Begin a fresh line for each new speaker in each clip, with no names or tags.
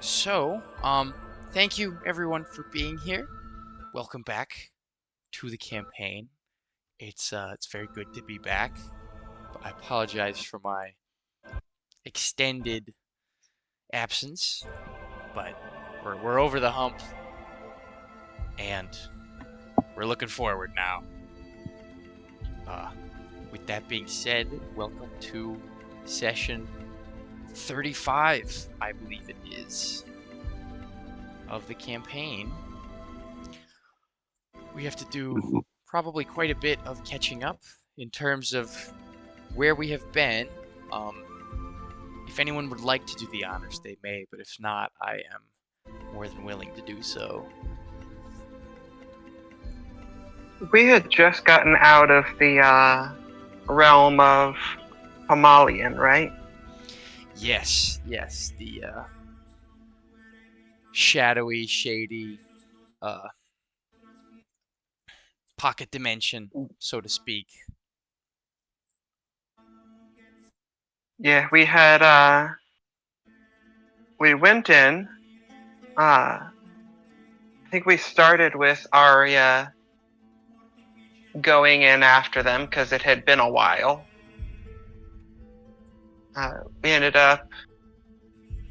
So, thank you everyone for being here. Welcome back to the campaign. It's very good to be back. I apologize for my extended absence, but we're over the hump and we're looking forward now. Uh, with that being said, welcome to session 35, I believe it is, of the campaign. We have to do probably quite a bit of catching up in terms of where we have been. If anyone would like to do the honors, they may, but if not, I am more than willing to do so.
We had just gotten out of the realm of Himalayan, right?
Yes, the shadowy, shady pocket dimension, so to speak.
Yeah, we went in. I think we started with Arya going in after them because it had been a while. We ended up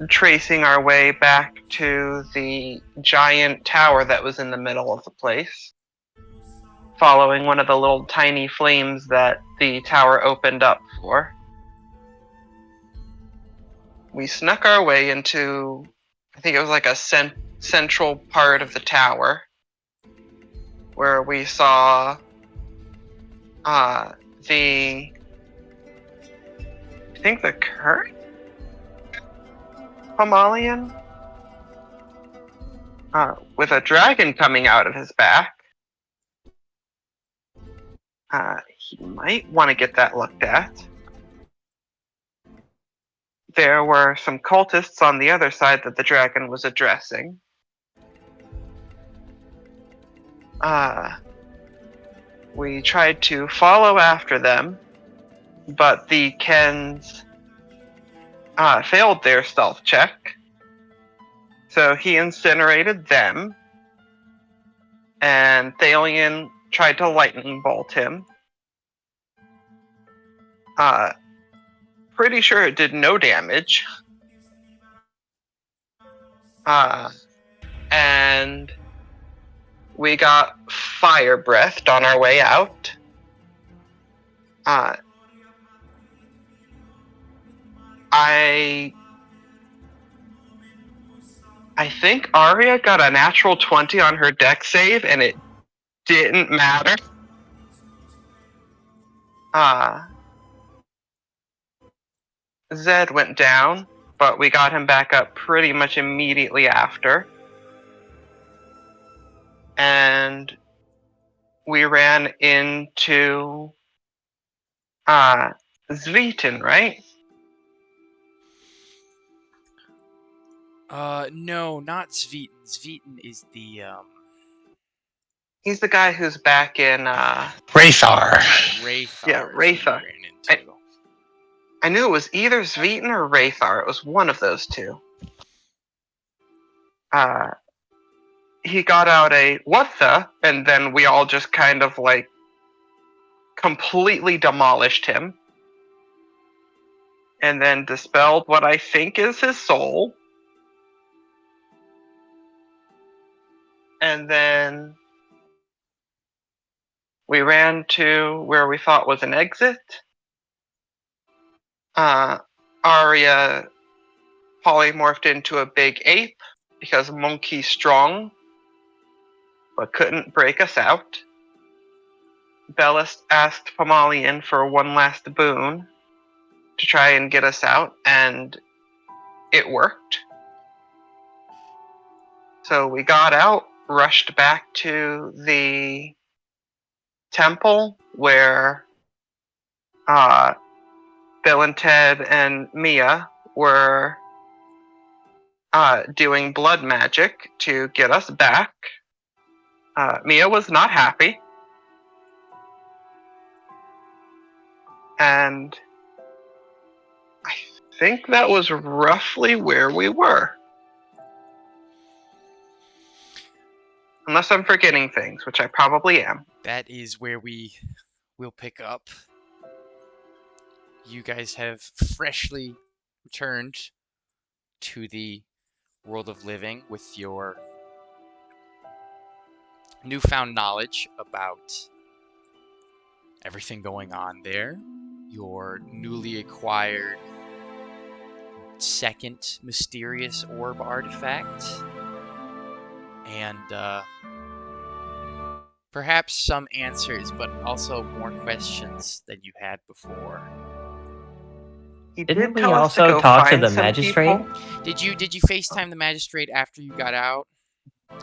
tracing our way back to the giant tower that was in the middle of the place, following one of the little tiny flames that the tower opened up for. We snuck our way into, I think it was like a central part of the tower, where we saw the, I think the current Himalayan, with a dragon coming out of his back. He might want to get that looked at. There were some cultists on the other side that the dragon was addressing. We tried to follow after them, but the Kens failed their stealth check. So he incinerated them, and Thalion tried to lightning bolt him. Pretty sure it did no damage. And we got fire breathed on our way out. I think Arya got a natural 20 on her deck save, and it didn't matter. Zed went down, but we got him back up pretty much immediately after. And we ran into Zvitin, right?
No, not Zvitin. Zvitin is the
He's the guy who's back in
Rathar.
Rathar.
Yeah,
Is who we
Rathar.
ran into.
I knew it was either Zvitin or Rathar. It was one of those two. He got out a what the, and then we all just kind of like completely demolished him. And then dispelled what I think is his soul. And then we ran to where we thought was an exit. Arya polymorphed into a big ape because monkey's strong, but couldn't break us out. Bellis asked Pomalian for one last boon to try and get us out, and it worked. So we got out, rushed back to the temple where Bill and Ted and Mia were doing blood magic to get us back. Mia was not happy. And I think that was roughly where we were. Unless I'm forgetting things, which I probably am.
That is where we will pick up. You guys have freshly returned to the world of living with your newfound knowledge about everything going on there, your newly acquired second mysterious orb artifact, and perhaps some answers, but also more questions than you had before.
He
Didn't
did
we
tell us to
also
go
talk to
find
the
some
magistrate?
people.
Did you FaceTime the magistrate after you got out?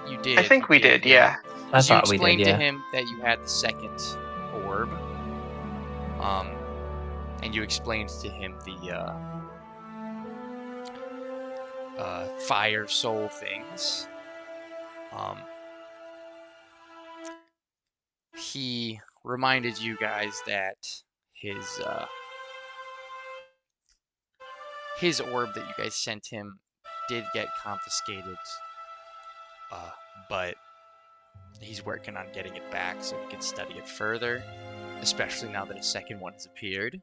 You did.
I think we did, yeah.
I
So you
thought we did,
explained to
yeah.
him that you had the second orb, and you explained to him the fire soul things. He reminded you guys that his orb that you guys sent him did get confiscated, but he's working on getting it back so he can study it further, especially now that a second one has appeared.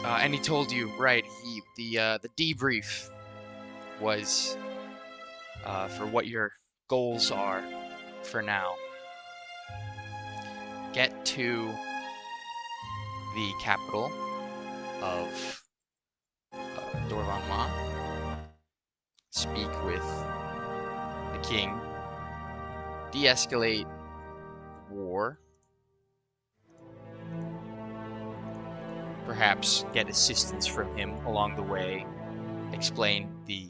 And he told you, right? The debrief was for what your goals are for now. Get to the capital of Dorvanma. Speak with the king. De-escalate war. Perhaps get assistance from him along the way. Explain the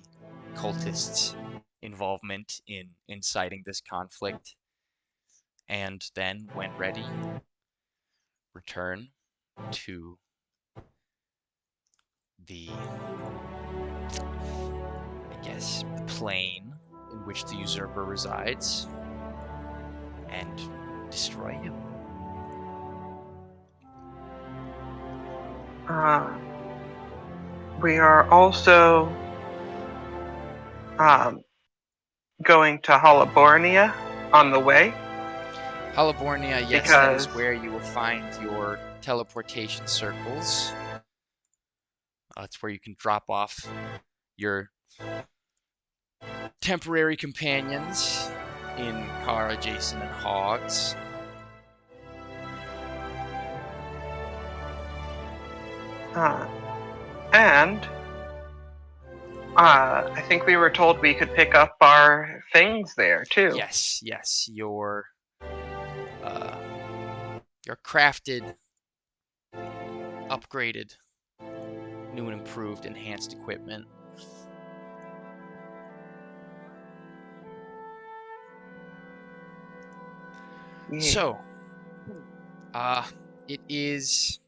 cultists' involvement in inciting this conflict. And then, when ready, return to the, the plane in which the usurper resides and destroy him.
We are also going to Halibornia on the way.
Halibornia, yes, that is where you will find your teleportation circles. That's where you can drop off your temporary companions in Kara, Jason, and Hogs.
And I think we were told we could pick up our things there too.
Yes, your crafted, upgraded, new and improved, enhanced equipment. Yeah. So, it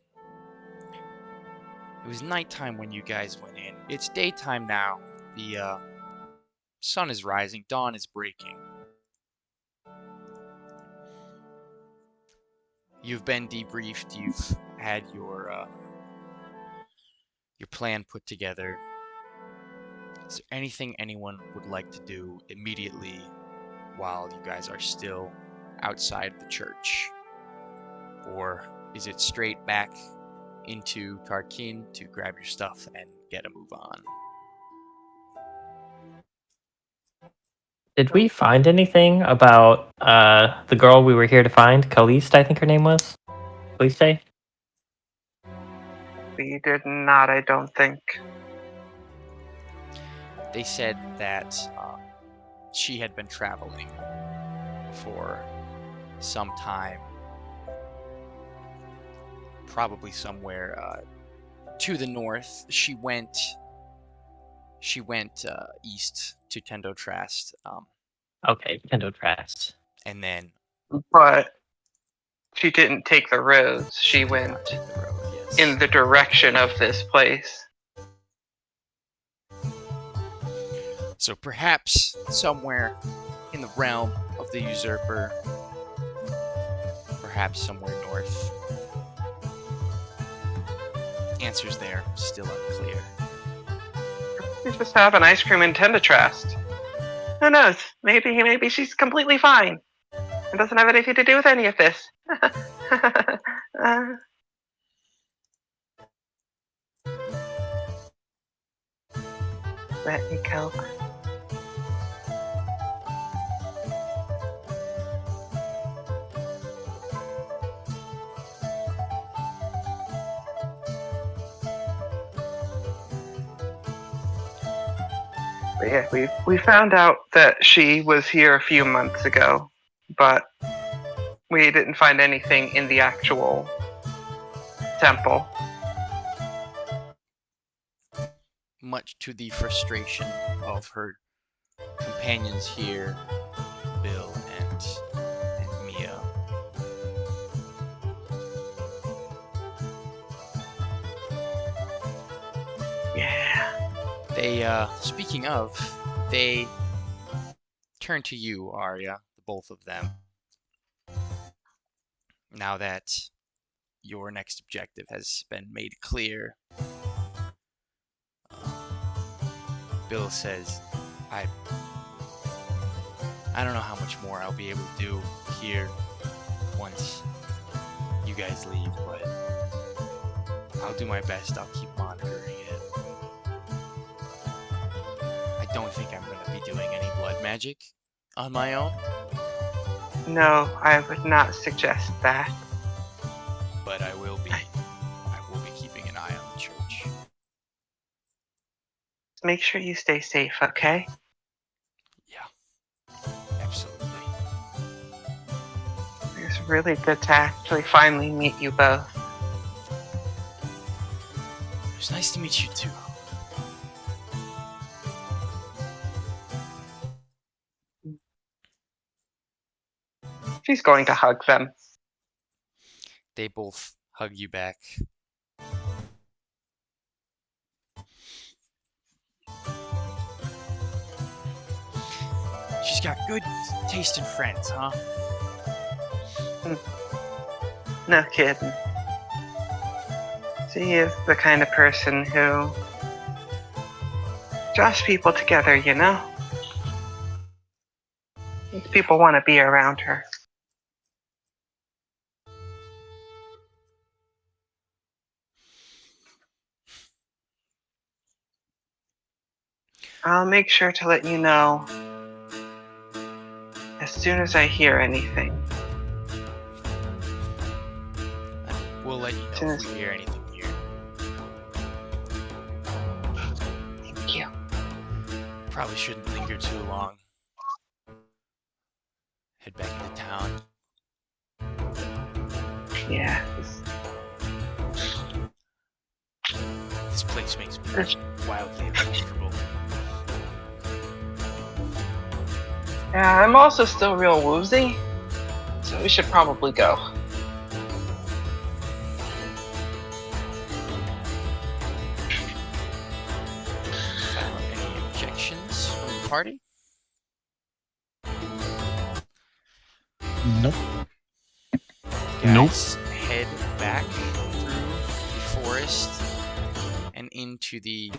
was nighttime when you guys went in. It's daytime now. The sun is rising, dawn is breaking. You've been debriefed, you've had your plan put together. Is there anything anyone would like to do immediately while you guys are still outside the church? Or is it straight back into Tarkin to grab your stuff and get a move on?
Did we find anything about the girl we were here to find? Caliste, I think her name was. Caliste?
We did not, I don't think.
They said that she had been traveling for some time, probably somewhere to the north. She went east to Tendotrast.
Okay, Tendotrast.
And then.
But she didn't take the roads. She went in the direction of this place.
So perhaps somewhere in the realm of the usurper, perhaps somewhere north. Answers there, still unclear.
She's just having ice cream and Tenditrast. Who knows? Maybe she's completely fine. It doesn't have anything to do with any of this. Let me go. But yeah, we found out that she was here a few months ago, but we didn't find anything in the actual temple.
Much to the frustration of her companions here, Bill and Mia.
Yeah.
They, speaking of, they turn to you, Arya, the both of them. Now that your next objective has been made clear, Bill says, I don't know how much more I'll be able to do here once you guys leave, but I'll do my best. I'll keep monitoring it. I don't think I'm going to be doing any blood magic on my own,
No, I would not suggest that.
but I will be keeping an eye on the church.
Make sure you stay safe, okay?
Yeah, absolutely.
It's really good to actually finally meet you both.
It was nice to meet you too.
She's going to hug them.
They both hug you back. She's got good taste in friends, huh?
No kidding. She is the kind of person who draws people together, you know? Makes people want to be around her. I'll make sure to let you know as soon as I hear anything.
We'll let you know if we hear anything here.
Thank you.
Probably shouldn't linger too long. Head back into town.
Yeah.
This place makes me wildly uncomfortable.
Yeah, I'm also still real woozy, so we should probably go.
Any objections from the party?
Nope.
Guys, head back through the forest and into the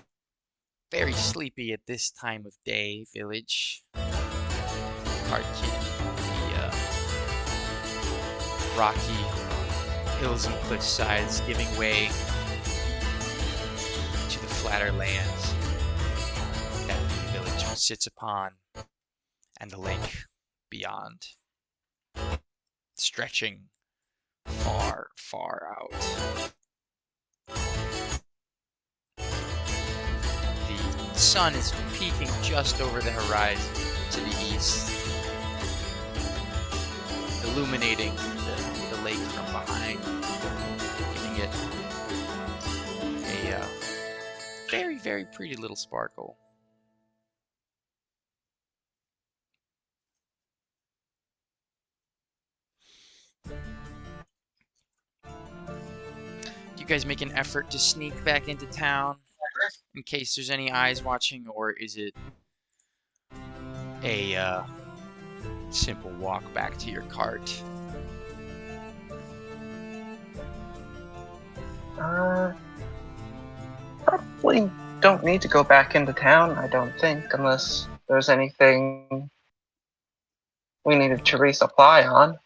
very sleepy at this time of day village. Hardkid, the rocky hills and cliff sides giving way to the flatter lands that the village sits upon, and the lake beyond, stretching far, far out. The sun is peaking just over the horizon to the east, illuminating the lake from behind, giving it a very, very pretty little sparkle. Do you guys make an effort to sneak back into town in case there's any eyes watching, or is it a simple walk back to your cart?
Probably don't need to go back into town, I don't think, unless there's anything we needed to resupply on.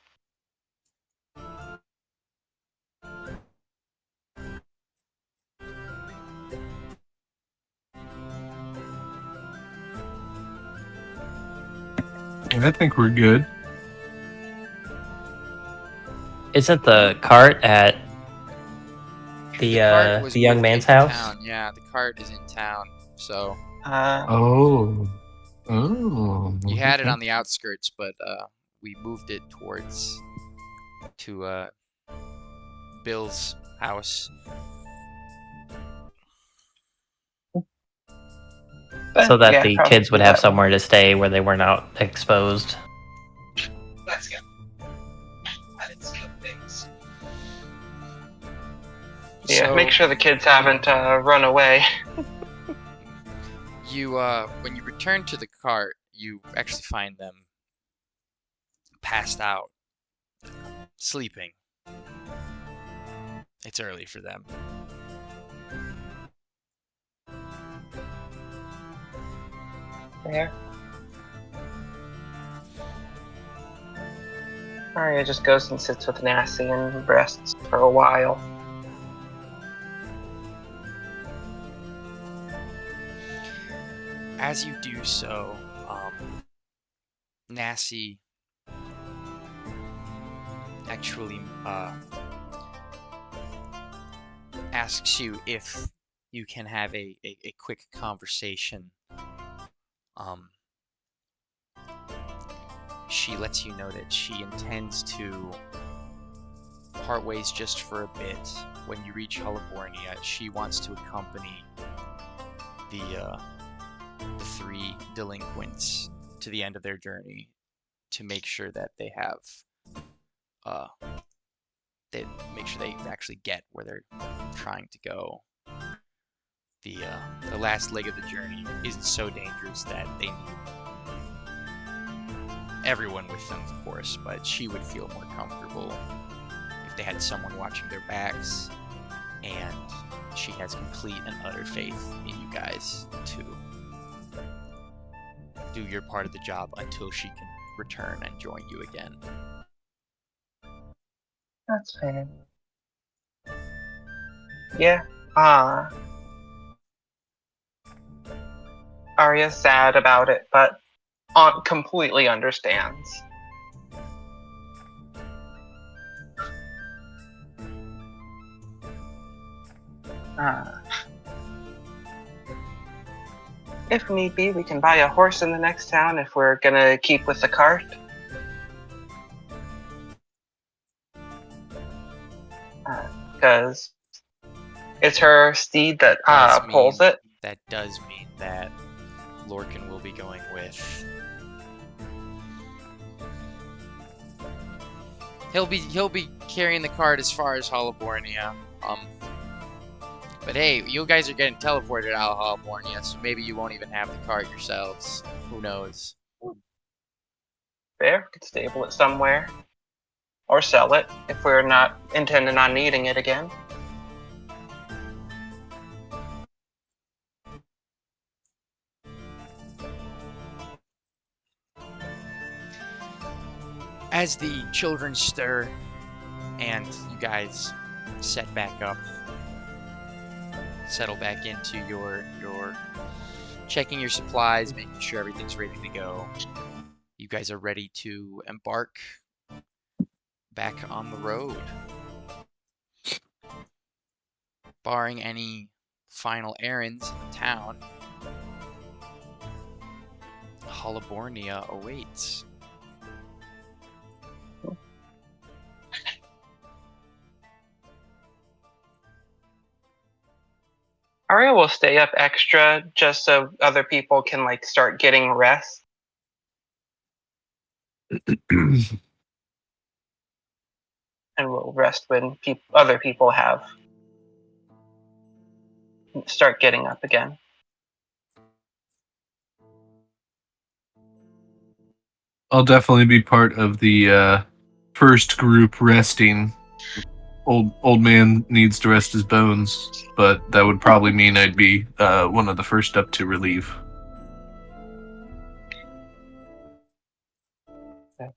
I think we're good.
Isn't the cart at the
cart was
young
moved
man's
into
house?
town. Yeah, the cart is in town. So
Oh. Oh.
you had it
okay.
on the outskirts, but we moved it towards to Bill's house.
So that
Yeah,
the
probably
kids would have
that one.
somewhere to stay where they were not exposed.
Let's go. Let's go, things. Yeah,
So
make sure the kids haven't run away.
you when you return to the cart, you actually find them passed out, sleeping. It's early for them.
There. Arya just goes and sits with Nassie and rests for a while.
As you do so, Nassie actually asks you if you can have a quick conversation. She lets you know that she intends to part ways just for a bit. When you reach Hullabornia, she wants to accompany the three delinquents to the end of their journey to make sure that they have they actually get where they're trying to go. The last leg of the journey isn't so dangerous that they need everyone with them, of course, but she would feel more comfortable if they had someone watching their backs, and she has complete and utter faith in you guys to do your part of the job until she can return and join you again.
That's fair. Yeah. Arya's sad about it, but completely understands. If need be, we can buy a horse in the next town if we're gonna keep with the cart. Because it's her steed that pulls it.
That does mean that Lorcan will be going with. He'll be carrying the cart as far as Hullabornia. But hey, you guys are getting teleported out of Hullabornia, so maybe you won't even have the cart yourselves. Who knows?
Fair, could stable it somewhere. Or sell it if we're not intending on needing it again.
As the children stir and you guys set back up, settle back into your checking your supplies, making sure everything's ready to go. You guys are ready to embark back on the road. Barring any final errands in the town, Hullabornia awaits.
Arya will stay up extra just so other people can like start getting rest. And we'll rest when other people start getting up again.
I'll definitely be part of the first group resting. Old man needs to rest his bones, but that would probably mean I'd be one of the first up to relieve.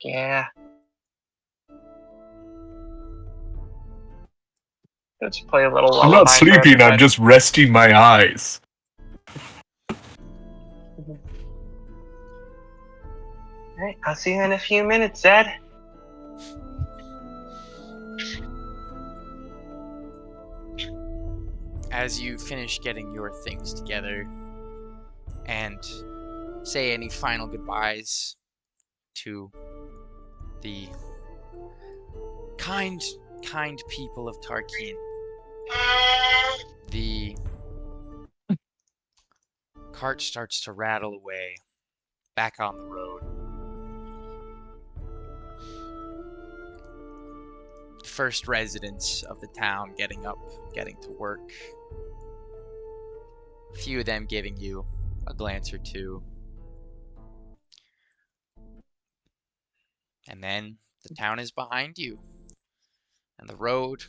Yeah. Let's play a little
I'm
lullaby
not
for
sleeping. I'm
everybody.
just resting my eyes.
Alright, I'll see you in a few minutes, Zed.
As you finish getting your things together and say any final goodbyes to the kind people of Tarkin, the cart starts to rattle away back on the road. The first residents of the town getting up, getting to work. A few of them giving you a glance or two. And then the town is behind you. And the road,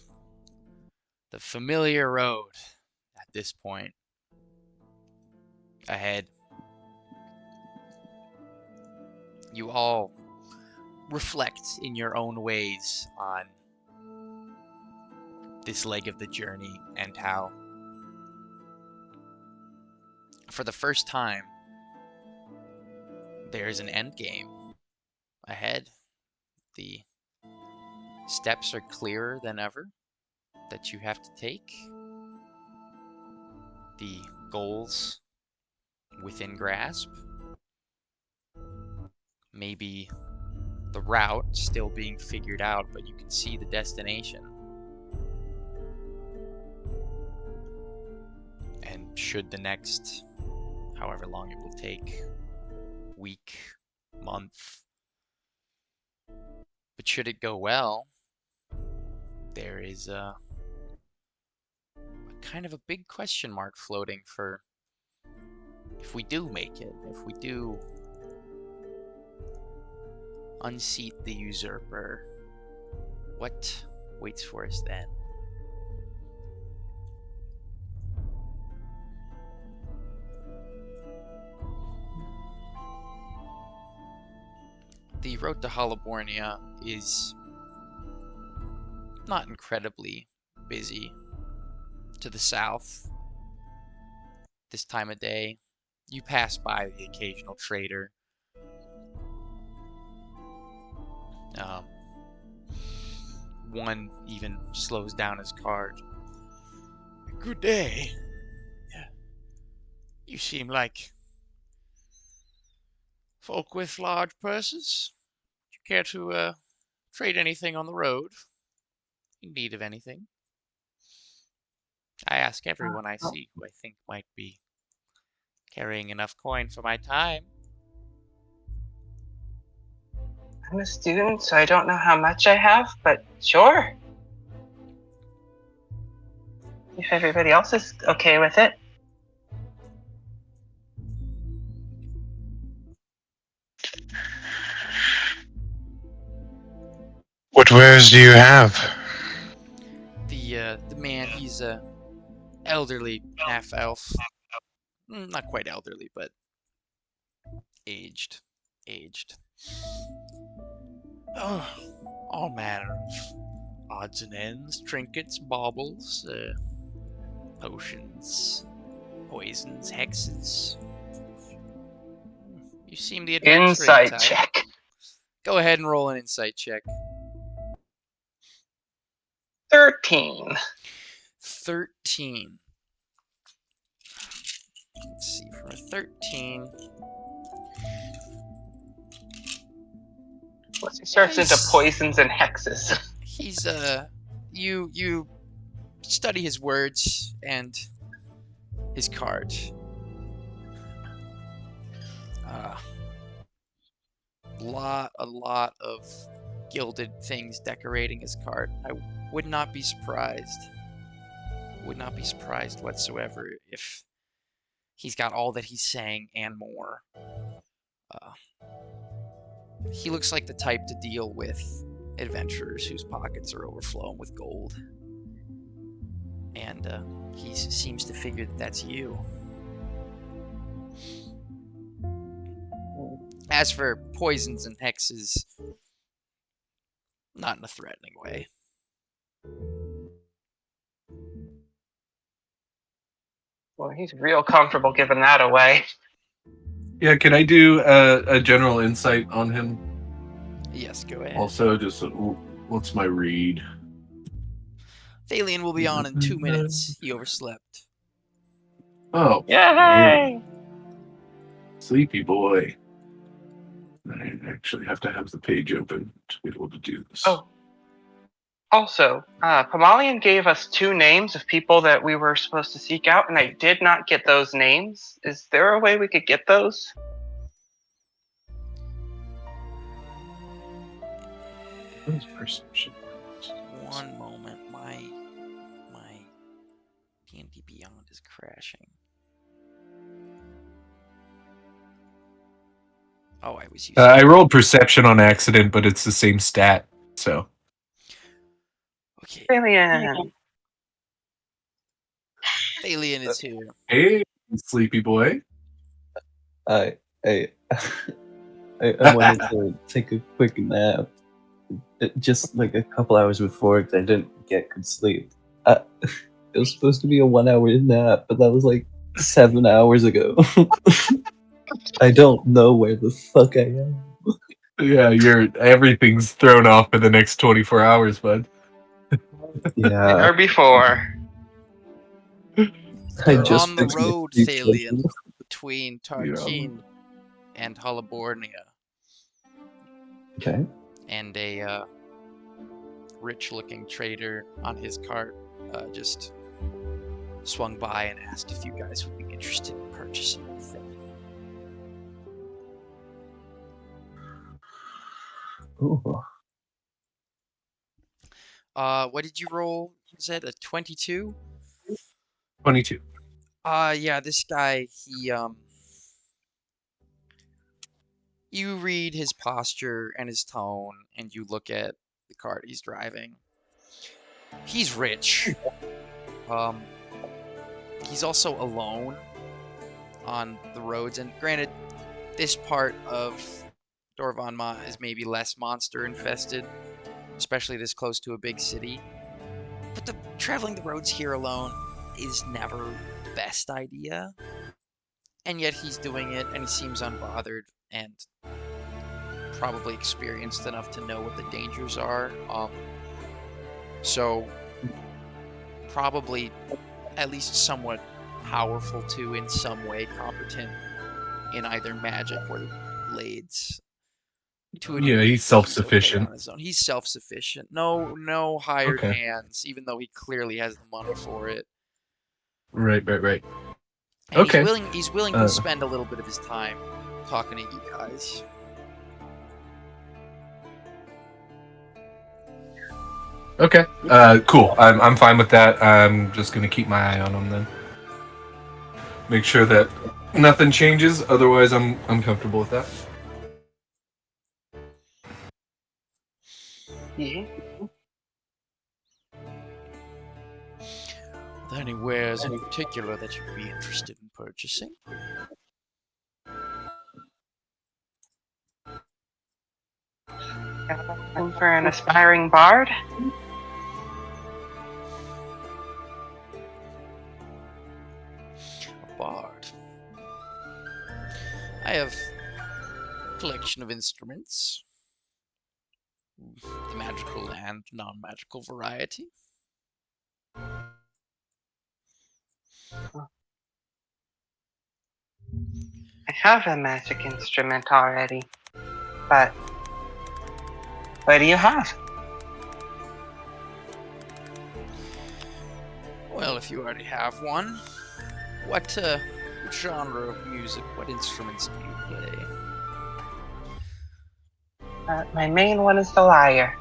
the familiar road at this point, ahead. You all reflect in your own ways on this leg of the journey and how, for the first time, there's an end game ahead. The steps are clearer than ever that you have to take. The goals within grasp. Maybe the route still being figured out, but you can see the destination. And should the next, however long it will take, week, month, but should it go well, there is a kind of a big question mark floating for if we do make it, if we do unseat the usurper, what waits for us then? The road to Holobornia is not incredibly busy. To the south, this time of day, you pass by the occasional trader. One even slows down his cart. Good day. You seem like folk with large purses. Would you care to trade anything on the road? In need of anything? I ask everyone I see who I think might be carrying enough coin for my time.
I'm a student, so I don't know how much I have, but sure. If everybody else is okay with it.
What wares do you have?
The man, he's a elderly half elf. Not quite elderly, but aged. Oh, all manner of odds and ends, trinkets, baubles, potions, poisons, hexes. You seem the adventuring
Insight
type.
check.
Go ahead and roll an insight check.
13.
13. Let's see, from a 13.
Once he starts into poisons and hexes.
He's you study his words and his card. A lot of gilded things decorating his cart. I would not be surprised. Would not be surprised whatsoever if he's got all that he's saying and more. He looks like the type to deal with adventurers whose pockets are overflowing with gold. And he seems to figure that that's you. As for poisons and hexes, not in a threatening way.
Well, he's real comfortable giving that away.
Yeah, can I do a general insight on him?
Yes, go ahead.
Also, just what's my read?
Thalian will be on in 2 minutes. He overslept.
Oh,
Yay!
sleepy boy. I actually have to have the page open to be able to do this.
Oh. Also, Pomalian gave us 2 names of people that we were supposed to seek out, and I did not get those names. Is there a way we could get those?
What is perception?
One moment, my D&D Beyond is crashing. Oh, I was using.
I rolled perception on accident, but it's the same stat, so.
Okay,
Alien.
Thalian is here.
Hey, sleepy boy.
I wanted to take a quick nap, just like a couple hours before, because I didn't get good sleep. It was supposed to be a 1-hour nap, but that was like 7 hours ago. I don't know where the fuck I am.
Yeah, everything's thrown off for the next 24 hours, bud.
Yeah,
Or before.
I
You're
just
on the
fixed my
road,
sleep
Thalian,
schedule.
between Tarkin and Halabornia,
Okay.
and a rich-looking trader on his cart just swung by and asked if you guys would be interested in purchasing anything.
Ooh.
What did you roll? Was it a 22?
22.
Yeah, this guy, you read his posture and his tone, and you look at the cart he's driving. He's rich. He's also alone on the roads, and granted, this part of Dorvanma is maybe less monster infested, especially this close to a big city. But traveling the roads here alone is never the best idea. And yet he's doing it, and he seems unbothered and probably experienced enough to know what the dangers are. So probably at least somewhat powerful too, in some way competent in either magic or blades. To a
Yeah,
degree,
he's
okay
self-sufficient.
on his own. He's self-sufficient. No hired
Okay.
hands, even though he clearly has the money for it.
Right.
And
Okay.
he's willing to spend a little bit of his time talking to you guys.
Okay. Cool. I'm fine with that. I'm just gonna keep my eye on him then. Make sure that nothing changes. Otherwise, I'm comfortable with that.
Yeah.
Are there any wares in particular that you'd be interested in purchasing?
Looking for an aspiring bard?
A bard. I have a collection of instruments. The magical and non-magical variety.
I have a magic instrument already, but what do you have?
Well, if you already have one, what genre of music, what instruments do you play?
My main one is the lyre.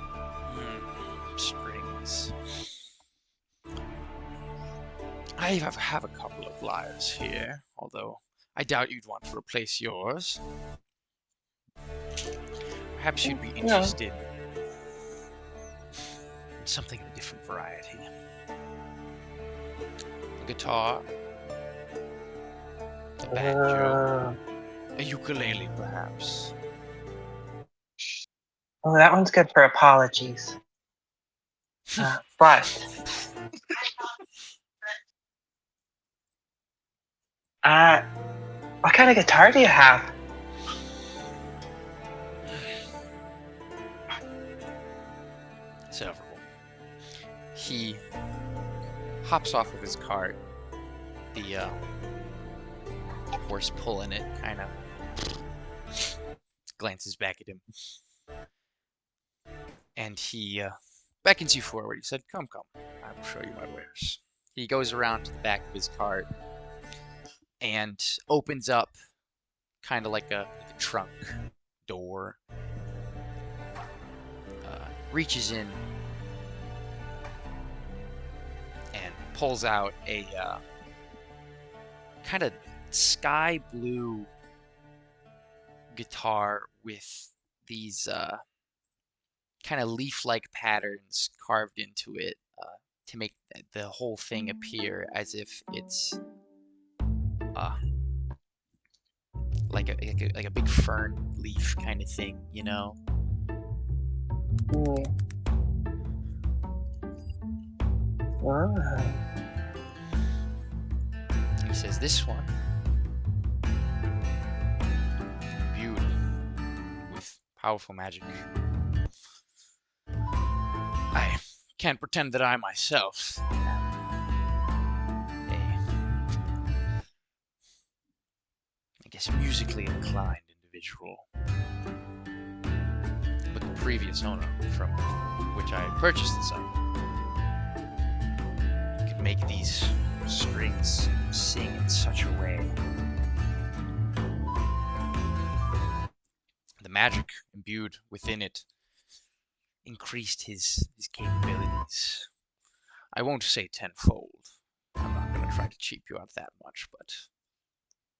Strings. I have a couple of lyres here, although I doubt you'd want to replace yours. Perhaps you'd be interested something of a different variety. A guitar, a banjo, a ukulele, perhaps.
Oh, that one's good for apologies. But what kind of guitar do you have?
Several. He hops off of his cart, the horse pulling it, kind of glances back at him, and he beckons you forward. He said, "Come, come, I will show you my wares." He goes around to the back of his cart and opens up kind of like a trunk door, reaches in and pulls out a kind of sky blue guitar with these kind of leaf-like patterns carved into it to make the whole thing appear as if it's like a big fern leaf kind of thing, you know? And he says, "This one, imbued with powerful magic. I can't pretend that I myself am I guess, musically inclined individual. But the previous owner from which I had purchased this item could make these strings sing in such a way. The magic imbued within it increased his capabilities. I won't say tenfold. I'm not going to try to cheap you out that much, but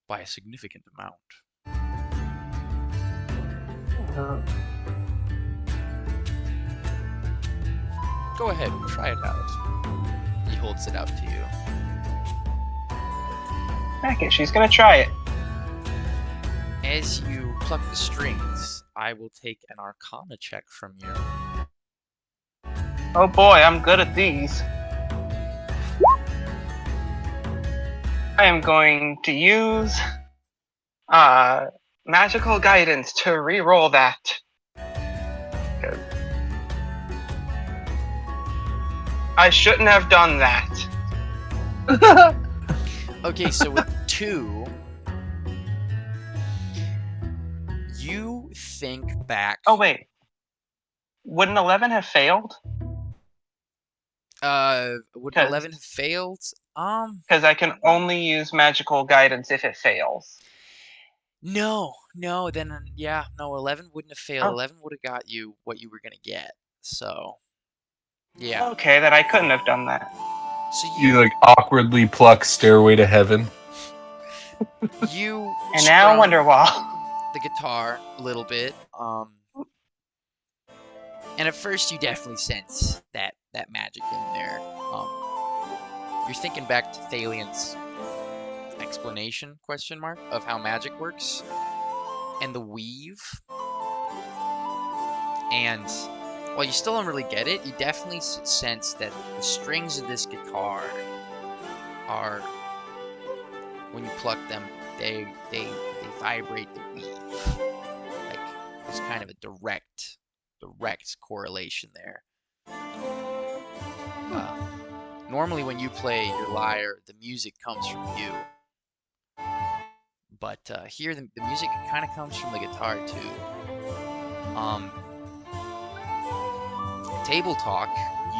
by a significant amount." Go ahead, try it out. He holds it out to you.
Okay, she's gonna try it.
As you pluck the strings, I will take an Arcana check from you.
Oh boy, I'm good at these. I am going to use magical guidance to re-roll that. I shouldn't have done that.
Okay, so with 2, you think back.
Oh wait, would an 11 have failed?
Would an 11 have failed?
Because I can only use magical guidance if it fails.
No, then yeah, no, 11 wouldn't have failed.
Oh.
11 would have got you what you were gonna get. So, yeah.
Okay, then I couldn't have done that.
So
You like awkwardly pluck Stairway to Heaven.
you
And now
strum
Wonderwall.
the guitar a little bit, and at first you definitely sense that magic in there. You're thinking back to Thalian's explanation, question mark, of how magic works, and the weave. And while you still don't really get it, you definitely sense that the strings of this guitar are, when you pluck them, they vibrate the weave. Like there's kind of a direct correlation there. Normally when you play your lyre, the music comes from you. But here the music kind of comes from the guitar too. Table talk,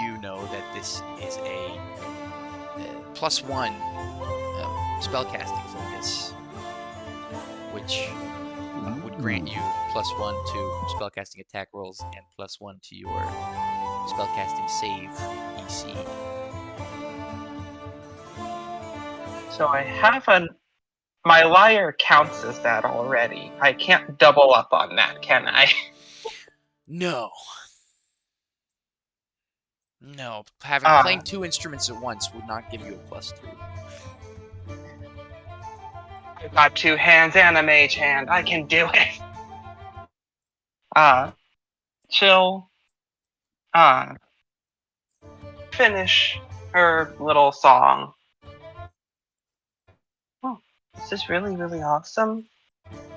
you know that this is a +1 spellcasting focus, which would grant you +1 to spellcasting attack rolls and +1 to your spellcasting save DC.
So I have my lyre counts as that already. I can't double up on that, can I?
No. No, having playing 2 instruments at once would not give you a +2.
I've got 2 hands and a mage hand. I can do it. She'll finish her little song. Oh, this is really, really awesome.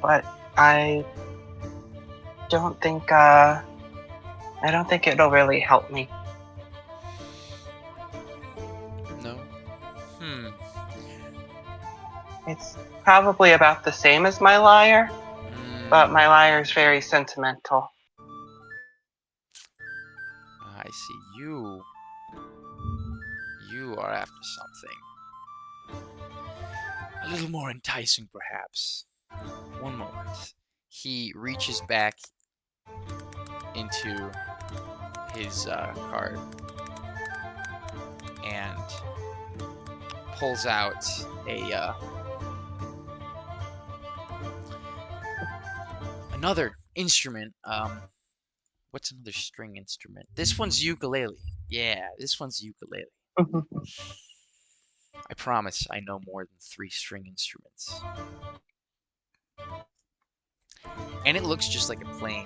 But I don't think it'll really help me.
No?
It's probably about the same as my lyre, but my lyre is very sentimental.
I see. You are after something a little more enticing, perhaps. One moment. He reaches back into his card and pulls out another instrument. What's another string instrument? This one's ukulele. Yeah, this one's ukulele. I promise I know more than 3 string instruments. And it looks just like a plain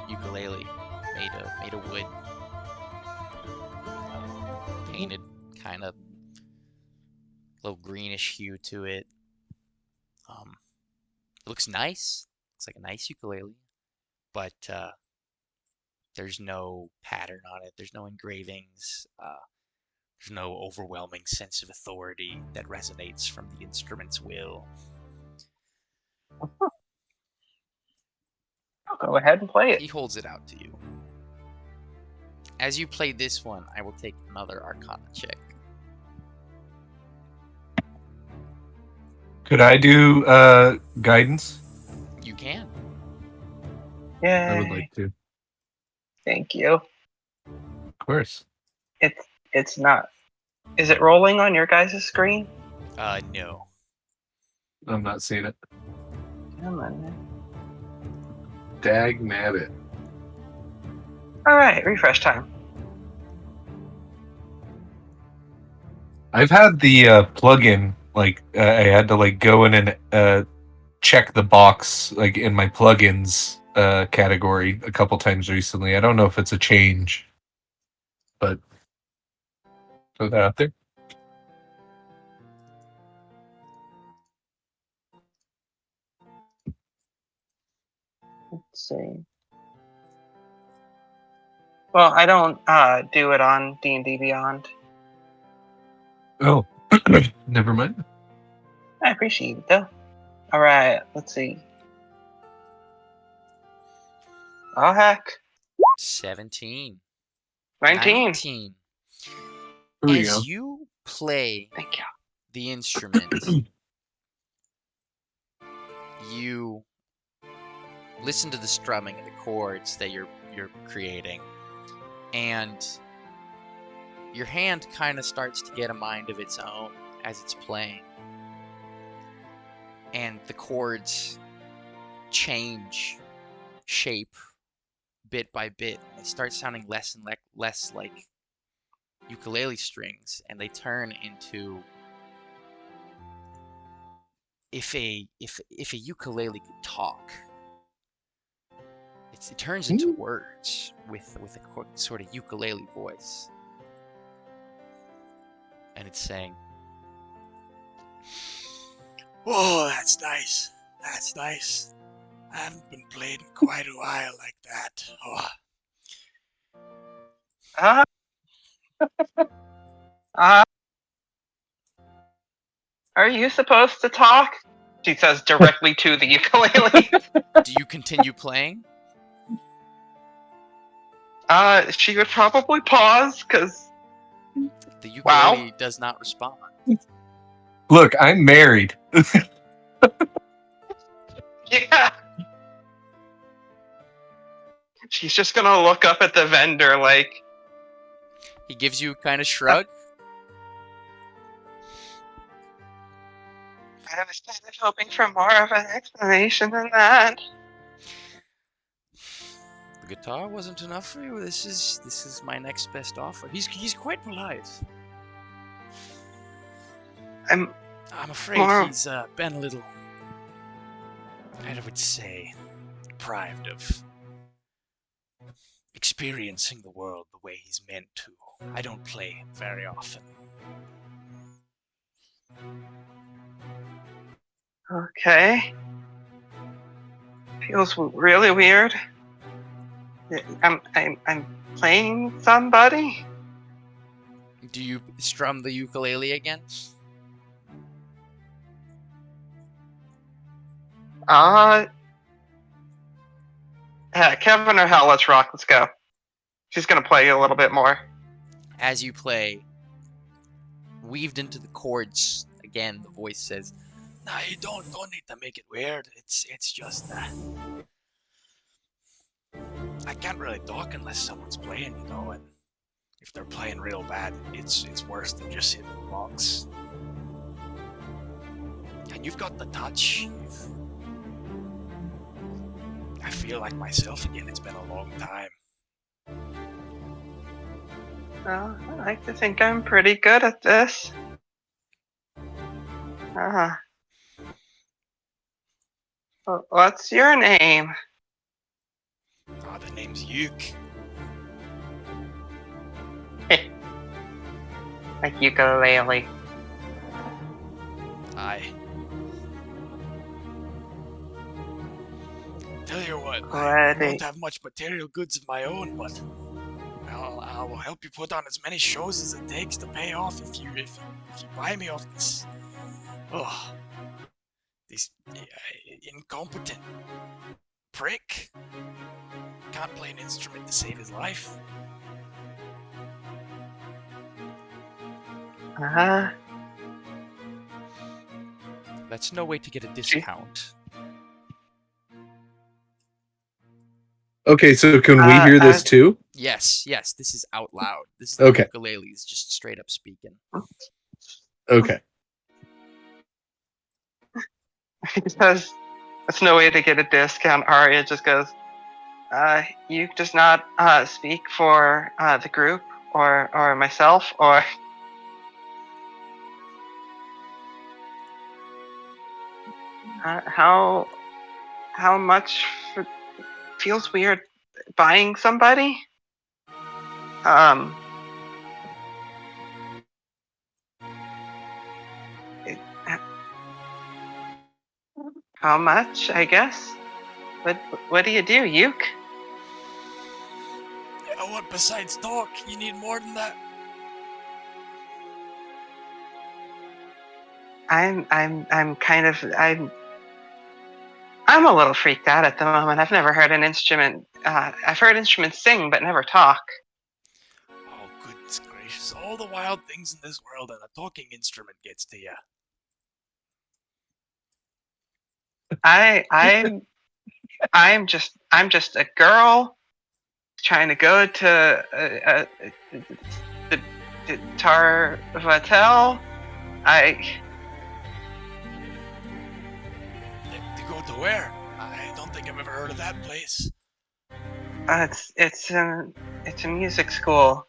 ukulele made of wood. Painted kind of little greenish hue to it. It looks nice. Looks like a nice ukulele, but there's no pattern on it. There's no engravings. There's no overwhelming sense of authority that resonates from the instrument's will.
I'll go ahead and play it.
He holds it out to you. As you play this one, I will take another Arcana check.
Could I do guidance?
You can.
Yay.
I would like to.
Thank you.
Of course.
It's not. Is it rolling on your guys' screen?
No.
I'm not seeing it.
Come on.
Dag nabbit.
Alright, refresh time.
I've had the plugin, like, I had to, like, go in and check the box, like, in my plugins category a couple times recently. I don't know if it's a change, but throw that out there.
Let's see. Well, I don't do it on D&D Beyond.
Oh, never mind.
I appreciate it though. Alright, let's see. Oh heck.
17.
19.
19.
Here we go.
As you play
Thank you.
the instrument, you listen to the strumming of the chords that you're creating, and your hand kind of starts to get a mind of its own as it's playing, and the chords change shape bit by bit. They start sounding less and less like ukulele strings, and they turn into if a ukulele could talk. It turns into words with a sort of ukulele voice, and it's saying,
Oh, that's nice. That's nice. I haven't been played in quite a while like that. Oh,
Are you supposed to talk? She says directly to the ukulele.
do you continue playing?
She would probably pause, because
The ukulele does not respond.
Look, I'm married.
yeah. She's just gonna look up at the vendor like,
He gives you a kind of shrug.
I was kind of hoping for more of an explanation than that.
The guitar wasn't enough for you. This is my next best offer. He's quite polite.
I'm
I'm afraid
more.
he's been a little, I would say, deprived of experiencing the world the way he's meant to. I don't play very often.
Okay. Feels really weird. I'm playing somebody.
Do you strum the ukulele again?
Yeah, Kevin or Hell, let's rock. Let's go. She's gonna play you a little bit more.
As you play, weaved into the chords again, the voice says, "Nah, you don't need to make it weird. It's just that I can't really talk unless someone's playing, you know, and if they're playing real bad, it's worse than just hitting the box. And you've got the touch. I feel like myself again. It's been a long time."
Well, I like to think I'm pretty good at this. What's your name?
Ah, the name's Uke.
Like ukulele.
Aye. Tell you what, I
Alrighty.
don't have much material goods of my own, but I will help you put on as many shows as it takes to pay off if you buy me off this. Oh, this incompetent prick can't play an instrument to save his life. That's no way to get a discount.
Okay, so can we hear this too?
Yes, this is out loud. This is
Okay.
the ukulele is just straight up speaking.
Okay.
He says, "That's no way to get a discount." Arya just goes, "You does not speak for the group or myself or." How much feels weird buying somebody? It, how much? I guess. What do you do, Uke?
What besides talk? You need more than that?
I'm a little freaked out at the moment. I've never heard an instrument. I've heard instruments sing, but never talk.
Oh, goodness gracious. All the wild things in this world and a talking instrument gets to you.
I'm just a girl trying to go to the Tar Vatel.
To go to where? I don't think I've ever heard of that place.
It's a music school.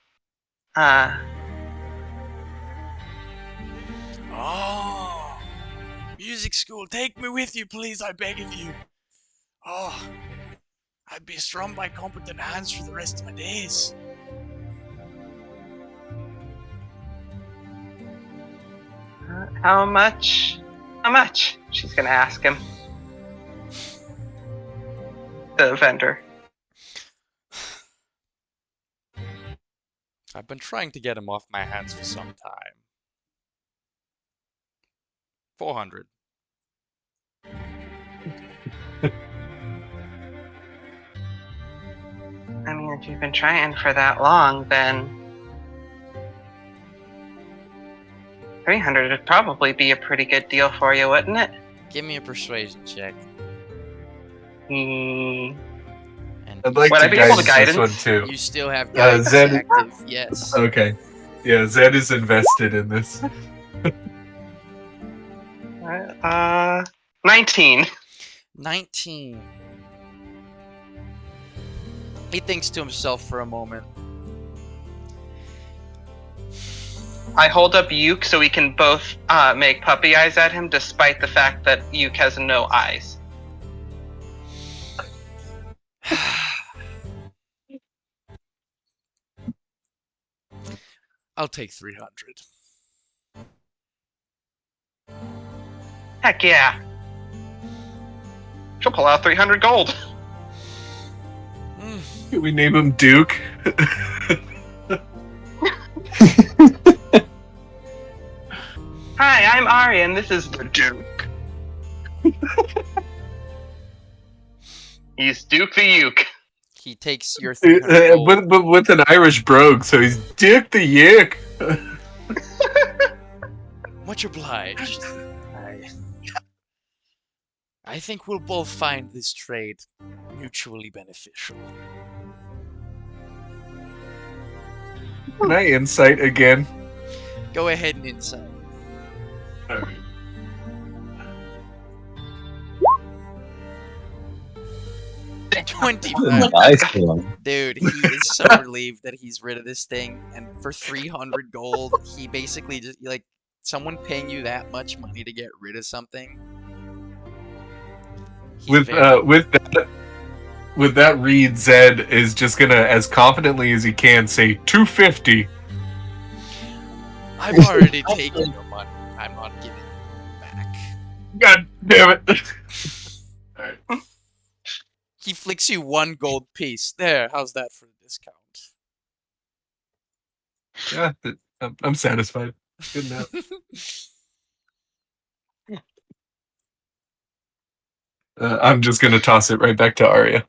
Oh, music school. Take me with you, please. I beg of you. Oh, I'd be strummed by competent hands for the rest of my days.
How much? How much? She's gonna ask him. The vendor.
I've been trying to get him off my hands for some time. 400.
I mean, if you've been trying for that long, then 300 would probably be a pretty good deal for you, wouldn't it?
Give me a persuasion check.
Hmm.
And
I'd like
Would I
to
be able
guide
to
this one
guidance?
too.
you still have guidance
Zed-
active. Yes.
Okay. Yeah, Zed is invested in this.
19.
19. He thinks to himself for a moment.
I hold up Yuke so we can both make puppy eyes at him, despite the fact that Yuke has no eyes.
I'll take 300.
Heck yeah. She'll pull out 300 gold.
Can we name him Duke?
Hi, I'm Ari, and this is the Duke. He's Duke the Uke.
He takes your 300 gold.
but with an Irish brogue, so he's Duke the Yuke.
Much obliged. I think we'll both find this trade mutually beneficial.
Can I insight again?
Go ahead and insight.
Alright.
Nice one.
Dude, he is so relieved that he's rid of this thing, and for 300 gold, he basically just, like, someone paying you that much money to get rid of something.
With that read, Zed is just gonna, as confidently as he can, say 250.
I've already taken your money. I'm not giving it back.
God damn it! Alright.
He flicks you 1 gold piece. There, how's that for a discount?
Yeah, I'm satisfied. Good enough. I'm just gonna toss it right back to Arya.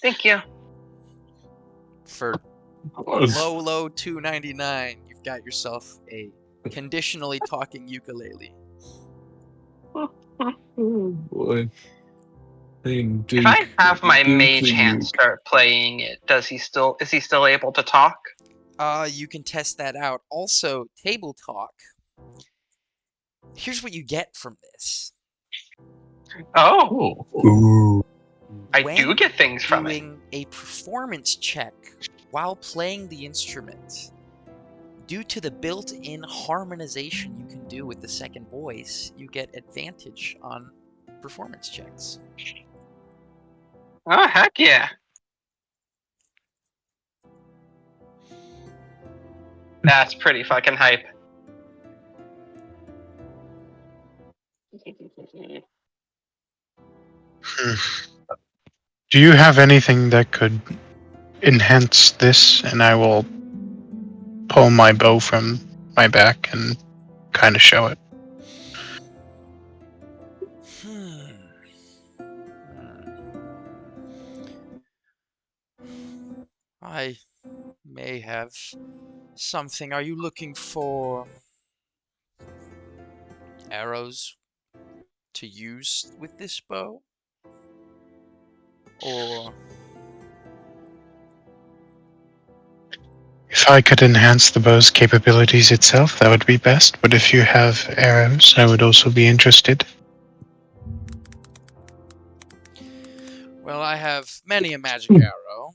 Thank you.
For
Close.
low 299, you've got yourself a conditionally talking ukulele.
Oh boy. Thing,
If I
Duke,
have my
Duke
mage
the
hand
Uke.
start playing it, is he still able to talk?
You can test that out. Also, table talk. Here's what you get from this.
Oh,
Ooh.
I
When
do get things from it.
doing a performance check while playing the instrument, due to the built-in harmonization you can do with the second voice, you get advantage on performance checks.
Oh, heck yeah. That's pretty fucking hype.
Do you have anything that could enhance this? And I will pull my bow from my back and kind of show it.
I may have something. Are you looking for arrows to use with this bow? Or
If I could enhance the bow's capabilities itself, that would be best. But if you have arrows, I would also be interested.
well, I have many a magic arrow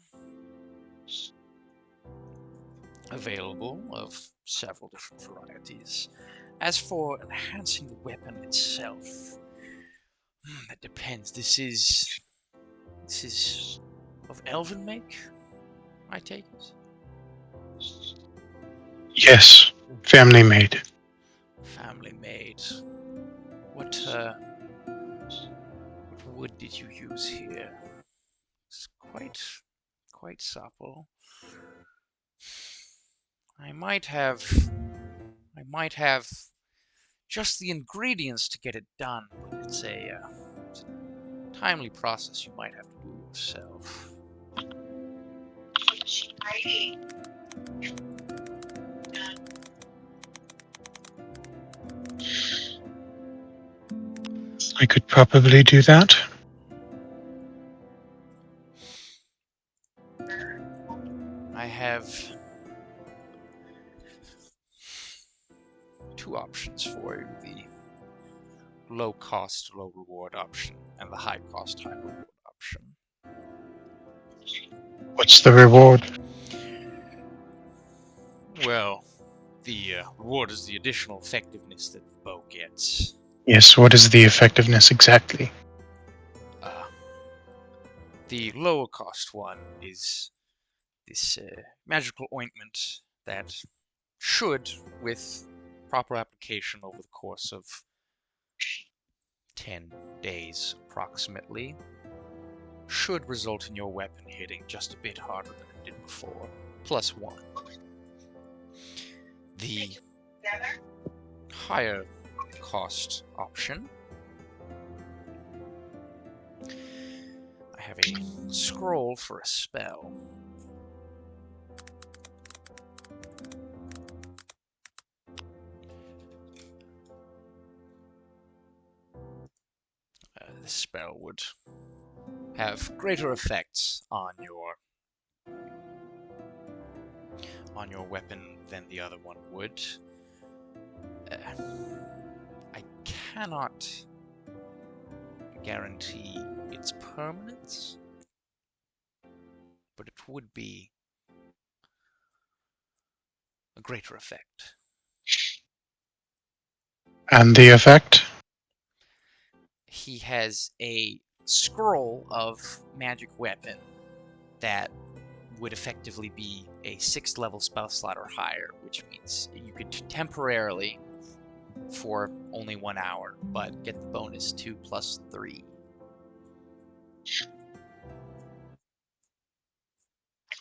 available of several different varieties. As for enhancing the weapon itself, that depends. This is of elven make, I take it.
Yes, family made.
Family made. What wood did you use here? It's quite supple. I might have just the ingredients to get it done, but it's a timely process you might have to do yourself.
I could probably do that.
I have 2 options for you: the low cost, low reward option, and the high cost, high reward option.
What's the reward?
Well, the reward is the additional effectiveness that the bow gets.
Yes, what is the effectiveness exactly?
The lower cost one is this magical ointment that should, with proper application over the course of 10 days approximately, should result in your weapon hitting just a bit harder than it did before. +1. The higher cost option, I have a scroll for a spell. This spell would have greater effects on your weapon than the other one would. I cannot guarantee its permanence, but it would be a greater effect.
And the effect?
He has a scroll of magic weapon that would effectively be a 6th level spell slot or higher, which means you could temporarily, for only 1 hour, but get the bonus 2 + 3.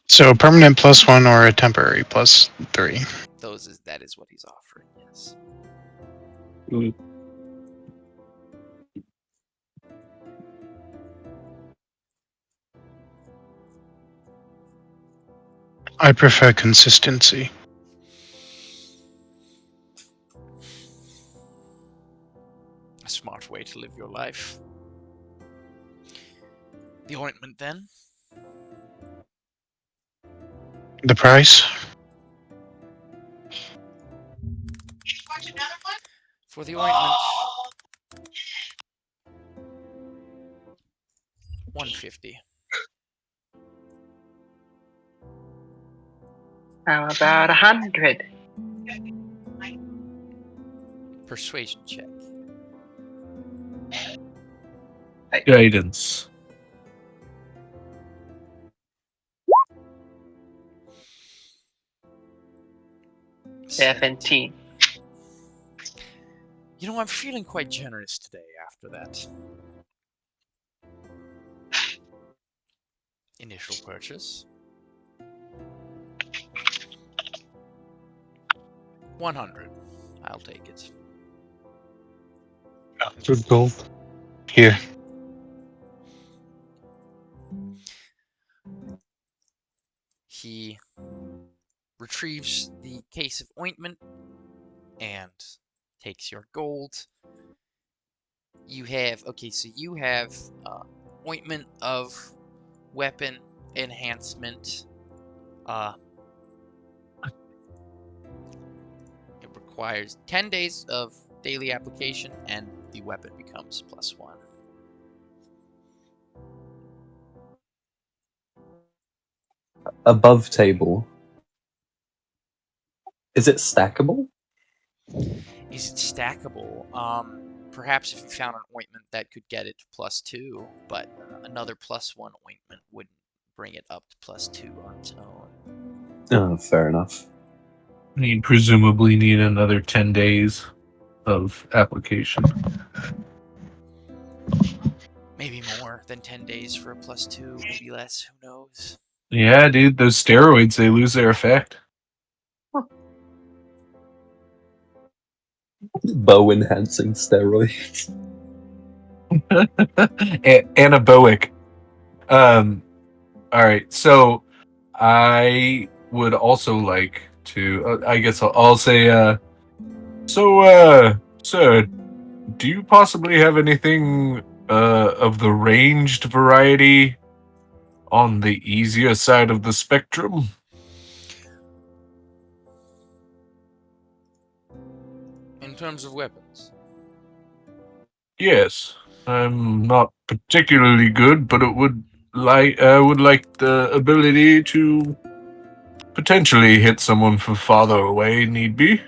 So a permanent +1 or a temporary +3?
That is what he's offering, yes.
I prefer consistency.
A smart way to live your life. The ointment, then?
The price?
For the ointment, 150.
How about 100?
Persuasion check.
Guidance.
$17.
You know, I'm feeling quite generous today after that initial purchase. 100. I'll take it.
Good gold. Here.
He retrieves the case of ointment and takes your gold. You have, okay, so you have ointment of weapon enhancement. It requires 10 days of daily application, and the weapon becomes +1.
Above table. Is it stackable?
Is it stackable? Perhaps if you found an ointment that could get it to +2, but another +1 ointment wouldn't bring it up to +2 on its own.
Oh, fair enough.
You presumably need another 10 days of application.
Maybe more than 10 days for a +2, maybe less, who knows?
Yeah, dude, those steroids, they lose their effect.
Bow enhancing steroids.
Anaboic. Alright, so I would also like to, I guess I'll say, sir, do you possibly have anything of the ranged variety on the easier side of the spectrum?
In terms of weapons.
Yes. I'm not particularly good, but it would would like the ability to potentially hit someone from farther away, need be.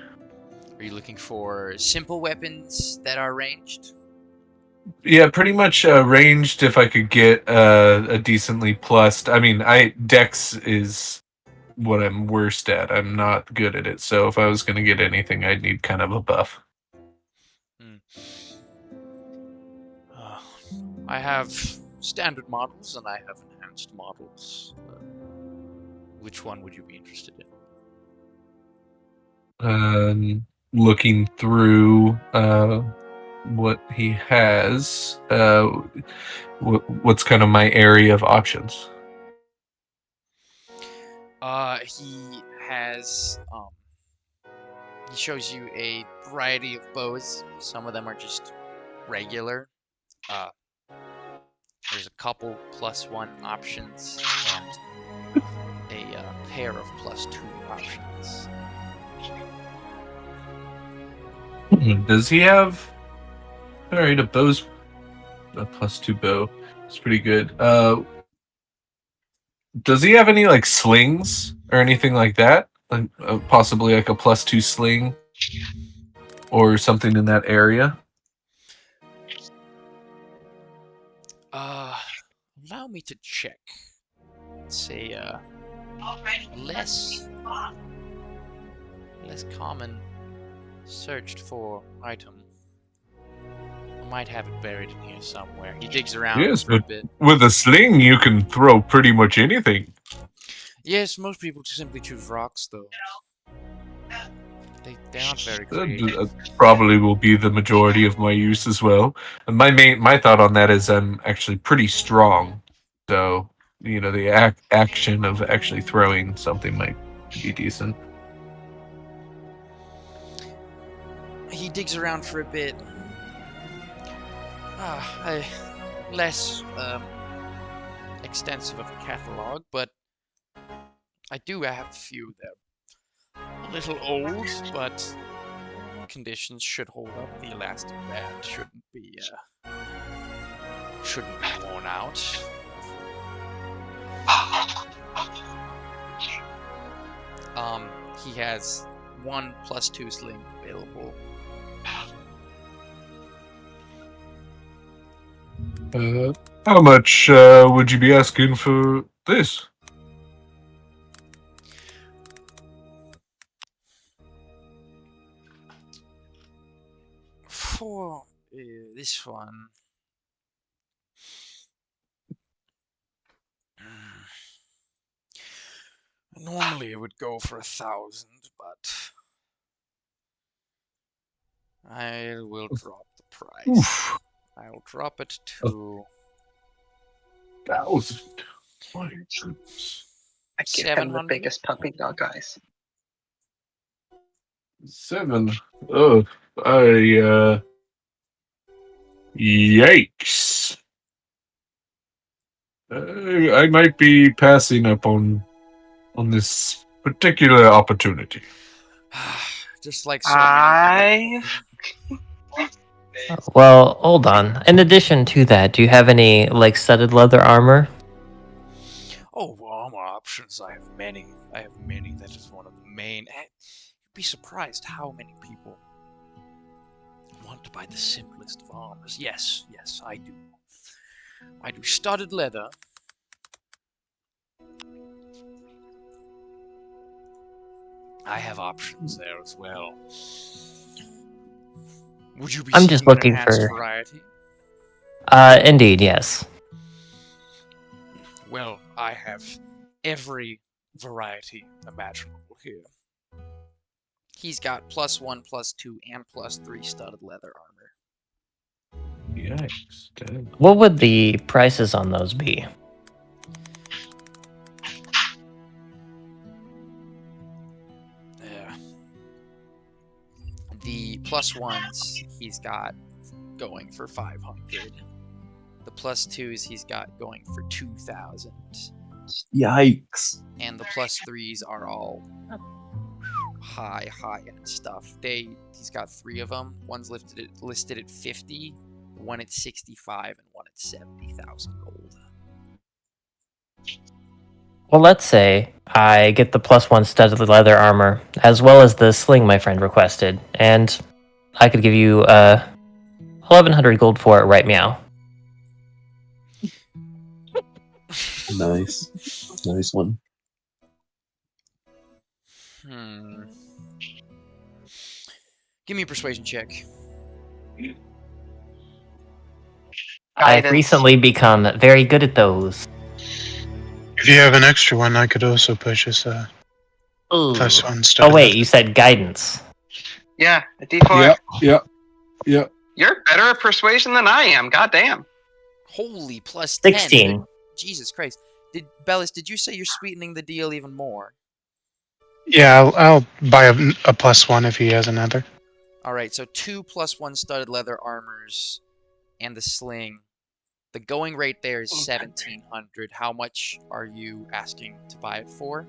Are you looking for simple weapons that are ranged?
Yeah, pretty much ranged. If I could get a decently plussed. I mean, Dex is what I'm worst at. I'm not good at it. So if I was gonna get anything, I'd need kind of a buff.
Uh, I have standard models and I have enhanced models. Which one would you be interested in?
Looking through what he has, what's kind of my area of options?
He has he shows you a variety of bows. Some of them are just regular. There's a couple +1 options and a pair of +2 options.
Does he have? All right, a bow's a +2 bow. It's pretty good. Does he have any like slings or anything like that? Like, possibly like a +2 sling or something in that area?
Allow me to check. It's a less common searched for item. I might have it buried in here somewhere. He digs around
Yes,
for a
but
bit.
with a sling, you can throw pretty much anything.
Yes, most people simply choose rocks, though. They aren't very
That
creative.
probably will be the majority of my use as well. And my thought on that is I'm actually pretty strong, so the action of actually throwing something might be decent.
He digs around for a bit. Less extensive of a catalog, but I do have a few that are a little old, but conditions should hold up. The elastic band shouldn't be worn out. He has 1 +2 sling available.
How much would you be asking for this?
For this one, normally it would go for 1,000, but I will drop the price.
Oof.
I'll drop it to
1,000. My goodness.
I give him the
700.
biggest puppy dog eyes.
7. Oh, yikes. I might be passing up on this particular opportunity.
Just like so many.
Well, hold on. In addition to that, do you have any like studded leather armor?
Oh, armor options. I have many. That is one of the main. You'd be surprised how many people want to buy the simplest of armors. Yes, I do. I do studded leather. I have options there as well. Would you be
I'm just
seeking an
looking
enhanced
for.
variety?
Indeed, yes.
Well, I have every variety imaginable here. He's got +1, +2, and +3 studded leather armor.
Yikes. Damn.
What would the prices on those be?
Yeah. The +1s he's got going for 500. The +2s he's got going for 2,000.
Yikes.
And the +3s are all high-end stuff. He's got 3 of them. One's listed at 50, one at 65, and one at 70,000 gold.
Well, let's say I get the +1 studded leather armor, as well as the sling my friend requested, and I could give you 1,100 gold for it right meow.
Nice. Nice one.
Hmm. Give me a persuasion check.
I've
Guidance.
recently become very good at those.
If you have an extra one, I could also purchase a
Ooh.
+1
Oh
studded
wait,
leather.
you said guidance.
Yeah, a D4.
Yep, yep, yep.
You're better at persuasion than I am. Goddamn.
Holy, plus 10.
16.
Jesus Christ. Bellis, did you say you're sweetening the deal even more?
Yeah, I'll buy a +1 if he has another.
Alright, so 2 +1 studded leather armors and the sling. The going rate there is 1,700. How much are you asking to buy it for?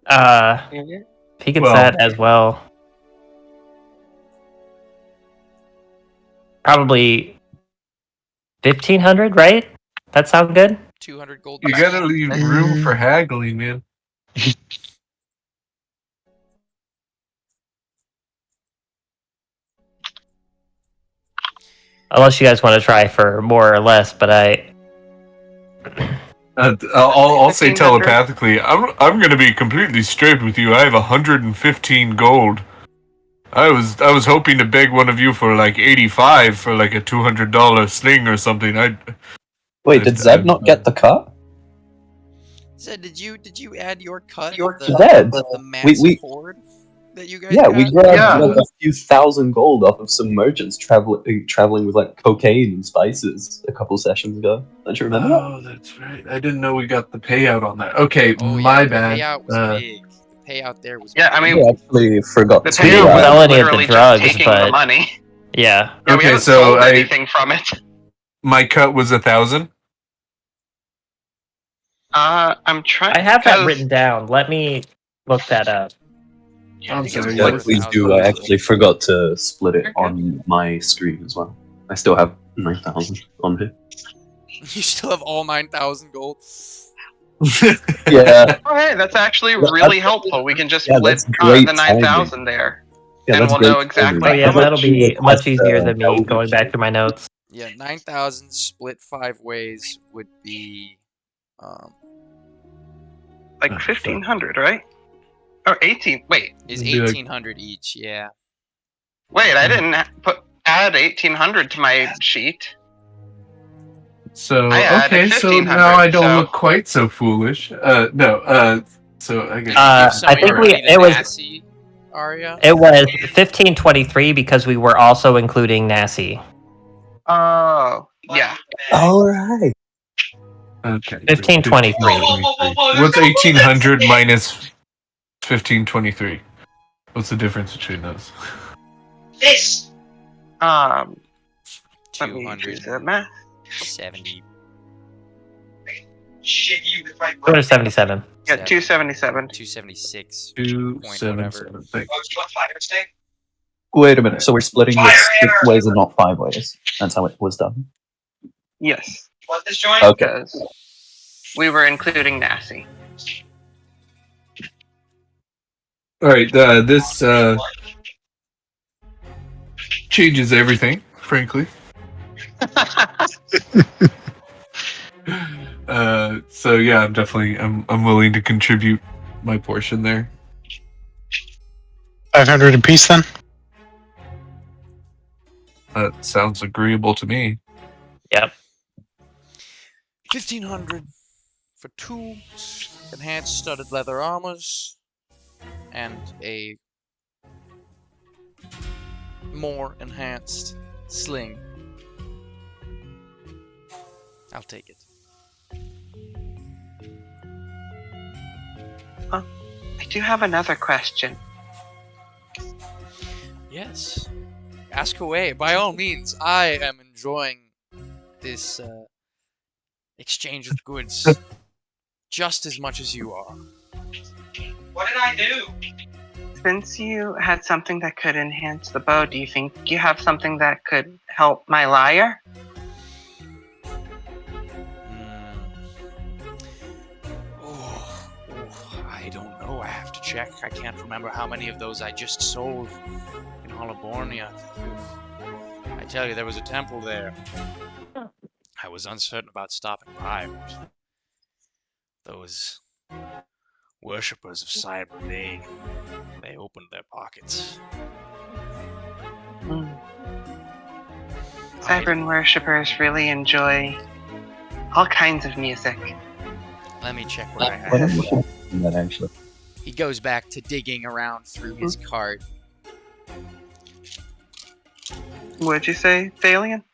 If he gets
Well-
that as well. Probably 1,500, right? That sound good?
200 gold.
You gotta leave room for haggling, man.
Unless you guys want to try for more or less, but
I'll say
1,500.
telepathically. I'm gonna be completely straight with you. I have 115 gold. I was hoping to beg one of you for like 85 for like a $200 sling or something.
Wait, did Zeb not get the cut?
Zed, did you add your cut
Your
of the,
cut.
the
We-
massive hoard that you guys
Yeah,
got?
we grabbed
Yeah.
like a few thousand gold off of some merchants traveling with like cocaine and spices a couple sessions ago. Don't you remember that?
Oh, that's right. I didn't know we got the payout on that. Okay,
Oh,
my
yeah,
bad.
the payout was big. The payout there was
Yeah, I
big.
mean,
We actually forgot
the
to
We
payout
didn't
was
sell any of the
literally
drugs,
just taking the
but-
money.
yeah.
Yeah, we
Okay,
haven't
so
sold
I-
anything from it.
My cut was 1,000.
I'm trying.
I have that
'cause-
written down. Let me look that up.
Yeah, I
I'm
think it's
sorry,
Yeah,
over
like,
please
1,000
do. I
gold.
actually forgot to split it
Okay.
on my screen as well. I still have 9,000 on here.
You still have all 9,000 gold?
Yeah,
Oh, hey, that's actually
Yeah,
really helpful. We can just
yeah,
split
that's great
the 9,000 there.
yeah,
And
that's
we'll
great
know exactly
Oh
timing.
yeah,
how much
that'll be much easier than me
Elder
going back through my notes.
Yeah, 9,000 split 5 ways would be...
Like
Oh,
1,500, right? Or 18. Wait,
is
It'd be like-
1,800 each, yeah.
I didn't add 1,800 to my sheet.
So
I added
okay, so
1,500,
now I don't
so-
look quite so foolish. No. So I guess.
Give some
I
of your
think we-
money to
it was-
Nassie, Arya.
It was 1523 because we were also including Nassie.
Oh, yeah.
All right.
Okay.
1523.
What's 1,800 minus 1523? What's the difference between those?
This.
Let me do the math.
270.
Shit, you with my
277.
Yeah, 277.
276.
Two
Point
seven
whatever.
seven. Thanks.
Oh, do you want fire steak?
Wait a minute. So we're splitting this
Fire
6
hammer!
ways and not 5 ways. That's how it was done.
Yes,
Want this joint?
Okay.
because we were including Nassie.
All right. This changes everything, frankly. So yeah, I'm willing to contribute my portion there.
500 apiece then?
That sounds agreeable to me.
1,500 for 2 enhanced studded leather armors and a more enhanced sling. I'll take it.
I do have another question.
Yes. Ask away. By all means, I am enjoying this exchange of goods just as much as you are.
What did I do?
since you had something that could enhance the bow, do you think you have something that could help my lyre?
Oh, I don't know. I have to check. I can't remember how many of those I just sold in Holobornia. I tell you, there was a temple there. I was uncertain about stopping by, but those worshippers of Cyber, they opened their pockets.
Cybern worshippers really enjoy all kinds of music.
Let me check what I
Why
have.
don't you do that actually?
He goes back to digging around through his cart.
What'd you say, Thalian?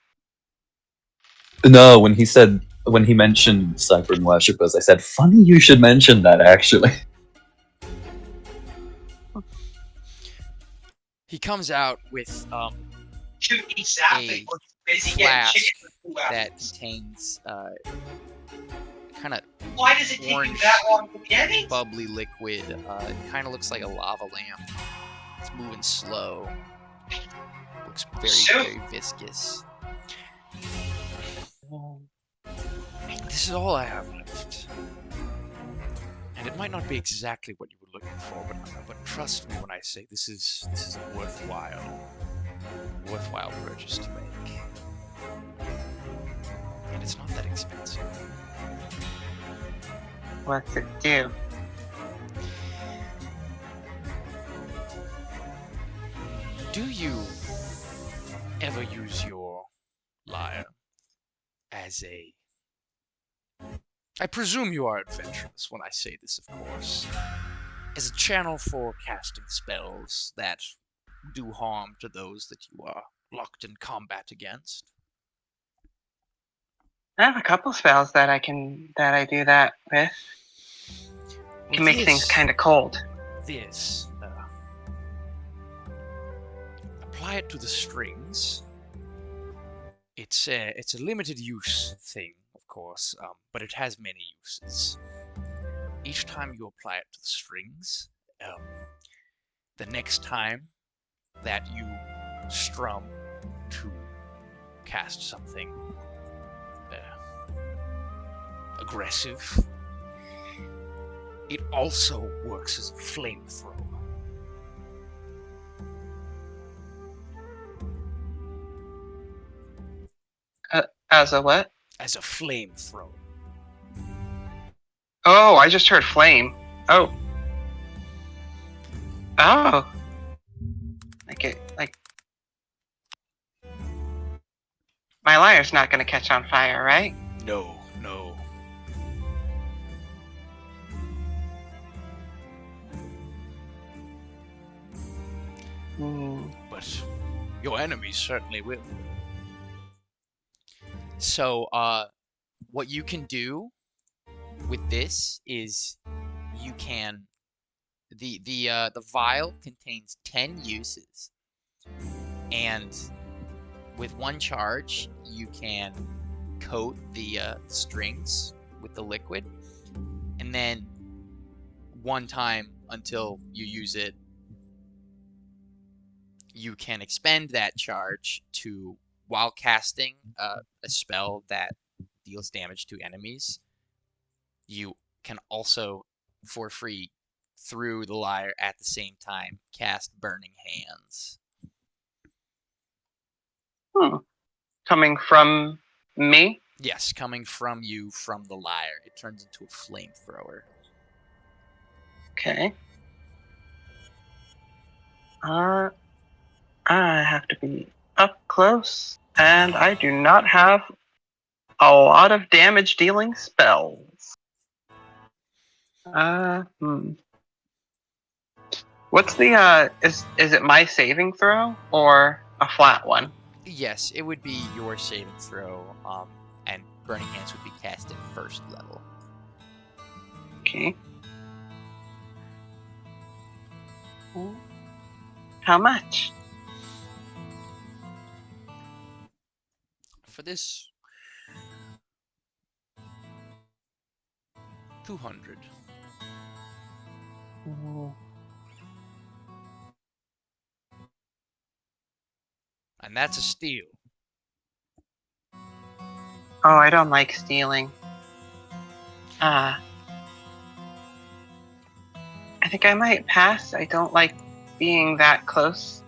No, when he mentioned Cyber and worshippers, I said, "Funny you should mention that." Actually,
He comes out with
Should be
a
sapping. We're busy getting
flask
chicken for 2
that
hours.
contains kind of
Why does it take you
orange,
that long to get it?
bubbly liquid. It kind of looks like a lava lamp. It's moving slow. Looks very viscous. This is all I have left. And it might not be exactly what you were looking for, but trust me when I say this is a worthwhile purchase to make. And it's not that expensive.
What's it do?
Do you ever use your lyre as a... I presume you are adventurous when I say this, of course. As a channel for casting spells that do harm to those that you are locked in combat against?
I have a couple spells that I do that with. Can make things kind of cold.
Apply it to the strings. It's a limited use thing, of course, but it has many uses. Each time you apply it to the strings, the next time that you strum to cast something aggressive, it also works as a flamethrower.
As a what?
As a flamethrower.
Oh, I just heard flame. Oh. Oh. Like my lyre's not gonna catch on fire, right?
No. But your enemies certainly will. So, what you can do with this is you can the vial contains 10 uses, and with one charge you can coat the strings with the liquid, and then one time until you use it, you can expend that charge to, while casting a spell that deals damage to enemies, you can also, for free, through the lyre at the same time, cast Burning Hands.
Coming from me?
Yes, coming from you from the lyre. It turns into a flamethrower.
Okay. I have to be up close, and I do not have a lot of damage dealing spells. What's the is it my saving throw or a flat one?
Yes, it would be your saving throw, and Burning Hands would be cast at first level.
Okay. How much?
For this, 200. And that's a steal.
Oh, I don't like stealing. I think I might pass. I don't like being that close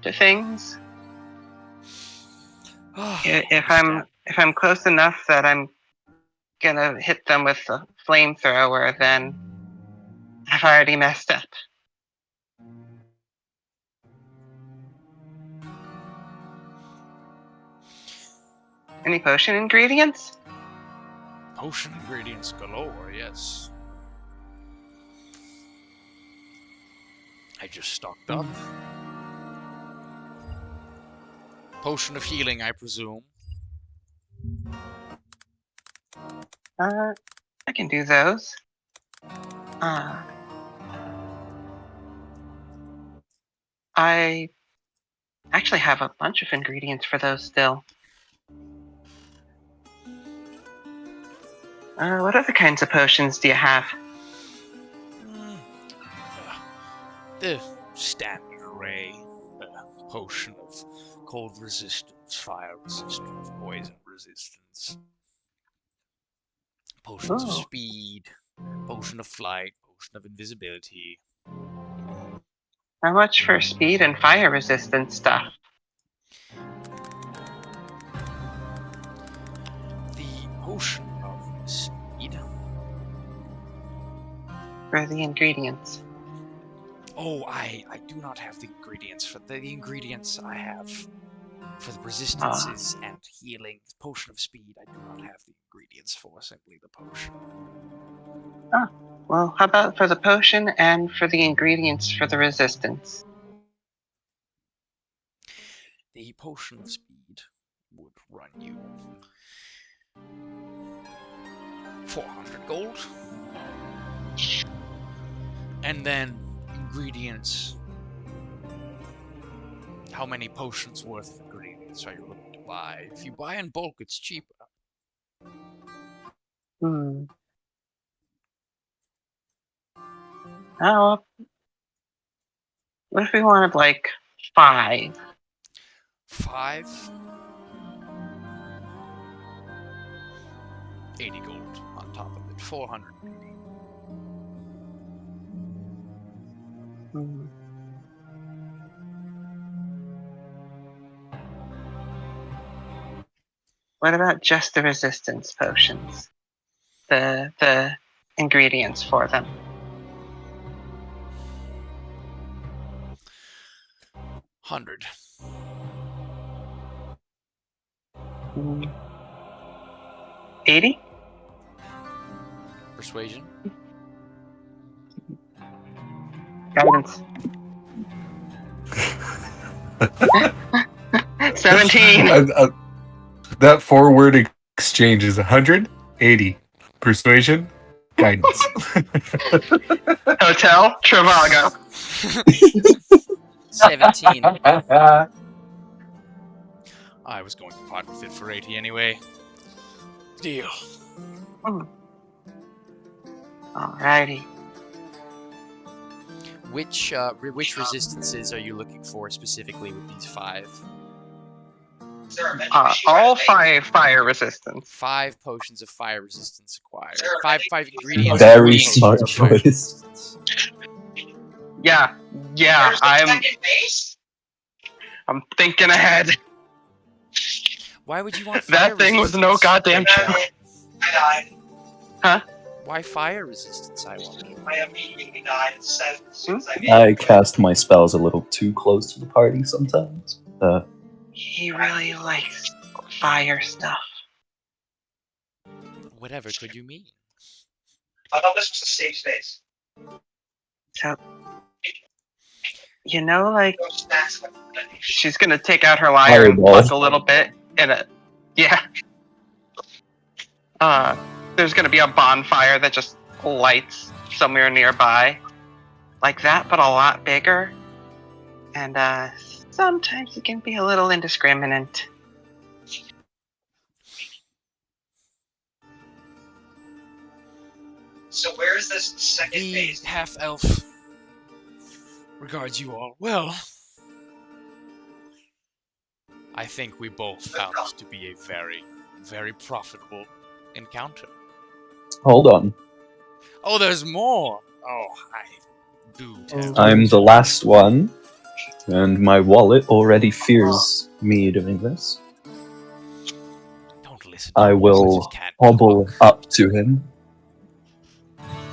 to things. If I'm close enough that I'm gonna hit them with a flamethrower, then I've already messed up. Any potion ingredients?
Potion ingredients galore, yes. I just stocked up. Potion of healing, I presume.
I can do those. I actually have a bunch of ingredients for those still. What other kinds of potions do you have?
The standard array. Potion of cold resistance, fire resistance, poison resistance. Potions of
Oh.
speed, potion of flight, potion of invisibility.
How much for speed and fire resistance stuff?
The potion of speed.
For the ingredients.
Oh, I do not have the ingredients for the ingredients I have for the resistances and healing. Potion of speed, I do not have the ingredients for, simply the potion.
Well, how about for the potion and for the ingredients for the resistance?
The potion of speed would run you 400 gold. And then ingredients. How many potions worth of ingredients are you looking to buy? If you buy in bulk, it's cheaper.
Oh, what if we wanted like 5?
5? 80 gold on top of it. 480.
What about just the resistance potions? The ingredients for them.
100.
80?
Persuasion?
Guidance. 17.
That 4-word exchange is 180. Persuasion, guidance.
Hotel, Trivago.
17. I was going to part with it for 80 anyway. Deal.
Alrighty.
Which resistances are you looking for specifically with these 5?
Is there a vending machine where
All
they-
5 fire resistance.
5 potions of fire resistance acquired.
Sure,
5
I think-
ingredients.
Very
potions
smart
of fire
choice.
resistance.
Yeah,
There's the
I'm
second base.
thinking ahead.
Why would you want fire
That thing was no
resistance?
goddamn joke.
I died.
Why fire resistance, I wonder?
I immediately died as soon as I made
I
it.
cast my spells a little too close to the party sometimes.
He really likes fire stuff.
Whatever could you mean?
I thought this was a safe space.
So, you know, like,
No snacks.
she's gonna take out her lyre and
Fireball.
pluck a little bit in it. Yeah. There's gonna be a bonfire that just lights somewhere nearby. Like that, but a lot bigger. And, sometimes it can be a little indiscriminate.
So where is this second
The
base?
half-elf regards you all well. I think we both found this to be a very, very profitable encounter.
Hold on.
Oh, there's more! Oh, I do tell.
I'm the last one, and my wallet already fears me doing this.
Don't listen.
I
You
will
just can't
hobble
talk.
up to him,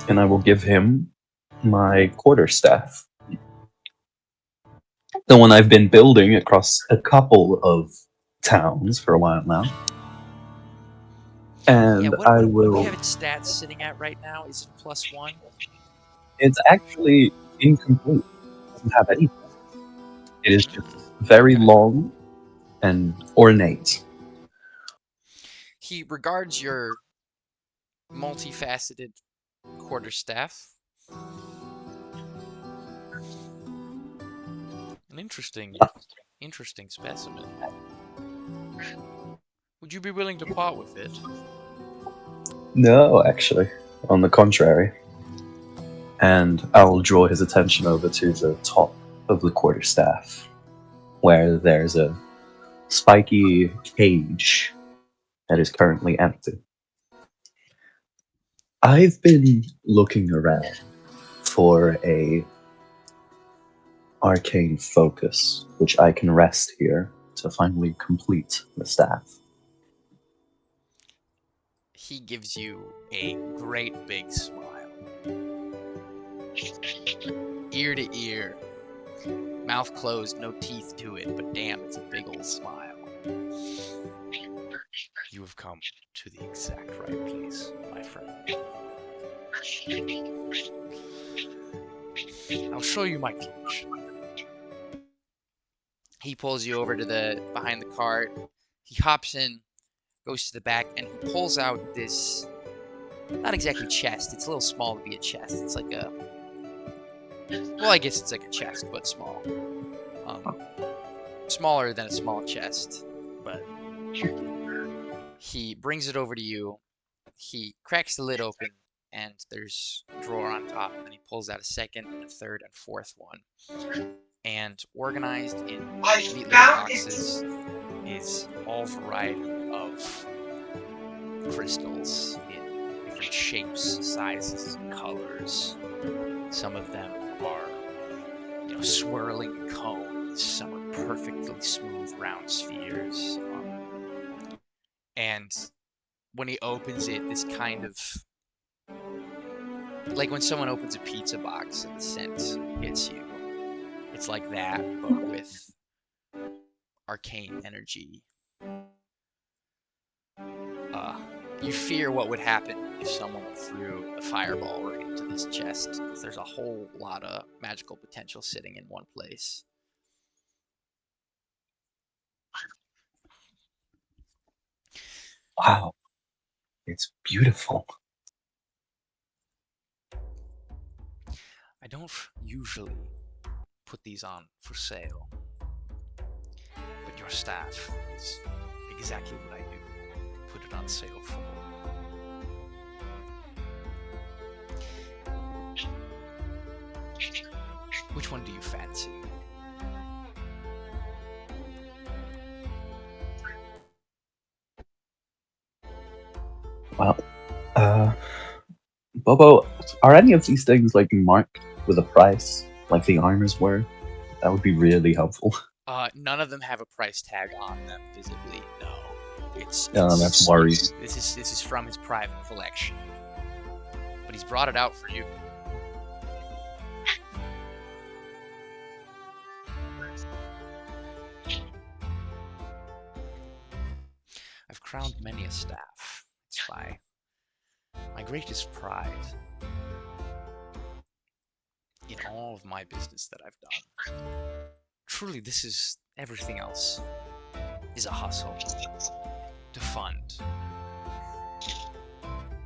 and I will give him my quarterstaff. The one I've been building across a couple of towns for a while now. And
Yeah,
I
what do we
will.
have its stats sitting at right now? Is it +1?
It's actually incomplete. It doesn't have anything. It is just very
Okay.
long and ornate.
He regards your multifaceted quarterstaff. An interesting specimen. Would you be willing to part with it?
No, actually. On the contrary. And I will draw his attention over to the top of the quarterstaff, where there's a spiky cage that is currently empty. I've been looking around for a arcane focus, which I can rest here to finally complete the staff.
He gives you a great big smile. Ear to ear. Mouth closed, no teeth to it, but damn, it's a big old smile. You have come to the exact right place, my friend. I'll show you my collection. He pulls you over to the behind the cart. He hops in, goes to the back, and he pulls out this, not exactly chest. It's a little small to be a chest. It's like a, well, I guess it's like a chest, but small. Smaller than a small chest, but he brings it over to you. He cracks the lid open, and there's a drawer on top, and he pulls out a second, and a third, and fourth one. And organized in neat little boxes is all variety of crystals in different shapes, sizes, and colors. Some of them are, swirling cones. Some are perfectly smooth round spheres. And when he opens it, this kind of, like when someone opens a pizza box and the scent hits you. It's like that, but with arcane energy. You fear what would happen if someone threw a fireball right into this chest, because there's a whole lot of magical potential sitting in one place.
Wow, it's beautiful.
I don't usually put these on for sale, but your staff is exactly what I do. Put it on sale for. Which one do you fancy?
Well, Bobo, are any of these things like marked with a price, like the armors were? That would be really helpful.
None of them have a price tag on them visibly. No, it's
That's worrying.
This is from his private collection, but he's brought it out for you. I've crowned many a staff. It's my greatest pride in all of my business that I've done. Truly, this is everything else is a hustle to fund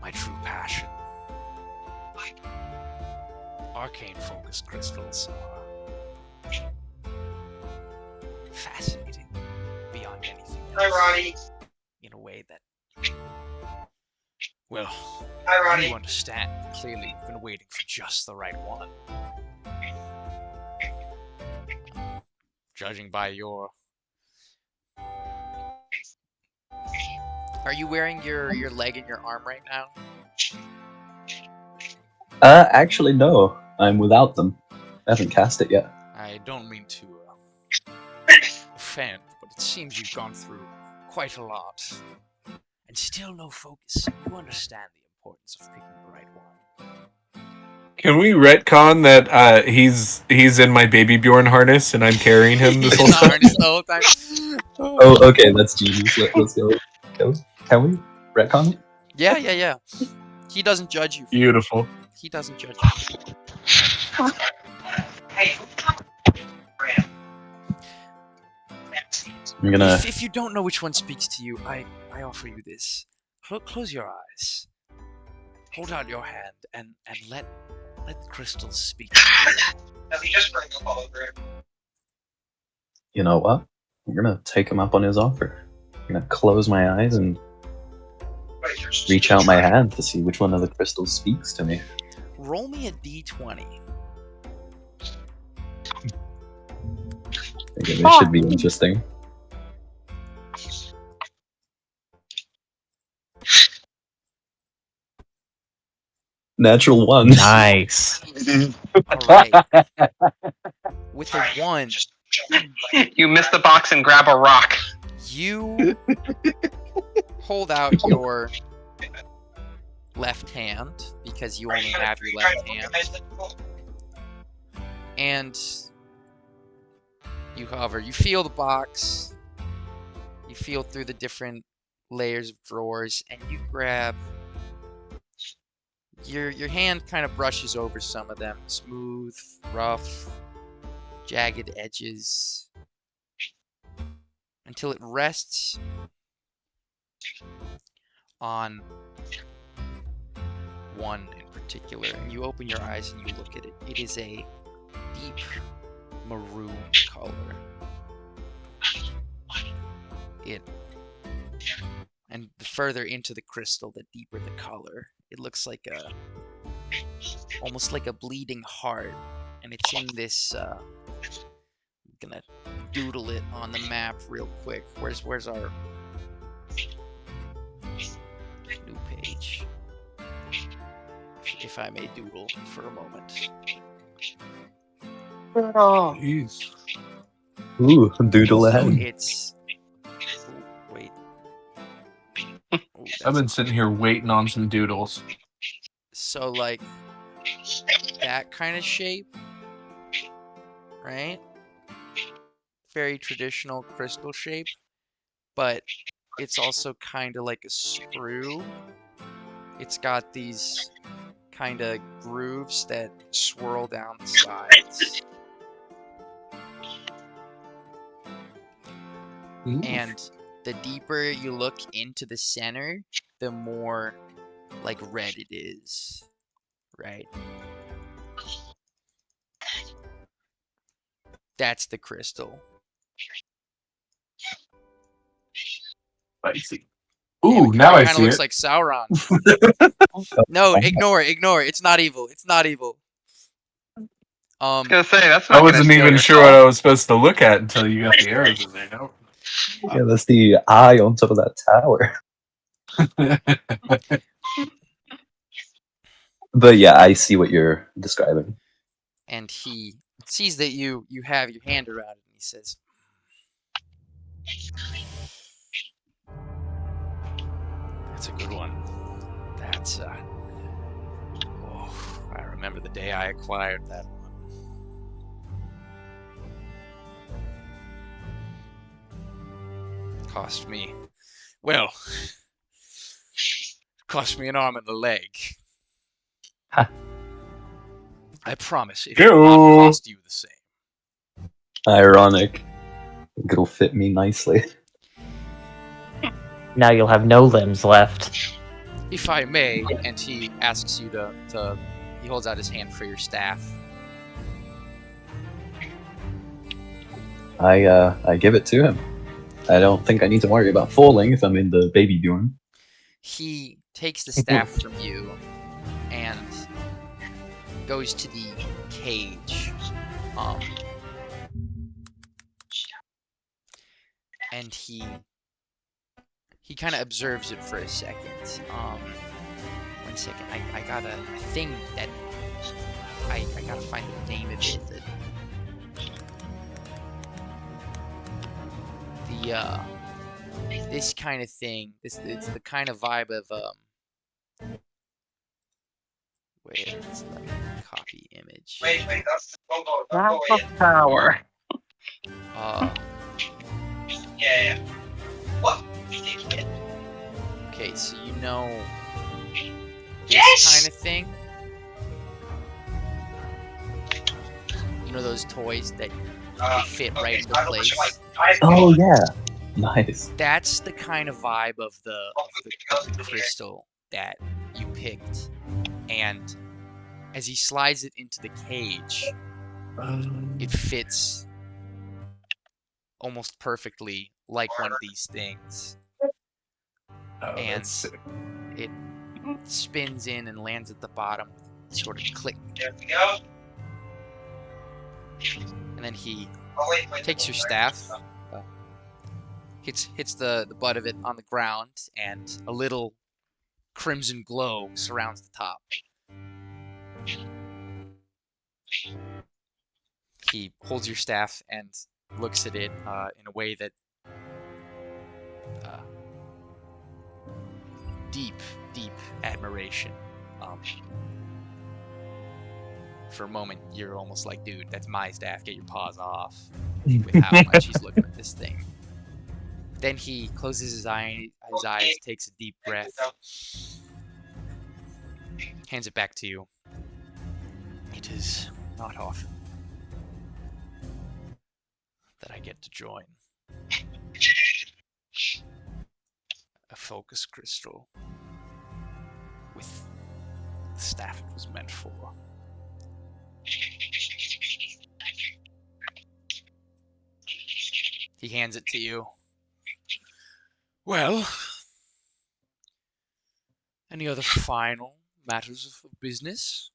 my true passion. Arcane focused crystals are fascinating beyond anything
Hi,
else.
Ronnie.
In a way that, well,
Hi, Ronnie.
you understand. Clearly, you've been waiting for just the right one. Judging by your Are you wearing your leg and your arm right now?
Actually, no. I'm without them. I haven't cast it yet.
I don't mean to offend, but it seems you've gone through quite a lot. And still no focus. You understand the importance of picking the right one.
Can we retcon that he's in my baby Bjorn harness and I'm carrying him this
He's
whole
in the
time?
harness the whole time.
Oh, okay, that's genius. Let's go. Can we retcon it?
Yeah. He doesn't judge you.
Beautiful.
He doesn't judge you.
Hey.
I'm gonna.
If you don't know which one speaks to you, I offer you this. Close your eyes. Hold out your hand and let the crystals speak to you.
Does he just bring up all over it?
You know what? I'm gonna take him up on his offer. I'm gonna close my eyes and
Wait, you're just
reach out my hand to see which one of the crystals speaks to me.
Roll me a d20.
Okay, this should be interesting. Natural 1.
Nice.
Alright. With a 1,
just jumping. Like,
You miss the box and grab a rock.
you hold out your left hand, because you only have your left hand, and you hover. You feel the box, you feel through the different layers of drawers, and you grab. Your hand kind of brushes over some of them. Smooth, rough, jagged edges, until it rests on one in particular, and you open your eyes and you look at it. It is a deep maroon color. And the further into the crystal, the deeper the color. It looks like almost like a bleeding heart, and it's in this. I'm gonna doodle it on the map real quick. Where's our new page? If I may doodle for a moment.
Jeez.
Ooh, doodle
So
ahead.
it's. Ooh, wait. Ooh,
I've
that's-
been sitting here waiting on some doodles.
So like that kind of shape, right? Very traditional crystal shape, but it's also kind of like a sprue. It's got these kind of grooves that swirl down the sides.
Ooh.
And the deeper you look into the center, the more like red it is, right? That's the crystal.
Spicy.
Damn,
Ooh,
it
now I
kind of
see
looks
it.
like Sauron. No, ignore it. It's not evil. It's not evil.
I was gonna say that's not
I
gonna
wasn't
steal
even
your
sure
soul.
what I was supposed to look at until you got the arrows in there. No.
Yeah, that's the eye on top of that tower. But yeah, I see what you're describing.
And he sees that you have your hand around it, and he says, "That's a good one. That's oh, I remember the day I acquired that one. Cost me, well, cost me an arm and a leg.
Ha.
I promise it will not cost you the same."
Ironic. It'll fit me nicely.
Now you'll have no limbs left.
If I may, and he asks you to he holds out his hand for your staff.
I give it to him. I don't think I need to worry about falling if I'm in the baby Bjorn.
He takes the staff from you and goes to the cage. And he he kind of observes it for a second. 1 second. I got a thing that I gotta find the name of it. This kind of thing. It's the kind of vibe of wait, it's like copy image.
Wait, that's don't go
Half
yet.
of power.
Yeah. What?
Okay, so you know this
Yes!
kind of thing. You know those toys that fit right into place.
Oh yeah, nice.
That's the kind of vibe of the crystal that you picked, and as he slides it into the cage, it fits almost perfectly like one of these things, and
that's sick.
it spins in and lands at the bottom, sort of click,
There we go.
and then he
Oh, wait,
takes your staff, hits the butt of it on the ground, and a little crimson glow surrounds the top. He holds your staff and looks at it in a way that deep admiration. For a moment, you're almost like, dude, that's my staff. Get your paws off. With how much he's looking at this thing. Then he closes his eyes, takes a deep breath, hands it back to you. It is not often that I get to join a focus crystal with the staff it was meant for. He hands it to you. Well, any other final matters of business?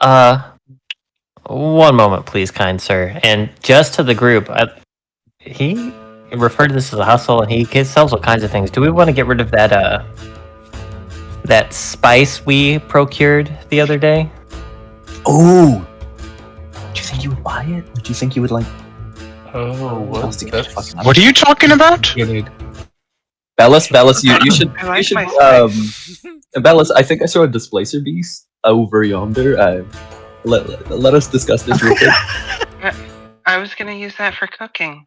One moment, please, kind sir. And just to the group, he referred to this as a hustle, and he sells all kinds of things. Do we want to get rid of that spice we procured the other day?
Oh, do you think you would buy it? Or do you think you would like?
Oh,
what's the fucking-
What are you talking about?
Bellis, you should,
I like my
Bellis, I think I saw a displacer beast over yonder. Let us discuss this real quick.
I was gonna use that for cooking.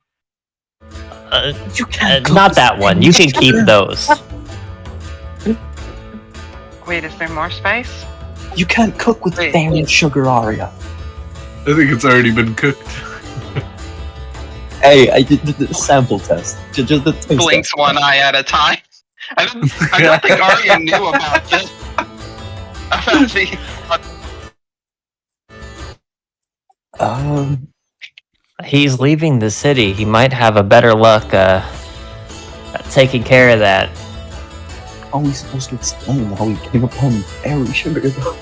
You can't cook
Not
with
that one. You can keep
sugar.
those.
Wait, is there more spice?
You can't cook with
Wait.
damn sugar, Aria.
I think it's already been cooked.
Hey, I did the sample test. Just the taste
Blinks
test.
one eye at a time. I don't think Arya knew about this. About the
He's leaving the city. He might have a better luck taking care of that.
How are we supposed to explain how we came upon fairy sugar? Though?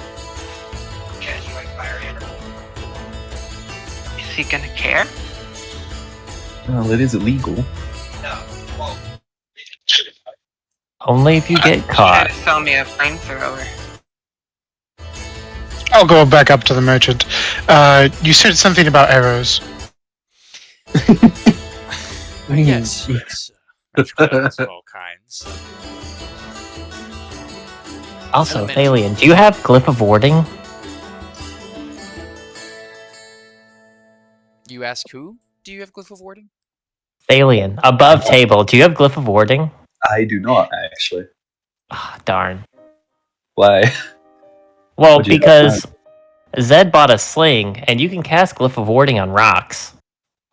Is he gonna care?
Well, it is illegal.
Only if you get
Try
caught.
to sell me a flamethrower.
I'll go back up to the merchant. You said something about arrows.
Yes, magical arrows of all kinds.
Also,
Element.
Thalian, do you have Glyph of Warding?
You ask who? Do you have glyph of warding?
Thalian, above table, do you have Glyph of Warding?
I do not actually.
Ah, darn.
Why?
Well,
Would you
because Zed bought a sling, and you can cast Glyph of Warding on rocks.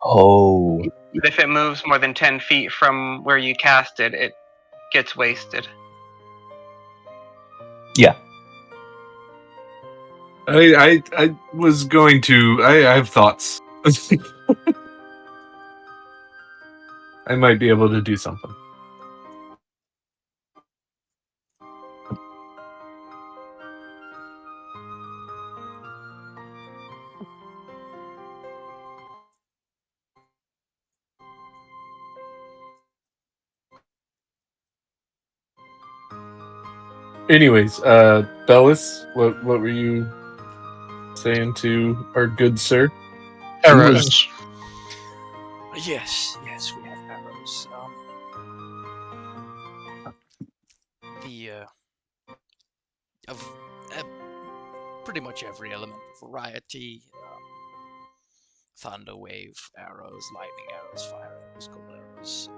Oh,
But if it moves more than 10 feet from where you cast it, it gets wasted.
yeah.
I was going to. I have thoughts. I might be able to do something. Anyways, Bellis, what were you saying to our good sir?
Arrows.
Yes, we have arrows. Of pretty much every element of variety. Thunder wave arrows, lightning arrows, fire arrows, gold arrows.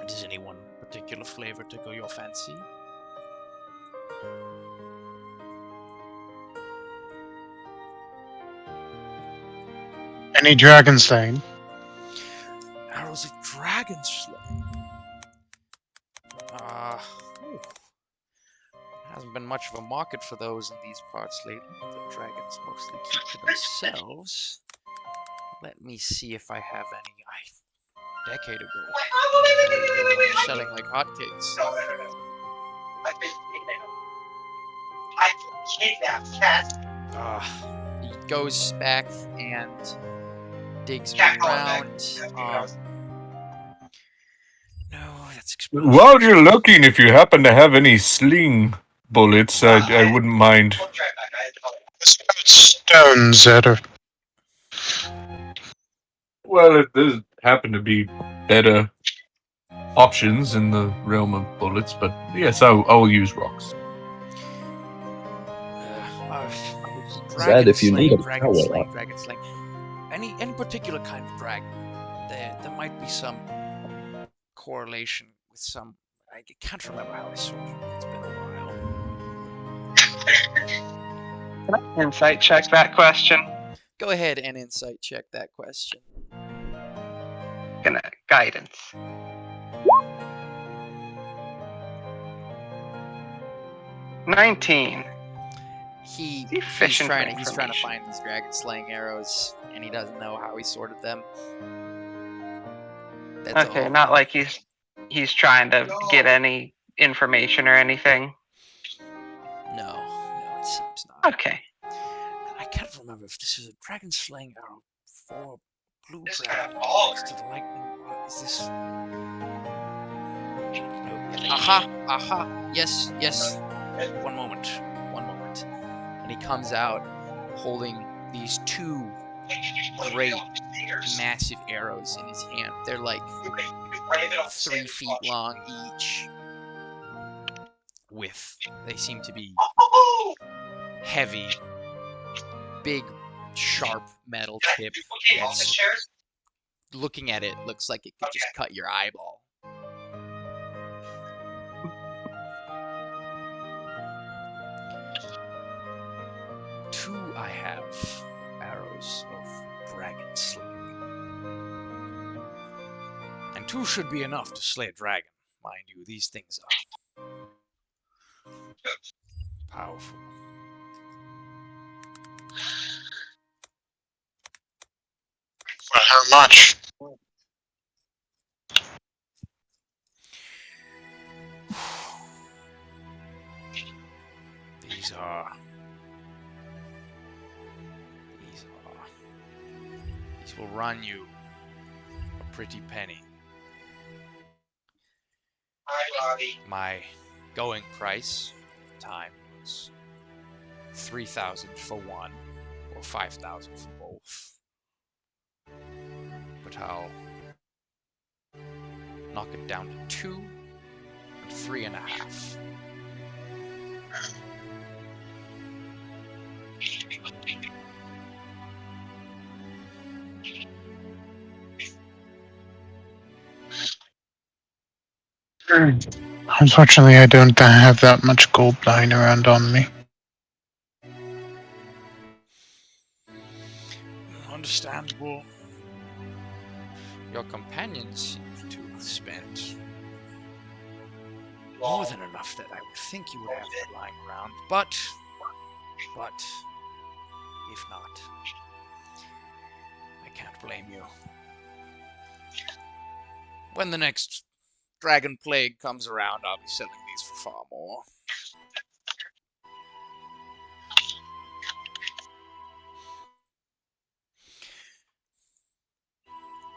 Does any one particular flavor tickle your fancy?
Any dragon slaying?
Arrows of dragon slaying. Hasn't been much of a market for those in these parts lately. The dragons mostly keep to themselves. Let me see if I have any. A decade ago, they were selling like hotcakes.
No. I've been kidnapped. I kidnapped Cat.
He goes back and digs
Cat
around.
back.
No, that's expensive.
While you're looking, if you happen to have any sling bullets, I wouldn't mind.
We'll try back. I had to call it.
Stones that are.
Well, if there happen to be better options in the realm of bullets, but yes, I will use rocks.
That if you need a
dragon
power
slaying,
up.
dragon slaying. Any particular kind of dragon? There might be some correlation with some. I can't remember how I sorted it. It's been a while.
Can I insight check that question?
Go ahead and insight check that question.
Gonna guidance. $19.
He's
Efficient
trying to
information.
find these dragon slaying arrows, and he doesn't know how he sorted them. That's
Okay,
all.
not like he's trying to get any information or anything.
No, it seems not.
Okay.
I can't remember if this is a dragon slaying arrow for blue
This
dragon
guy all
next to the lightning. Or is this? Aha! Yes. One moment. And he comes out holding these two great, massive arrows in his hand. They're like 3 feet long each. They seem to be heavy, big, sharp metal tip. That's, looking at it, looks like it could just cut your eyeball. Two I have arrows of dragon slaying. And 2 should be enough to slay a dragon. Mind you, these things are powerful.
Well, how much? These will run you a pretty penny.
Hi, Lottie.
My going price at the time was 3,000 for one, or 5,000 for both. But I'll knock it down to 2 and 3.5.
Unfortunately, I don't have that much gold lying around on me.
Understandable. Your companions seem to have spent more than enough that I would think you would have that lying around. But if not, I can't blame you. When the next Dragon Plague comes around, I'll be selling these for far more.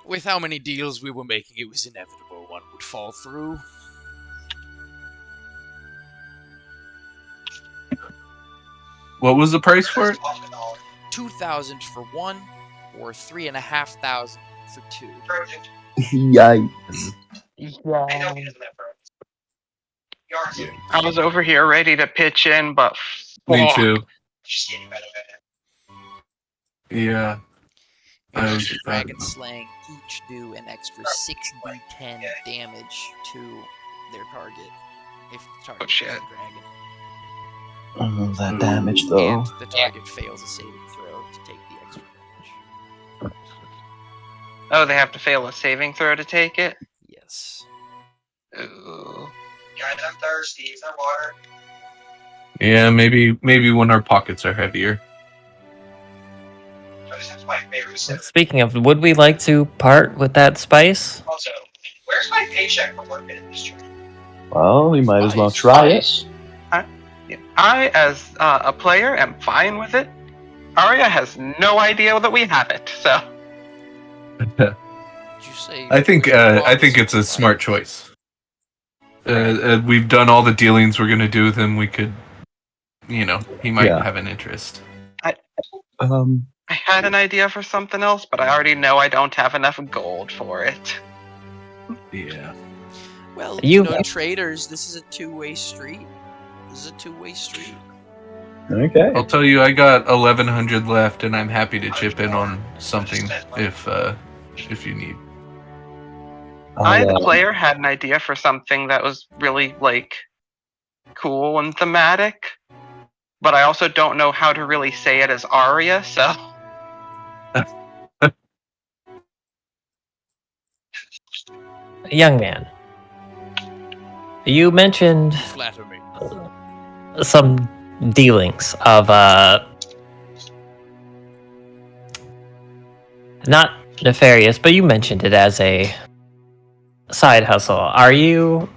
With how many deals we were making, it was inevitable one would fall through.
What was the price for it?
2,000 for one, or 3,500 for two.
Yikes.
I know he doesn't have birds. Yours.
Yeah.
I was over here ready to pitch in, but
Me
fuck.
too.
Just kidding, by the way.
Yeah. I was,
Each dragon slaying each do an extra 6d10 damage to their target if the target is
shit.
a dragon.
Oh, that damage though.
And the target fails a saving throw to take the extra damage.
Oh, they have to fail a saving throw to take it?
Yes.
Ooh.
Guys, I'm thirsty. Is there water?
yeah, maybe when our pockets are heavier.
I just have to buy berries.
Speaking of, would we like to part with that spice?
Also, where's my paycheck for working in this trade?
Well, we might as well try it.
I, as a player, am fine with it. Arya has no idea that we have it, so.
Did you say
I think
Wizard
it's a
Box?
smart choice. We've done all the dealings we're gonna do with him. We could, he might
Yeah.
have an interest.
I had an idea for something else, but I already know I don't have enough gold for it.
Yeah.
Well,
You-
traders, this is a two-way street.
Okay.
I'll tell you, I got 1,100 left, and I'm happy to chip in on something if you need.
I, the
I'll,
player, had an idea for something that was really, cool and thematic, but I also don't know how to really say it as Arya, so.
Young man, you mentioned
Flatter me.
some dealings of not nefarious, but you mentioned it as a side hustle. Are you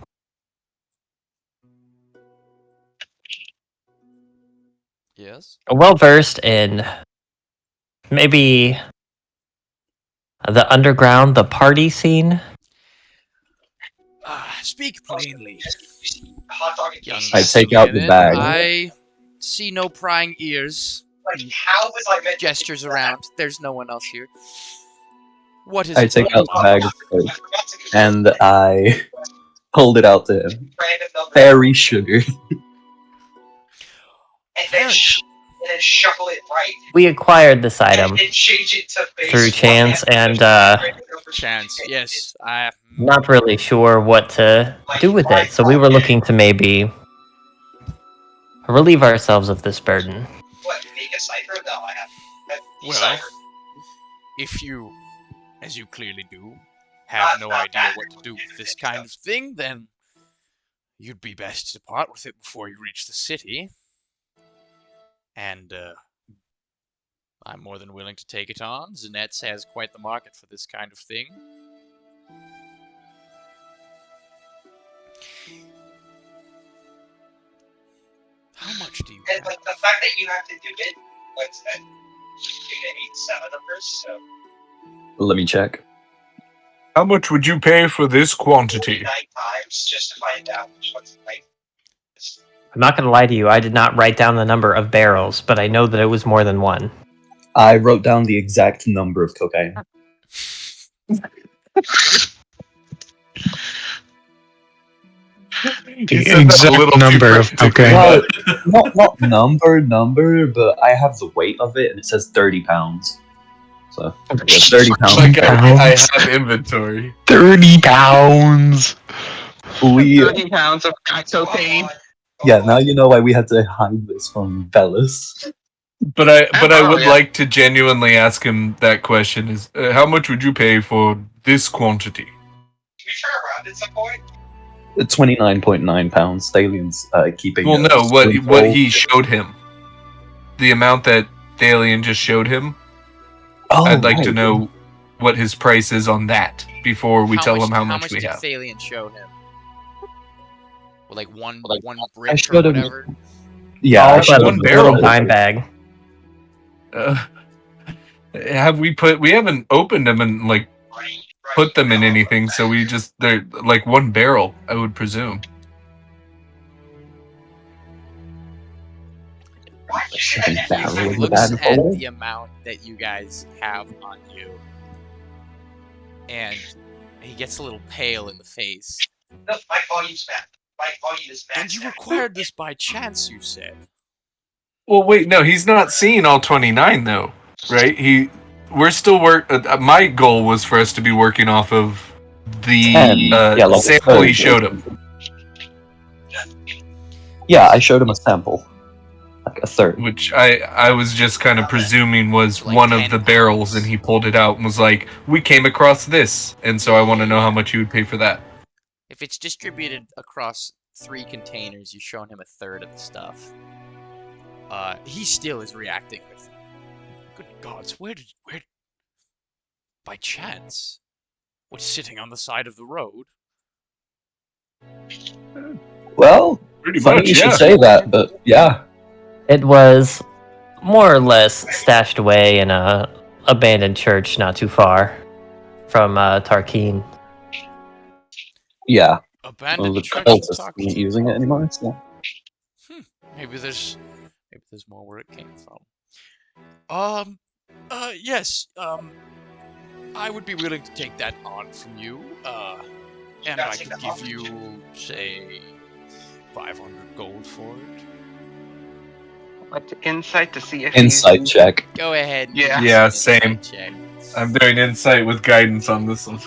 Yes.
well versed in maybe the underground, the party scene?
Speak plainly,
Hot dog and
young
cheese.
I take out the
Ganon.
bag.
I see no prying ears.
Like, how was I meant to
Gestures
do that?
around. There's no one else here. What is
I
it?
take out the bag of
I
Coke
forgot to do
and
that.
I hold it out to him.
Random number.
Fairy sugar.
And then, and then shuffle it right.
We acquired this item
And then change it to base
through
one
chance, and
random number.
Chance. Yes. I.
not really sure what to do with it. So we were looking to maybe relieve ourselves of this burden.
What, make a cipher? No, I have
Well,
decipher.
if you, as you clearly do, have no idea what to do with this kind of thing, then you'd be best to part with it before you reach the city. And I'm more than willing to take it on. Zanetz has quite the market for this kind of thing. How much do you
And
have?
like the fact that you have to do it, what's that? 2 to 8, 7 numbers, so
Let me check.
How much would you pay for this quantity?
9 times just to find out which one's right.
I'm not going to lie to you, I did not write down the number of barrels, but I know that it was more than one.
I wrote down the exact number of cocaine.
The
said that a
exact
little too
number of
practically.
cocaine.
Well, not number, but I have the weight of it, and it says 30 pounds. So, yeah, 30 pounds.
Like I
Pounds.
have inventory.
30 pounds.
We,
30 pounds of crack cocaine.
yeah, now you know why we had to hide this from Bellis.
But I would
Arya.
like to genuinely ask him that question: is how much would you pay for this quantity?
Can we turn around at some point?
29.9 pounds. Thalian's keeping.
Well, no, what
spoonful.
he showed him, the amount that Thalian just showed him.
Oh,
I'd like to
right.
know what his price is on that before we tell him how much we
did
have.
Thalian show him? Well, like one
I
brick or
showed him.
whatever.
Yeah,
Oh,
I
but
showed
one
him.
barrel.
little dime bag.
We haven't opened them and like
Right.
put them in anything, so they're like one barrel, I would presume.
Why
A shipping
you
barrel
He
in the
looks
bag
at
full?
the amount that you guys have on you, and he gets a little pale in the face.
No, my volume's back. My volume is
And
maxed
you
out.
acquired this by chance, you said.
Well, wait, no, he's not seeing all 29 though, right? We're still my goal was for us to be working off of the
10. Yeah, like a
sample he
third.
showed him.
Yeah, I showed him a sample. Like a third.
Which I was just kind of presuming was
Like
one of
10
the barrels,
pounds.
and he pulled it out and was like, "We came across this," and so I want to know how much you would pay for that.
If it's distributed across 3 containers, you've shown him a third of the stuff. He still is reacting with,
Good gods, where by chance? What's sitting on the side of the road?
Well,
Pretty
funny
much,
you should
yeah.
say that, but yeah.
It was more or less stashed away in a abandoned church not too far from Tarkeen.
Yeah.
Abandoned
Well, the
church in
cultists aren't
Tarkeen.
using it anymore, so.
Maybe there's more where it came from. Yes, I would be willing to take that on from you, and I could give you, say, 500 gold for it.
Like insight to see if
Insight check.
go ahead and
Yeah.
give me
Yeah,
some
same.
insight check.
I'm doing insight with guidance on this one.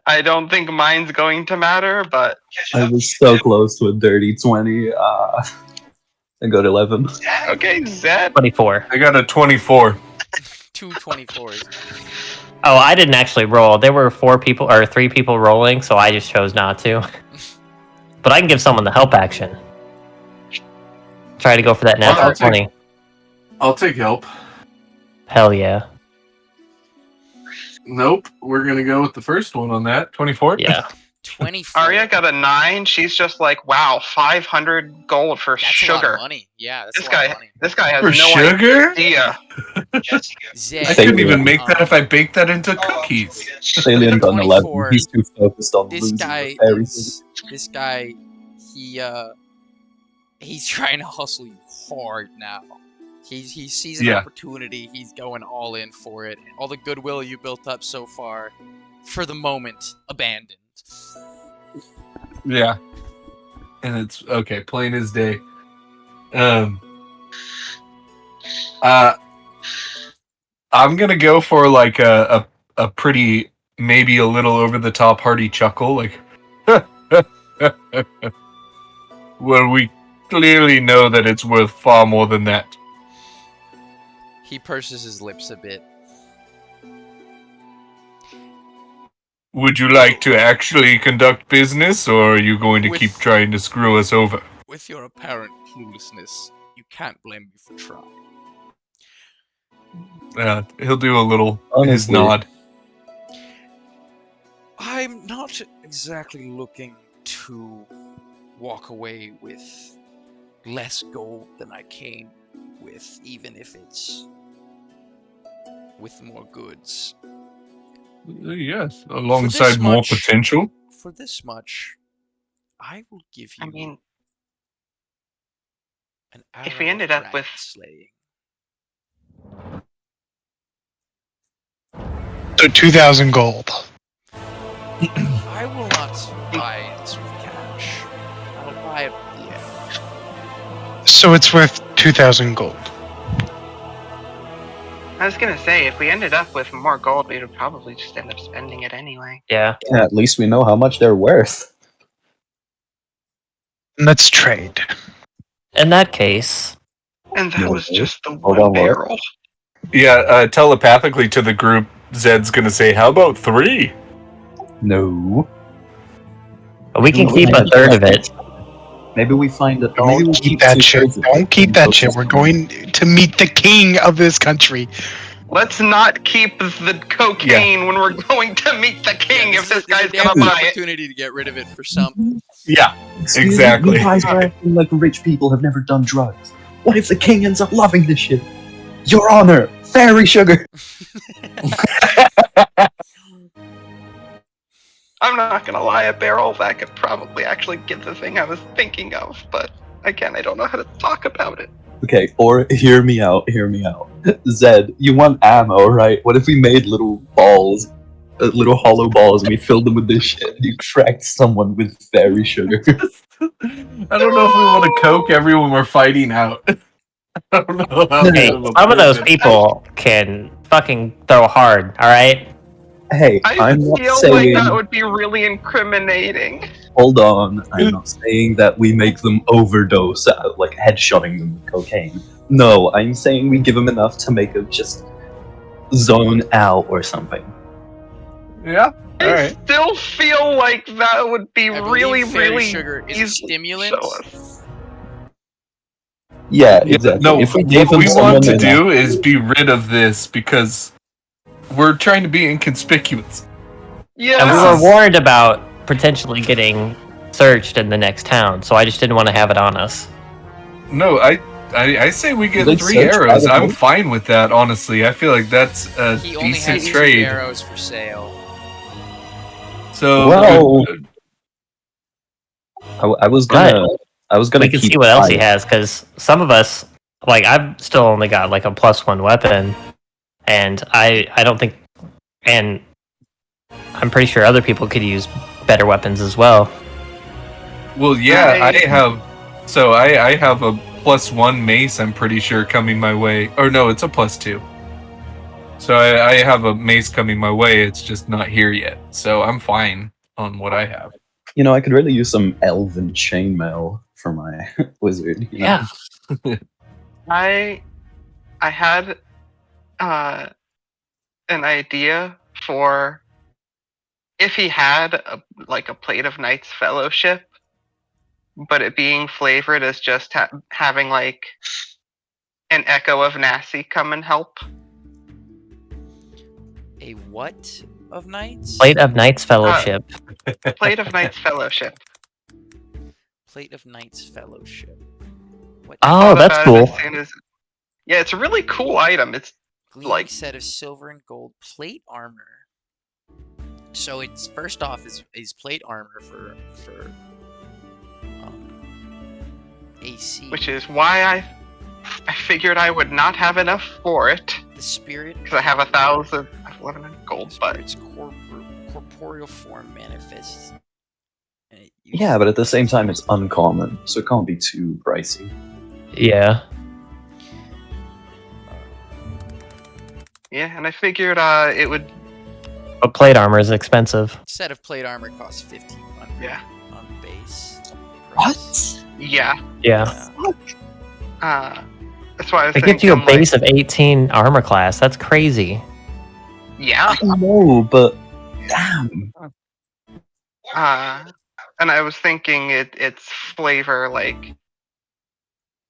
I don't think mine's going to matter, but
I was so close to a dirty 20. I got 11.
okay, Zed.
24.
I got a 24.
2 24s.
Oh, I didn't actually roll. There were 3 people rolling, so I just chose not to. But I can give someone the help action. Try to go for that natural
I'll take-
20.
I'll take help.
Hell yeah.
Nope, we're gonna go with the first one on that. 24.
Yeah.
24.
Arya got a 9. She's just like, wow, 500 gold for
That's a
sugar.
lot of money. Yeah, that's
This
a lot of
guy,
money.
this guy has
For
no
sugar?
idea.
Jessica.
Zed,
I couldn't even
Thalian.
make that if I baked that into cookies.
Thalian got an 11.
24.
He's too focused on
This
losing
guy
the fairy.
is. This guy, he's trying to hustle you hard now. He sees an
Yeah.
opportunity. He's going all in for it. All the goodwill you built up so far, for the moment, abandoned.
Yeah. And it's okay, plain as day. I'm gonna go for like a pretty, maybe a little over the top hearty chuckle, like well, we clearly know that it's worth far more than that.
He purses his lips a bit.
Would you like to actually conduct business, or are you going to
With-
keep trying to screw us over?
With your apparent cluelessness, you can't blame me for trying.
He'll do a little his
Honestly.
nod.
I'm not exactly looking to walk away with less gold than I came with, even if it's with more goods.
Yes, alongside
this
more
much-
potential.
For this much, I will give you
I mean,
an
if we
hour
ended
of
up with-
rabbit slaying.
So 2,000 gold.
I will not buy it with cash. I'll buy it with the end.
So it's worth 2,000 gold.
I was gonna say, if we ended up with more gold, we would probably just end up spending it anyway.
Yeah.
Yeah, at least we know how much they're worth.
Let's trade.
In that case,
And that
No,
was just the
hold
one
on, what?
barrel.
Yeah, telepathically to the group, Zed's gonna say, "How about 3?"
No.
we can keep a third of it.
Maybe we find it. Maybe we
Don't keep that shit.
2/3 of it.
Don't keep that shit. We're going to meet the king of this country.
Let's not keep the cocaine when we're going to meet the king if this guy's gonna
an
buy it.
opportunity to get rid of it for something.
Yeah,
Excuse me,
exactly.
You guys are acting like rich people have never done drugs. What if the king ends up loving this shit? Your Honor, fairy sugar.
I'm not gonna lie, a barrel that could probably actually get the thing I was thinking of, but Again, I don't know how to talk about it.
Okay, or hear me out. Zed, you want ammo, right? What if we made little balls, little hollow balls, and we filled them with this shit? And you cracked someone with fairy sugar.
I don't know if we want to coke everyone we're fighting out. I don't know how
Hey,
good of a
some of those
person-
people can fucking throw hard, alright?
Hey,
I
I'm not
feel
saying.
like that would be really incriminating.
Hold on, I'm not saying that we make them overdose, like headshotting them with cocaine. No, I'm saying we give them enough to make them just zone out or something.
Yeah.
I
Alright.
still feel like that would be
I
really,
believe fairy
really
sugar is a
easy to
stimulant.
show us.
Yeah,
Yeah,
exactly.
no,
If we gave
what
them
we
someone
want to
enough-
do is be rid of this because we're trying to be inconspicuous.
And we
Yeah.
were warned about potentially getting searched in the next town, so I just didn't want to have it on us.
No, I say we get
They
3
search
arrows.
by the
I'm
book?
fine with that, honestly. I feel like that's a
He only
decent
has 2
trade.
arrows for sale.
So
Well, I was gonna,
We can
keep
see what else he
quiet.
has, because some of us, like, I've still only got, like, a +1 weapon, and I don't think, and I'm pretty sure other people could use better weapons as well.
well, yeah,
I-
I have a +1 mace. I'm pretty sure coming my way. Or no, it's a +2. So I have a mace coming my way. It's just not here yet. So I'm fine on what I have.
You know, I could really use some elven chainmail for my wizard. You know?
Yeah.
I had an idea for if he had a plate of Knights Fellowship, but it being flavored as just having like an echo of Nassie come and help.
A what of knights?
Plate of Knights Fellowship.
Plate of Knights Fellowship.
Plate of Knights Fellowship. What?
Oh,
Thought
that's
about
cool.
it as soon as- yeah, it's a really cool item. It's
Gleaming
like-
set of silver and gold plate armor. So it's first off is plate armor for AC.
which is why I figured I would not have enough for it
the spirit
because I have 1,100 gold.
the
But
spirit's corporeal form manifests. And it
Yeah, but at the same time, it's uncommon, so it can't be too pricey.
Yeah.
yeah, and I figured it would.
But plate armor is expensive.
set of plate armor costs 1,500
Yeah.
on base.
What?
Yeah.
Yeah.
That's why I was
It
thinking.
gives you a
like,
base of 18 armor class. That's crazy.
yeah.
I know, but damn.
And I was thinking it's flavor like.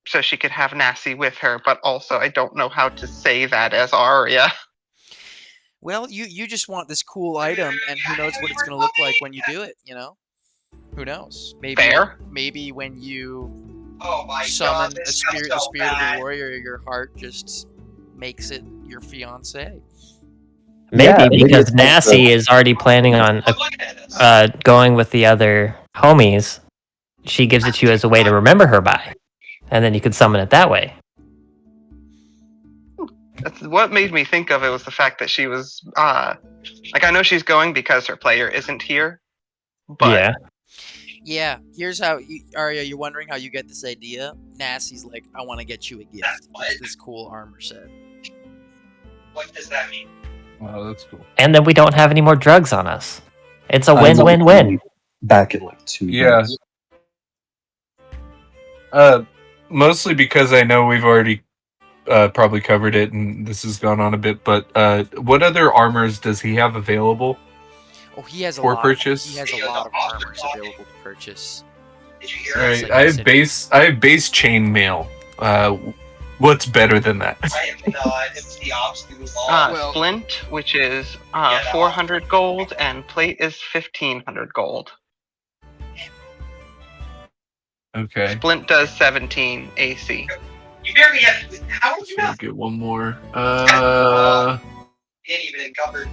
So she could have Nassie with her, but also I don't know how to say that as Arya.
Well, you just want this cool item, and who knows what it's going to look like when you do it, you know? Who knows?
Fair.
Maybe when you
Oh my
summon
god,
a
this
spirit,
sounds
the
so
spirit of
bad.
a warrior, your heart just makes it your fiance.
Maybe
Yeah, maybe
because
it's like
Nassie is already planning on
Look at this.
going with the other homies. She gives it to you as a way to remember her by, and then you could summon it that way.
That's what made me think of it was the fact that she was like I know she's going because her player isn't here, but
Yeah.
Yeah, here's how, Arya, you're wondering how you get this idea? Nassie's like, I want to get you a gift. It's this cool armor set.
What does that mean?
Wow, that's cool.
And then we don't have any more drugs on us. It's a
I'm
win-win-win.
Back in like 2
Yeah.
minutes.
Mostly because I know we've already probably covered it, and this has gone on a bit. But what other armors does he have available?
Oh, he has a
For
lot.
purchase?
He has a lot of armors available to purchase.
Did you hear
Yeah,
it?
it's
Right,
like
I
I
have
said-
base chainmail. What's better than that?
I am not. It's the obstacle law.
Well-
Flint, which is
Yeah.
400 gold, and plate is 1,500 gold.
Okay,
Splint does 17 AC.
You barely have. How are you
so
not?
get one more.
Ain't even encumbered.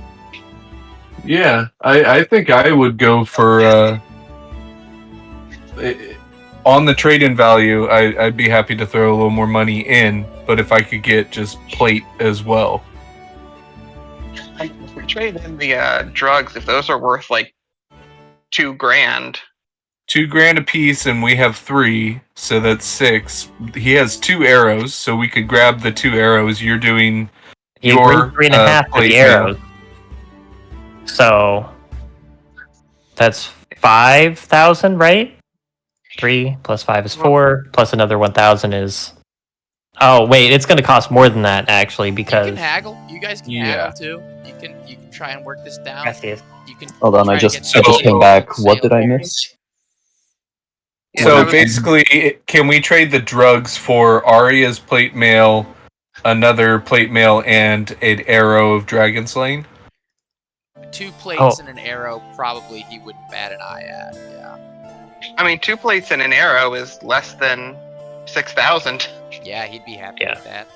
Yeah, I think I would go for on the trade-in value, I'd be happy to throw a little more money in, but if I could get just plate as well.
If we trade in the drugs, if those are worth like $2,000.
$2,000 a piece, and we have 3, so that's 6. He has 2 arrows, so we could grab the 2 arrows. You're doing
He
your
brings 3.5 for
plate
the
mail.
arrows. So that's 5,000, right? 3 plus 5 is 4, plus another 1,000 is. Oh wait, it's going to cost more than that actually
You
because.
can haggle. You guys can
Yeah.
haggle too. You can try and work this down.
Yes.
You can.
Hold on,
try
I
to
just
get
came
some
back. What
sale
did I
here.
miss?
Yeah,
So
I was-
basically, can we trade the drugs for Arya's plate mail, another plate mail, and an arrow of dragon slaying?
2 plates
Oh.
and an arrow, probably he wouldn't bat an eye at. Yeah.
I mean, 2 plates and an arrow is less than 6,000.
Yeah, he'd be happy
Yeah.
with that.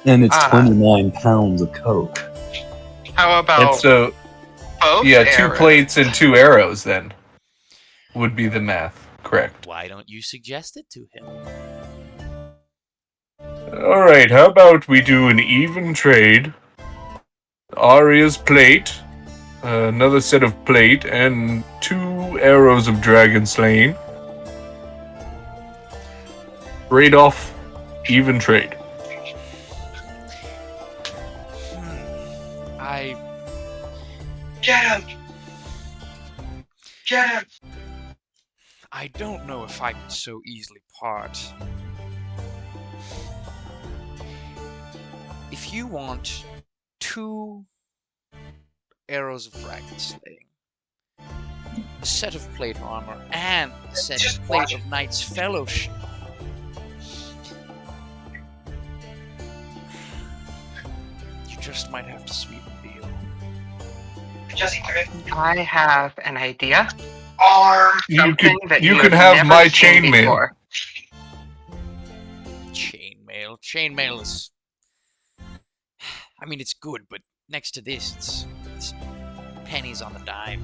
And it's
Ah.
29 pounds of coke.
How
And
about
so,
both?
yeah, 2
arrows?
plates and 2 arrows then would be the math, correct?
Why don't you suggest it to him?
All right, how about we do an even trade? Arya's plate, another set of plate, and 2 arrows of dragon slaying. Trade off, even trade.
I
Get him! Get him!
I don't know if I can so easily part. If you want 2 arrows of dragon slaying, a set of plate armor, and a set
Just
of plate
watch
of Knight's Fellowship, you just might have to sweeten the deal.
Jesse,
I have an idea.
arm!
Something that
you
you
can
have
have
never
my
seen
chainmail.
before.
Chainmail. Chainmail is. I mean, it's good, but next to this, it's pennies on the dime.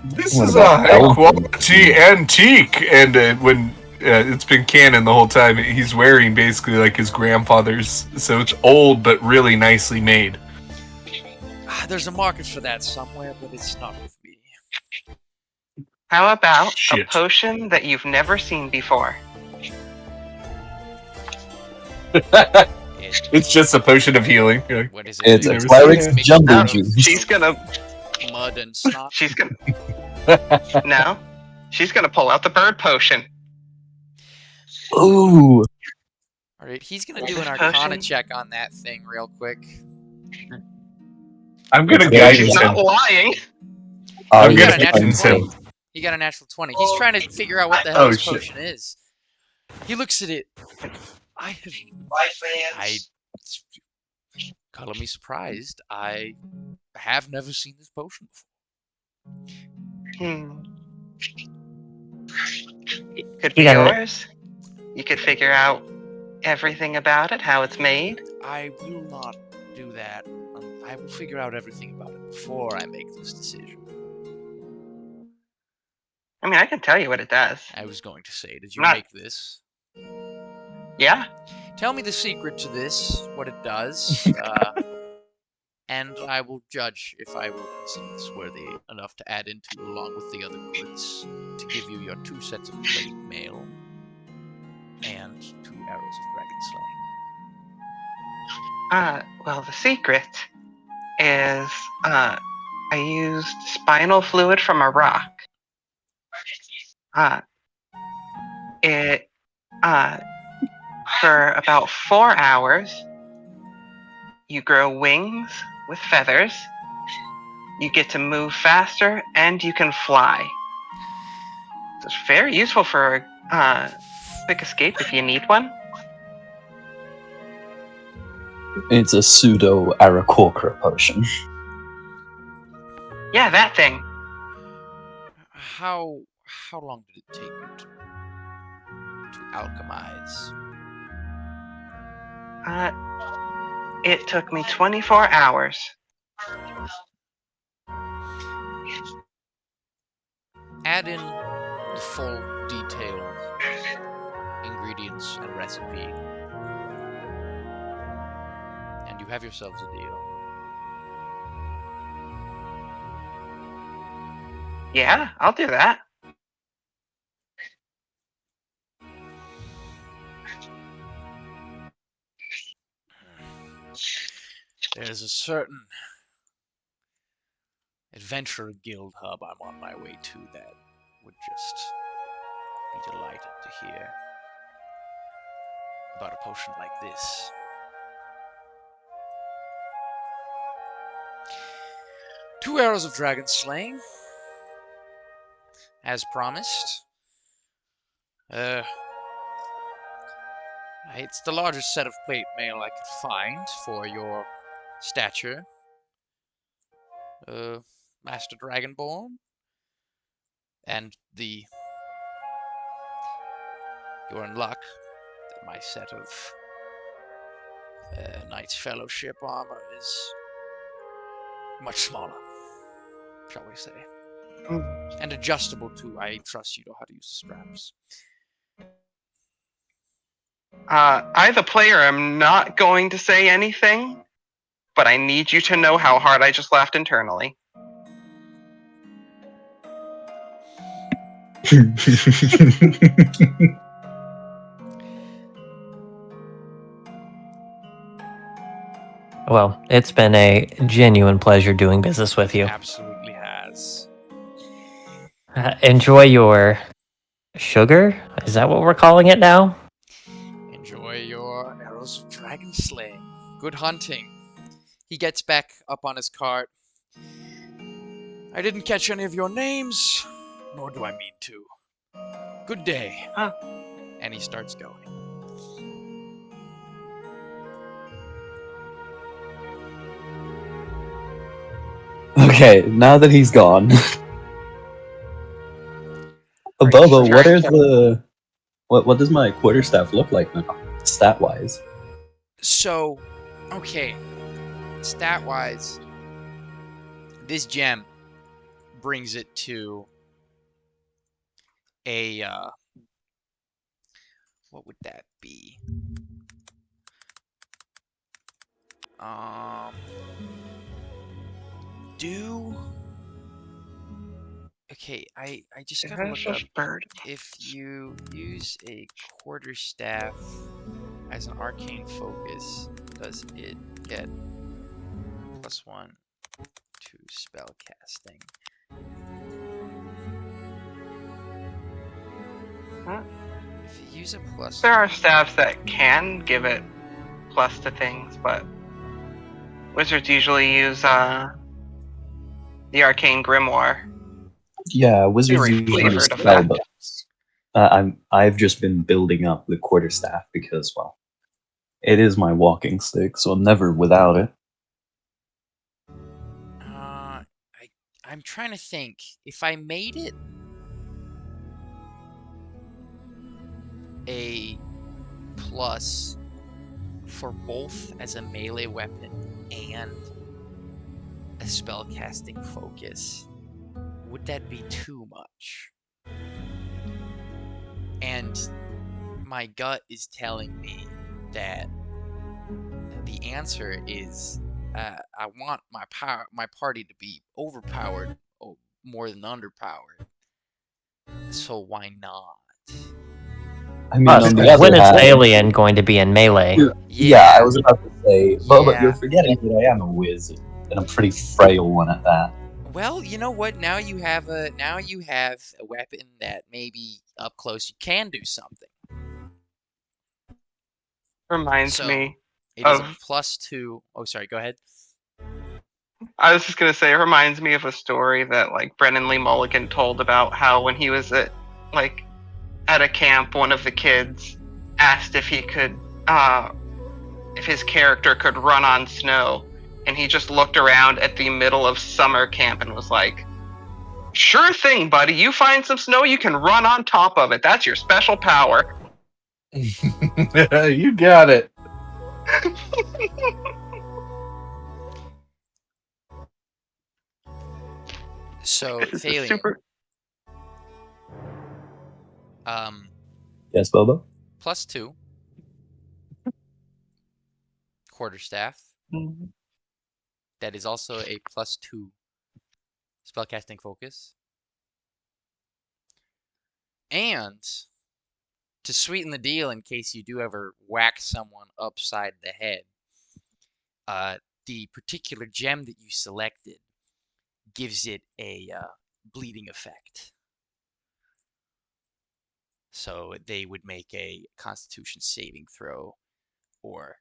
This
What
is a
about
high
Elven?
quality antique, and when it's been canon the whole time, he's wearing basically like his grandfather's, so it's old but really nicely made.
There's a market for that somewhere, but it's not with me.
How about
Shit.
a potion that you've never seen before?
It's just a potion of healing. You're like,
What is it?
It's
You
a
never
cleric's
seen it?
jumbo
No,
juice.
she's gonna.
Mud and snot.
She's gonna. No, she's gonna pull out the bird potion.
Ooh.
All right, he's gonna
What's
do an
this
Arcana
potion?
check on that thing real quick.
I'm gonna
It's
guidance
She's
him.
not lying.
I'm
You
gonna
got a natural
guidance
20.
him.
He got a natural 20. He's trying to figure out what the hell
Oh,
this
shit.
potion is. He looks at it. I have.
My fans.
Color me surprised. I have never seen this potion before.
Could be
You got it.
yours. You could figure out everything about it, how it's made.
I will not do that. I will figure out everything about it before I make this decision.
I mean, I can tell you what it does.
I was going to say, did you
Not-
make this?
Yeah.
Tell me the secret to this, what it does, and I will judge if I will consider this worthy enough to add into along with the other goods to give you your 2 sets of plate mail and 2 arrows of dragon slaying.
Well, the secret is I used spinal fluid from a rock. It for about 4 hours you grow wings with feathers. You get to move faster and you can fly. So it's very useful for a quick escape if you need one.
It's a pseudo Aarakocra potion.
Yeah, that thing.
How long did it take you to alchemize?
It took me 24 hours.
Add in the full detail recipe, and you have yourselves a deal.
Yeah, I'll do that.
There's a certain adventurer guild hub I'm on my way to that would just be delighted to hear about a potion like this. 2 arrows of dragon slaying, as promised. It's the largest set of plate mail I could find for your stature, Master Dragonborn, and you're in luck that my set of Knight's Fellowship armor is much smaller, shall we say. And adjustable too. I trust you know how to use the straps.
I, the player, am not going to say anything, but I need you to know how hard I just laughed internally.
Well, it's been a genuine pleasure doing business with you.
Absolutely has.
Enjoy your sugar? Is that what we're calling it now?
Enjoy your arrows of dragon slaying. Good hunting. He gets back up on his cart. I didn't catch any of your names, nor do I mean to. Good day.
Huh.
And he starts going.
Okay, now that he's gone, Bobo, what are the what does my quarterstaff look like now, stat wise?
So, okay, stat-wise, this gem brings it to a, what would that be? Okay, I just gotta look up
Bird.
if you use a quarterstaff as an arcane focus, does it get +1 to spell casting?
Huh?
If you use a plus,
There are staffs that can give it plus to things, but wizards usually use the arcane grimoire.
Yeah, wizards
Very
usually use
flavored
spell
effect.
books. I've just been building up the quarterstaff because, well, it is my walking stick, so I'm never without it.
I'm trying to think if I made it a plus for both as a melee weapon and a spellcasting focus, would that be too much? And my gut is telling me that the answer is I want my party to be overpowered more than underpowered. So why not?
I mean,
Plus,
on the
when
other
is
hand,
Alien going to be in melee?
yeah, I was about to say, but
Yeah.
you're forgetting that I am a wizard, and a pretty frail one at that.
Well, you know what? Now you have a weapon that maybe up close you can do something.
Reminds
So
me
it is a
of.
+2. Oh, sorry. Go ahead.
I was just gonna say, it reminds me of a story that like Brennan Lee Mulligan told about how when he was at a camp, one of the kids asked if he could, if his character could run on snow, and he just looked around at the middle of summer camp and was like, "Sure thing, buddy. You find some snow, you can run on top of it. That's your special power."
You got it.
So
This is
Thalian,
super.
Yes, Bobo?
+2. quarterstaff. That is also a +2 spellcasting focus. And to sweeten the deal, in case you do ever whack someone upside the head, the particular gem that you selected gives it a bleeding effect. So they would make a Constitution saving throw or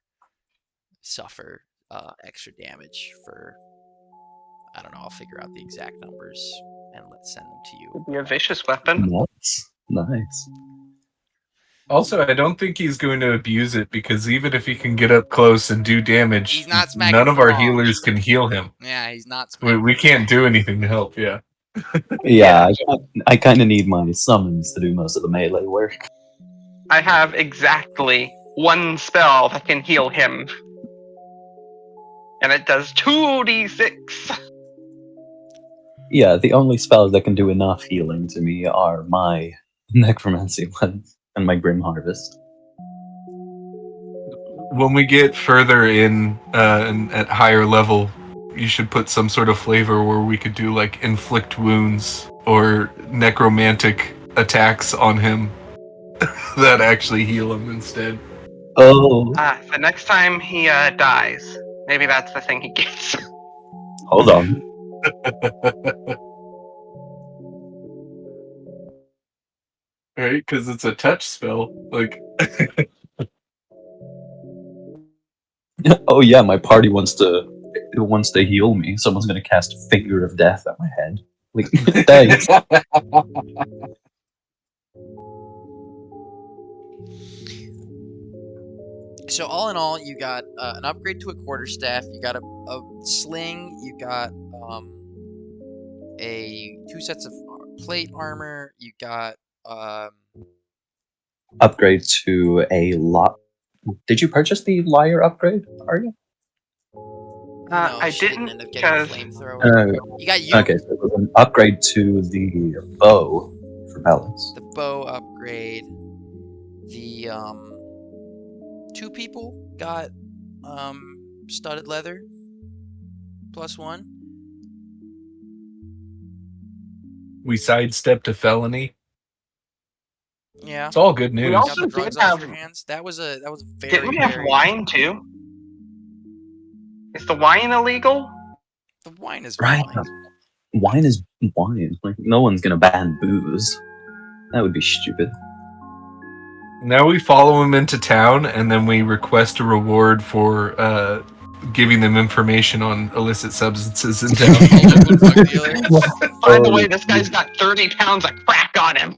suffer extra damage for, I don't know, I'll figure out the exact numbers and let's send them to you.
Would be a vicious weapon.
Nice.
Also, I don't think he's going to abuse it because even if he can get up close and do damage,
He's not smacking
none of
for
our
long.
healers can heal him.
Yeah, he's not smacking.
We can't do anything to help. Yeah.
Yeah, I kind of need my summons to do most of the melee work.
I have exactly one spell that can heal him. And it does 2d6.
Yeah, the only spells that can do enough healing to me are my Necromancy ones and my Grim Harvest.
When we get further in and at higher level, you should put some sort of flavor where we could do like inflict wounds or necromantic attacks on him that actually heal him instead.
Oh,
The next time he dies, maybe that's the thing he gets.
hold on.
Right? Because it's a touch spell. Like,
Oh yeah, my party wants to heal me. Someone's gonna cast Finger of Death at my head. Like, thanks.
So all in all, you got an upgrade to a quarterstaff, you got a sling, you got 2 sets of plate armor, you got
Upgrade to a lot. Did you purchase the Liar upgrade? Are you?
no,
I
she
didn't
end up getting a
because
flamethrower. You got you
Okay, so it was an upgrade to the bow for balance.
the bow upgrade. The 2 people got studded leather +1.
we sidestepped a felony.
Yeah.
It's all good
we
news.
Got
also
the
did
drugs off
have.
your hands. That was very,
Didn't we have
very.
wine too? Is the wine illegal?
The wine is
Right.
wine.
Wine is wine. Like, no one's gonna ban booze. That would be stupid.
Now we follow him into town, and then we request a reward for giving them information on illicit substances in town.
Local drug dealer.
By the way, this guy's got 30 pounds of crack on him.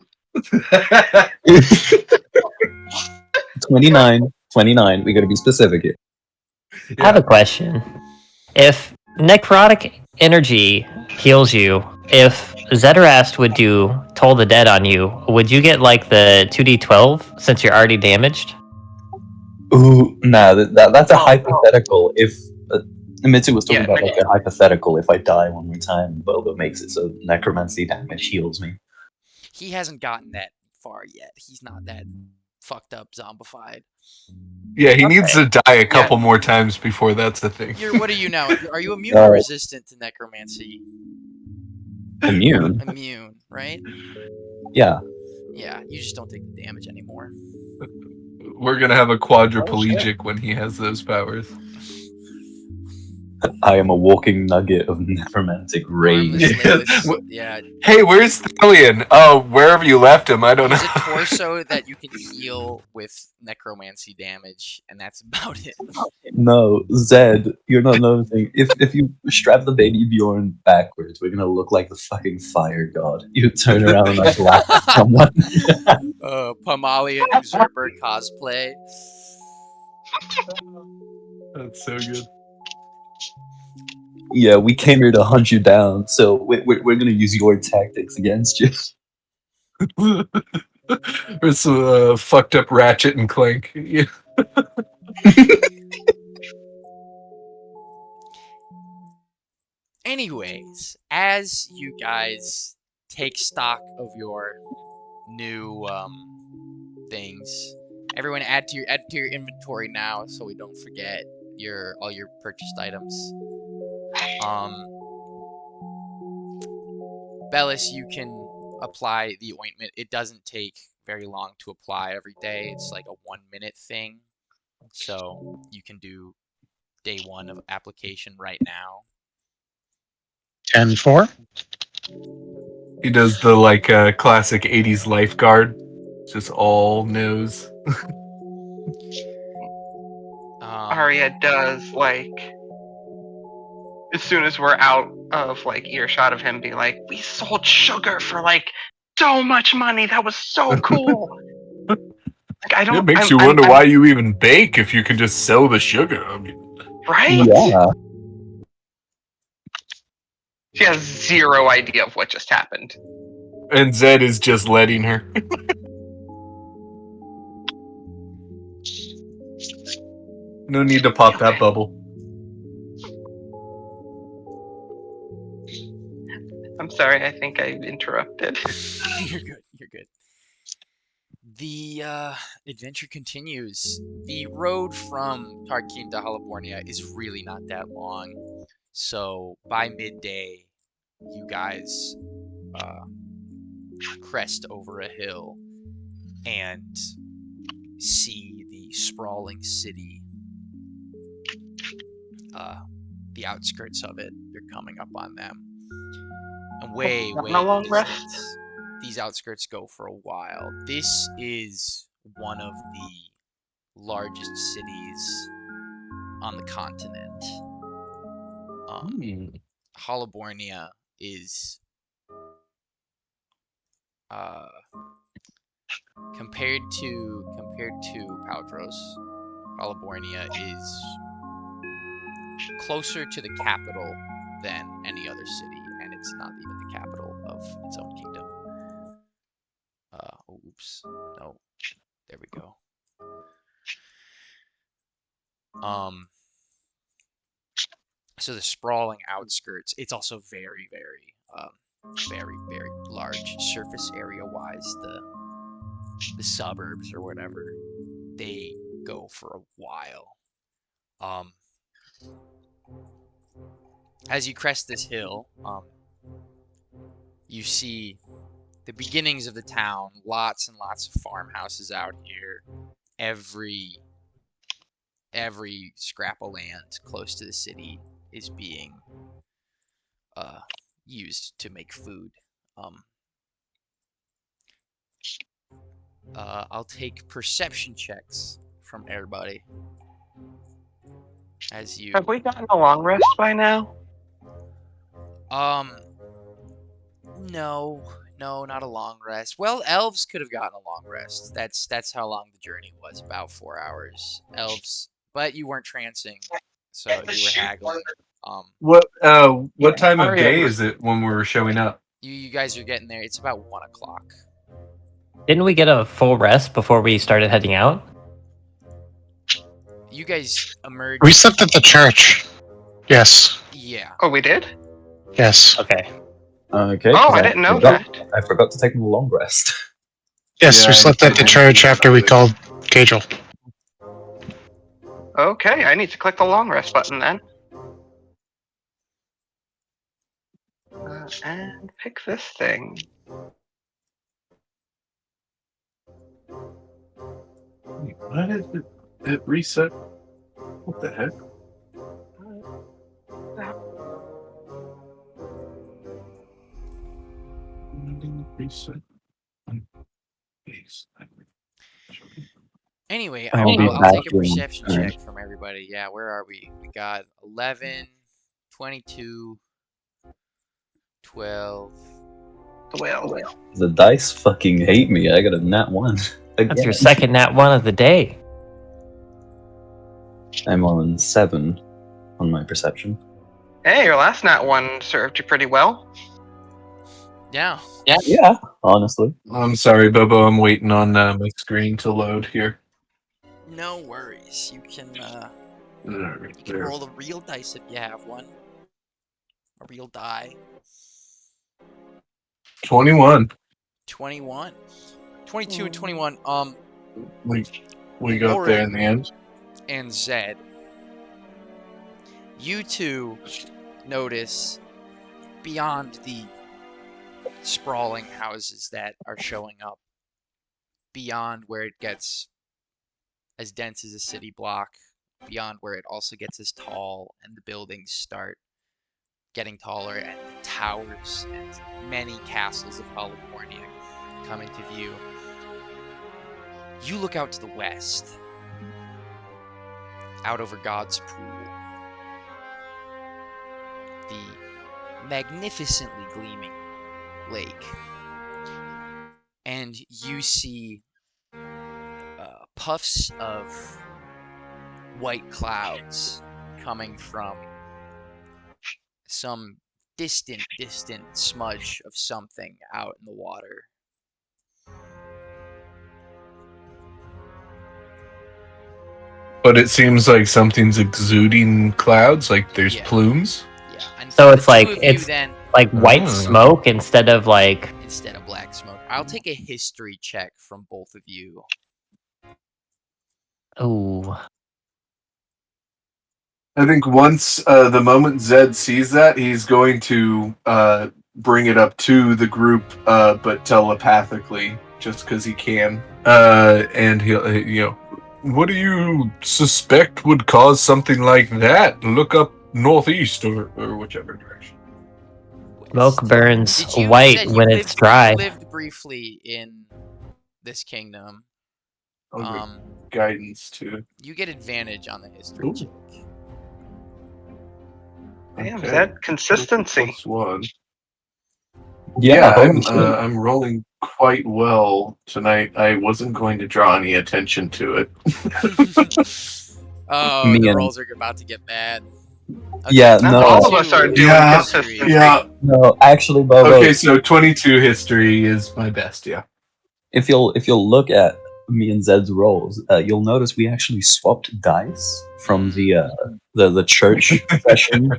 29. We gotta be specific here.
I have a question. If necrotic energy heals you, if Zedarast would do Toll the Dead on you, would you get like the 2d12 since you're already damaged?
Ooh, nah, that's a
Oh,
hypothetical. If Mitsu was talking
Yeah,
about like a hypothetical, if I die one more time, Boba makes it so necromancy damage heals me.
He hasn't gotten that far yet. He's not that fucked up zombified.
Yeah, he needs to die a couple more times before that's a thing.
What are you now? Are you immune or resistant to necromancy?
Immune.
Immune, right?
Yeah.
Yeah, you just don't take the damage anymore.
We're gonna have a quadriplegic when he has those powers.
I am a walking nugget of necromantic rage.
Armless, legless, yeah.
Hey, where's Thalion? Oh, wherever you left him, I don't know.
He's a torso that you can heal with necromancy damage, and that's about it.
No, Zed, you're not noticing. If you strap the baby Bjorn backwards, we're gonna look like the fucking fire god. You turn around and I blast someone.
Pomalian usurper cosplay.
That's so good.
Yeah, we came here to hunt you down, so we're gonna use your tactics against you.
There's some fucked up Ratchet and Clank. Yeah.
Anyways, as you guys take stock of your new things, everyone add to your inventory now so we don't forget. all your purchased items. Bellis, you can apply the ointment. It doesn't take very long to apply every day. It's like a 1-minute thing. So you can do day 1 of application right now.
10-4.
He does the classic 80s lifeguard. Just all nose.
Arya does as soon as we're out of earshot of him, be like, "We sold sugar for so much money. That was so cool." I don't.
It makes you wonder why you even bake if you can just sell the sugar. I mean,
Right?
Yeah.
She has zero idea of what just happened.
and Zed is just letting her. No need to pop that bubble.
I'm sorry. I think I interrupted.
You're good. You're good. The adventure continues. The road from Tarkin to Halibornia is really not that long. So by midday, you guys crest over a hill and see the sprawling city. The outskirts of it, you're coming up on them. And way in
No
the
long
distance,
rest?
these outskirts go for a while. This is one of the largest cities on the continent. Halibornia is compared to Paldros, Halibornia is closer to the capital than any other city, and it's not even the capital of its own kingdom. Oops. No. There we go. So the sprawling outskirts, it's also very, very, very large surface area-wise. The suburbs or whatever, they go for a while. As you crest this hill, you see the beginnings of the town. Lots and lots of farmhouses out here. Every scrap of land close to the city is being used to make food. I'll take perception checks from everybody. As you
Have we gotten a long rest by now?
No, not a long rest. Well, elves could have gotten a long rest. That's how long the journey was, about 4 hours. Elves, but you weren't trancing, so you were haggling.
What time of
Arya
day
was-
is it when we were showing up?
You guys are getting there. It's about 1 o'clock.
Didn't we get a full rest before we started heading out?
You guys emerged.
We slept at the church. Yes.
Yeah.
Oh, we did?
Yes.
Okay.
Okay.
Oh,
'cause
I didn't know
forgot-
that.
I forgot to take a long rest.
Yes,
Yeah,
we slept
I
at the
didn't
church
think
after
about
we
it.
called Cagel.
Okay, I need to click the long rest button then. And pick this thing.
Wait, what is it? It reset? What the heck? Reset.
Anyway,
I'll be
I'll
back
take a
in
perception
turn.
check from everybody. Yeah, where are we? We got 11, 22, 12.
Well,
The dice fucking hate me. I got a nat 1.
That's your
Again.
second nat 1 of the day.
I'm on 7 on my perception.
hey, your last nat one served you pretty well.
Yeah.
Yeah, honestly.
I'm sorry, Bobo. I'm waiting on my screen to load here.
No worries. You can
Right
you can roll the real dice if you have one. A real die.
21.
21. 22 and 21.
We got there in the end.
And Zed, You two notice beyond the sprawling houses that are showing up, beyond where it gets as dense as a city block, beyond where it also gets as tall and the buildings start getting taller and the towers and many castles of California come into view. You look out to the west, out over God's Pool. The magnificently gleaming lake. And you see puffs of white clouds coming from some distant smudge of something out in the water.
But it seems like something's exuding clouds, like there's
Yeah.
plumes.
Yeah. And
So
for
it's
the
like-
two of
it's-
you then,
Like white
Oh.
smoke instead of like.
instead of black smoke. I'll take a history check from both of you.
Ooh.
I think once the moment Zed sees that, he's going to bring it up to the group, but telepathically, just because he can. And he'll, what do you suspect would cause something like that? Look up northeast or whichever direction.
Smoke burns
Did you
white
said you
when
lived,
it's dry.
You lived briefly in this kingdom.
I'll give
Um,
guidance too.
you get advantage on the history
Ooh.
check.
Damn,
Okay.
that consistency.
+1.
Yeah, holy shit.
I'm rolling quite well tonight. I wasn't going to draw any attention to it.
Oh,
Me
the
and-
rolls are about to get bad.
Yeah,
Not
no.
all of us are doing
Yeah,
consistency.
Yeah.
No, actually, Bobo,
Okay, so 22 history is my best. Yeah.
if you'll look at me and Zed's rolls, you'll notice we actually swapped dice from the church session.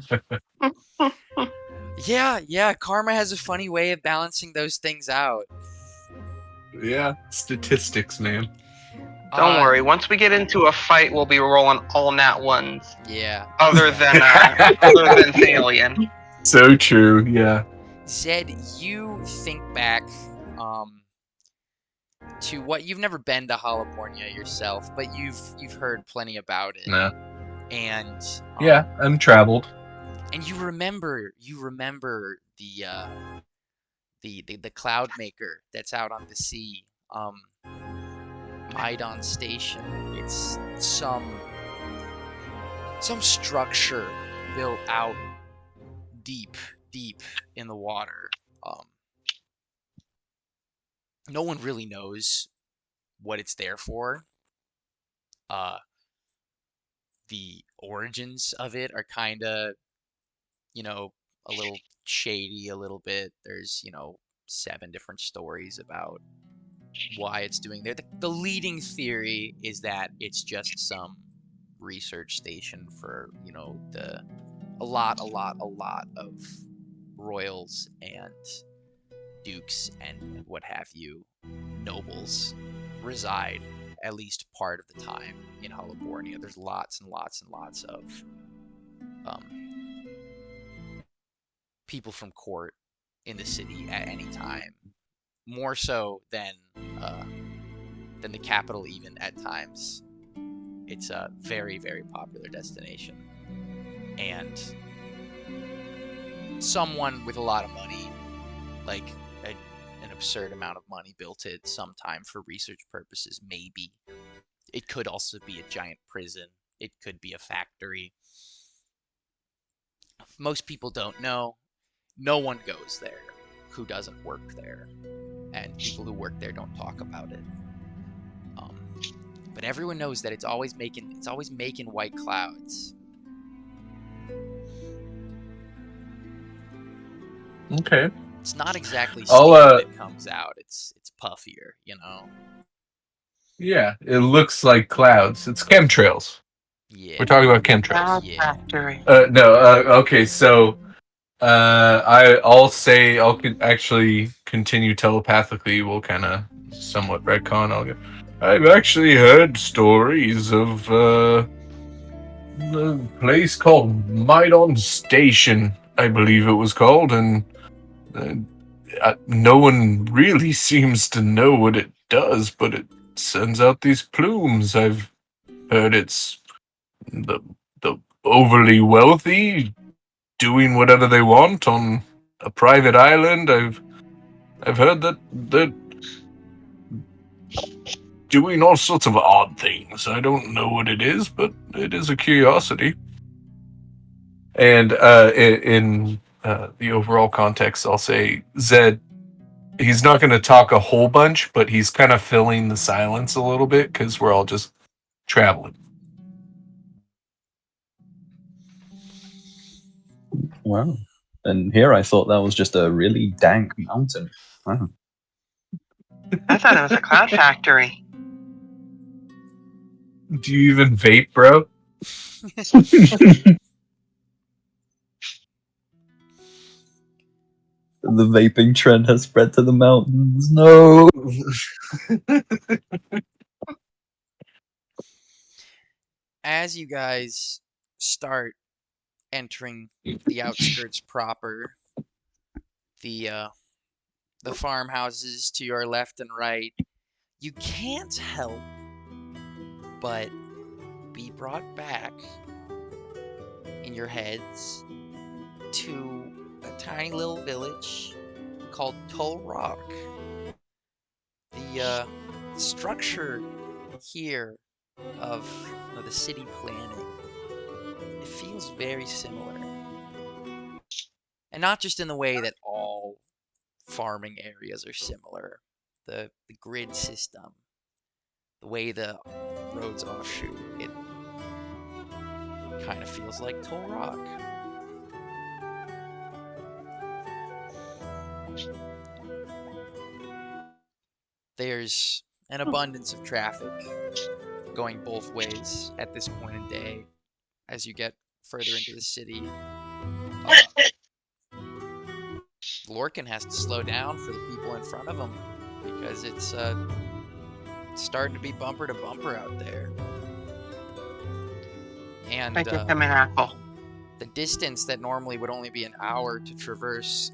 Yeah, karma has a funny way of balancing those things out.
Yeah. Statistics, man.
Don't worry. Once we get into a fight, we'll be rolling all nat ones.
Yeah.
Other than Thalian.
So true. Yeah.
Zed, you think back to what you've never been to California yourself, but you've heard plenty about it.
No.
And
Yeah, I'm traveled.
and you remember the cloud maker that's out on the sea. Maidon Station. It's some structure built out deep in the water. No one really knows what it's there for. The origins of it are kind of, a little shady a little bit. There's, 7 different stories about why it's doing there. The leading theory is that it's just some research station for, a lot of royals and dukes and what have you, nobles reside at least part of the time in California. There's lots and lots and lots of people from court in the city at any time, more so than the capital even at times. It's a very, very popular destination, and someone with a lot of money, like an absurd amount of money, built it sometime for research purposes. Maybe it could also be a giant prison. It could be a factory. Most people don't know. No one goes there who doesn't work there, and people who work there don't talk about it. But everyone knows that it's always making white clouds.
Okay.
It's not exactly
I'll,
steam that comes out. It's puffier,
Yeah, it looks like clouds. It's chemtrails.
Yeah.
We're talking about chemtrails.
Cloud
Yeah.
factory.
No. Okay. So, I'll say I'll actually continue telepathically. We'll kind of somewhat retcon. I've actually heard stories of a place called Maidon Station, I believe it was called, and no one really seems to know what it does, but it sends out these plumes. I've heard it's the the overly wealthy doing whatever they want on a private island. I've heard that they're doing all sorts of odd things. I don't know what it is, but it is a curiosity. And in the overall context, I'll say Zed. He's not going to talk a whole bunch, but he's kind of filling the silence a little bit because we're all just traveling.
Wow. And here I thought that was just a really dank mountain. Wow.
I thought it was a cloud factory.
Do you even vape, bro?
The vaping trend has spread to the mountains. No.
As you guys start entering the outskirts proper, the farmhouses to your left and right, you can't help but be brought back in your heads to a tiny little village called Tull Rock. The structure here of the city planning, it feels very similar. And not just in the way that all farming areas are similar. The grid system, the way the roads offshoot, it kind of feels like Tull Rock. There's an abundance of traffic going both ways at this point in day as you get further into the city. Lorcan has to slow down for the people in front of him because it's starting to be bumper to bumper out there. And
I get them an apple.
the distance that normally would only be an hour to traverse,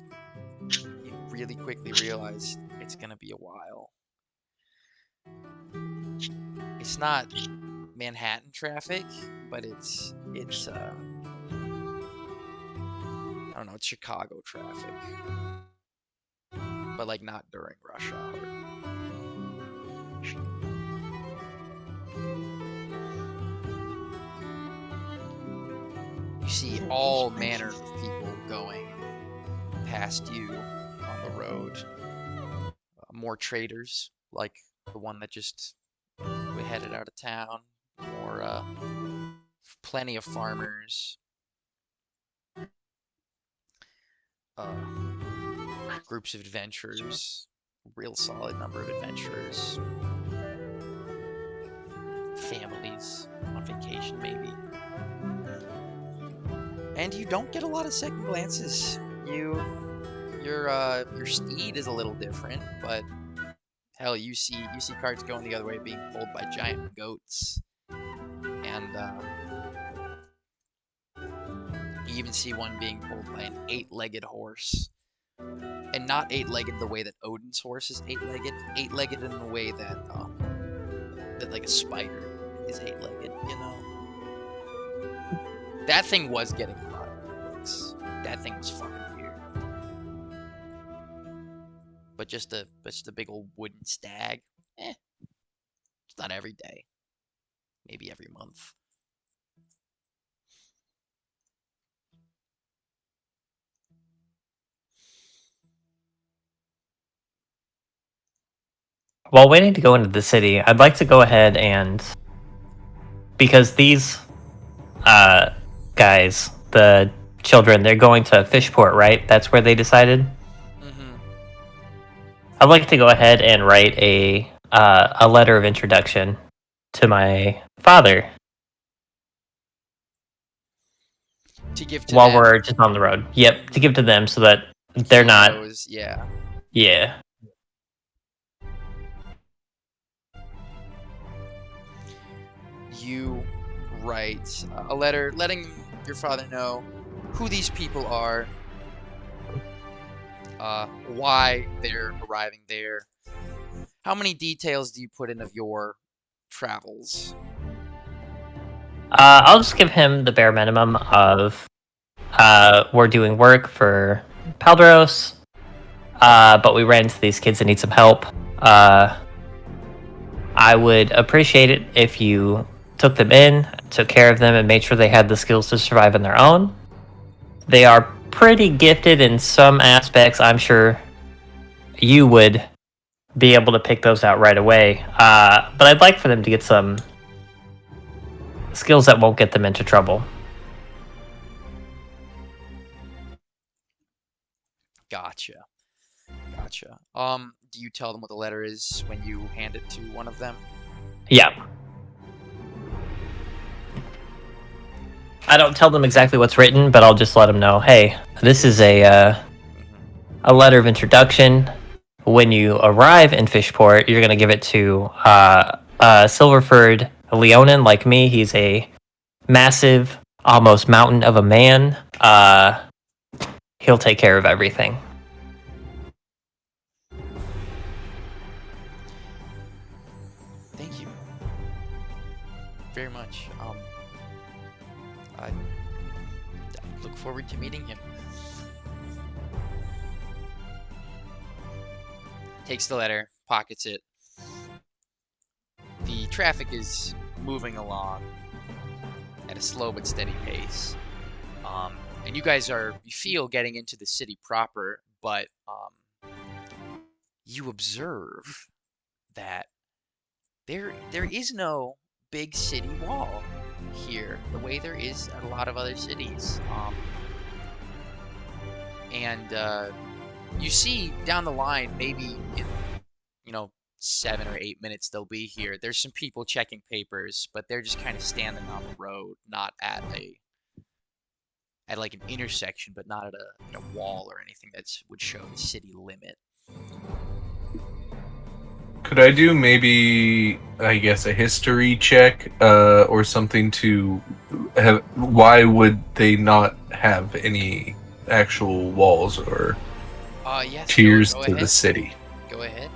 you really quickly realize it's going to be a while. It's not Manhattan traffic, but it's I don't know, it's Chicago traffic. But like not during rush hour. You see all manner of people going past you on the road. More traders, like the one that just we headed out of town. More, plenty of farmers. Groups of adventurers. Real solid number of adventurers. Families on vacation, maybe. And you don't get a lot of second glances. Your steed is a little different, but hell, you see carts going the other way being pulled by giant goats, and you even see one being pulled by an 8-legged horse, and not 8-legged the way that Odin's horse is 8-legged, 8-legged in the way that that like a spider is 8-legged, you know. That thing was getting a lot of looks. That thing was fucking weird. But just a big old wooden stag. It's not every day. Maybe every month.
While waiting to go into the city, I'd like to go ahead and, because these guys, the children, they're going to Fishport, right? That's where they decided.
Mm-hmm.
I'd like to go ahead and write a letter of introduction to my father
To give to
while
them.
we're just on the road. Yep, to give to them so that they're not.
Knows, yeah.
Yeah.
You write a letter letting your father know who these people are, why they're arriving there. How many details do you put in of your travels?
I'll just give him the bare minimum of we're doing work for Paldros, but we ran into these kids that need some help. I would appreciate it if you took them in, took care of them, and made sure they had the skills to survive on their own. They are pretty gifted in some aspects. I'm sure you would be able to pick those out right away. But I'd like for them to get some skills that won't get them into trouble.
Gotcha. Do you tell them what the letter is when you hand it to one of them?
Yeah. I don't tell them exactly what's written, but I'll just let them know, hey, this is a letter of introduction. When you arrive in Fishport, you're going to give it to Silverford Leonin, like me. He's a massive, almost mountain of a man. He'll take care of everything.
Thank you very much. I look forward to meeting him. Takes the letter, pockets it. The traffic is moving along at a slow but steady pace. And you guys you feel getting into the city proper, but you observe that there is no big city wall here, the way there is at a lot of other cities. And you see down the line, maybe in 7 or 8 minutes they'll be here. There's some people checking papers, but they're just kind of standing on the road, not at like an intersection, but not at a wall or anything that would show the city limit.
Could I do maybe, I guess, a history check or something to have? Why would they not have any actual walls or
Yes,
tiers
go
to
ahead.
the city?
Go ahead.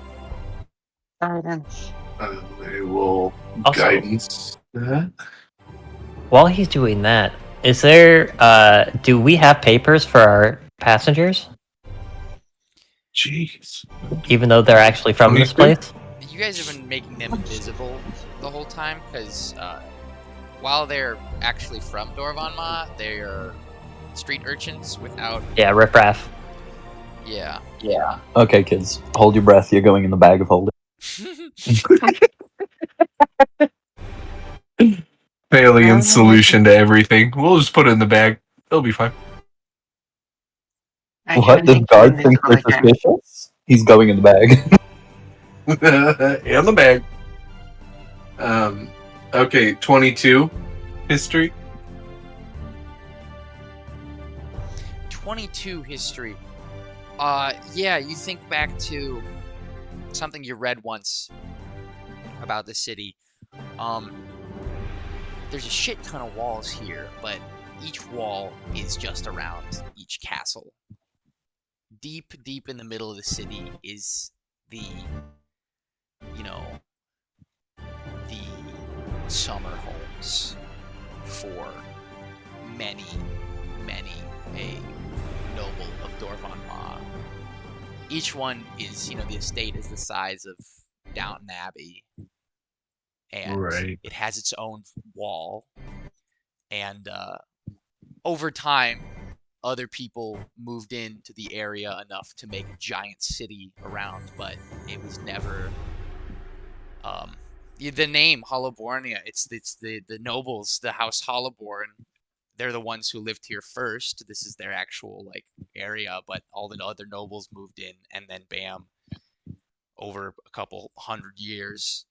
Guidance.
I will
Also-
guidance that.
While he's doing that, is there, do we have papers for our passengers?
Jeez.
Even though they're actually from this
22?
place?
You guys have been making them invisible the whole time, because while they're actually from Dorvanma, they're street urchins without...
Yeah, riffraff.
Yeah.
Okay, kids, hold your breath. You're going in the bag of holding.
Alien solution to everything. We'll just put it in the bag. It'll be fine.
I
What?
don't
The
think
guard
this
thinks we're
will again.
suspicious? He's going in the bag.
In the bag. Okay, 22 history.
22 history. Yeah, you think back to something you read once about the city. There's a shit ton of walls here, but each wall is just around each castle. Deep in the middle of the city is the summer homes for many a noble of Dorvanma. Each one is, the estate is the size of Downton Abbey, and
Right.
it has its own wall. And over time, other people moved into the area enough to make a giant city around, but it was never the name Hollowbornia. It's the nobles, the House Hollowborn. They're the ones who lived here first. This is their actual area, but all the other nobles moved in, and then bam, over a couple hundred years,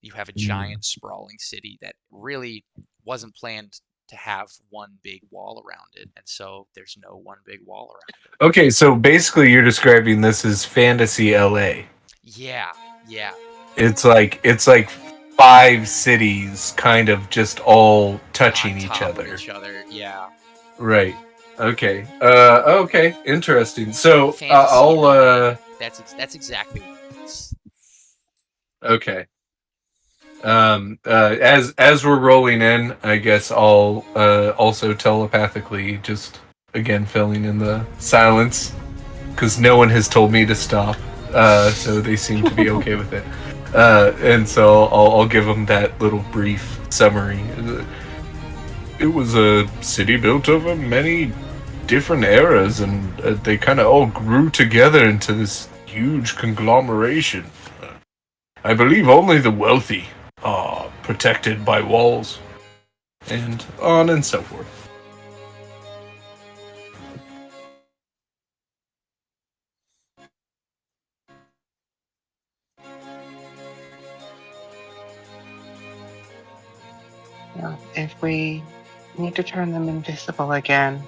you have a giant sprawling city that really wasn't planned to have one big wall around it, and so there's no one big wall around it.
Okay, so basically you're describing this as fantasy LA.
Yeah.
It's like 5 cities kind of just all touching
on
each
top of
other.
each other. Yeah.
Right. Okay. Okay. Interesting. So
Fantasy
I'll
Rhine. That's exactly what it is.
okay. As we're rolling in, I guess I'll also telepathically just again filling in the silence because no one has told me to stop. So they seem to be okay with it. And so I'll give them that little brief summary. It was a city built over many different eras, and they kind of all grew together into this huge conglomeration. I believe only the wealthy are protected by walls, and on and so forth.
Well, if we need to turn them invisible again,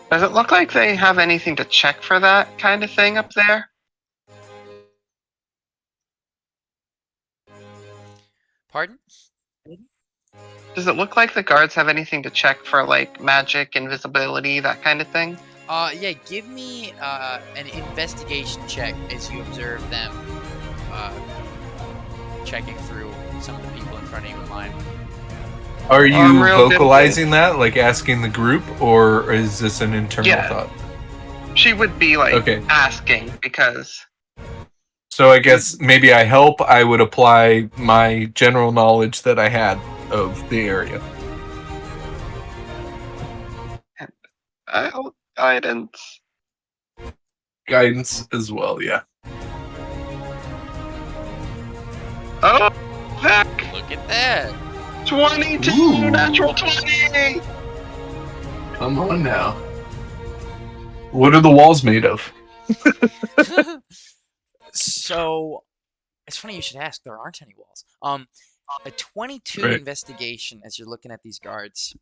does it look like they have anything to check for that kind of thing up there?
Pardon?
Does it look like the guards have anything to check for, like, magic, invisibility, that kind of thing?
Yeah, give me an investigation check as you observe them checking through some of the people in front of you in line.
Are you
I'm real good
vocalizing that, like asking the group, or is this an internal
Yeah.
thought?
She would be, like,
Okay.
asking, because...
So I guess maybe I help. I would apply my general knowledge that I had of the area.
Guidance.
Guidance as well, yeah.
Oh, heck!
Look at that.
22!
Ooh.
Natural 20!
Come on now. What are the walls made of?
So, it's funny you should ask. There aren't any walls. A 22
Right.
investigation as you're looking at these guards.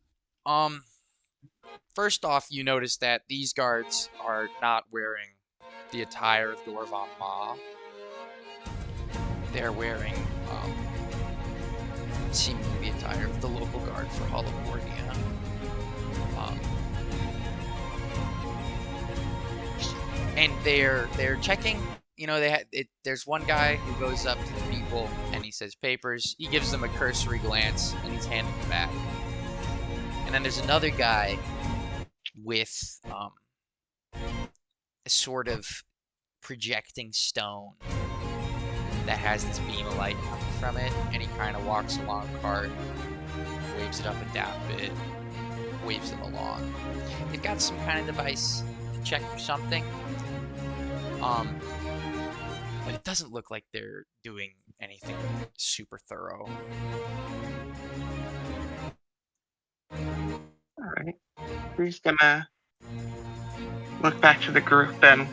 First off, you notice that these guards are not wearing the attire of Dorvan Ma. They're wearing, seemingly the attire of the local guard for Holocornia. And they're checking. You know, there's one guy who goes up to the people and he says papers. He gives them a cursory glance and he's handing them back. And then there's another guy with a sort of projecting stone that has this beam of light coming from it, and he kind of walks along the cart, waves it up and down a bit, waves them along. They've got some kind of device to check for something, but it doesn't look like they're doing anything super thorough.
Alright. Who's gonna look back to the group and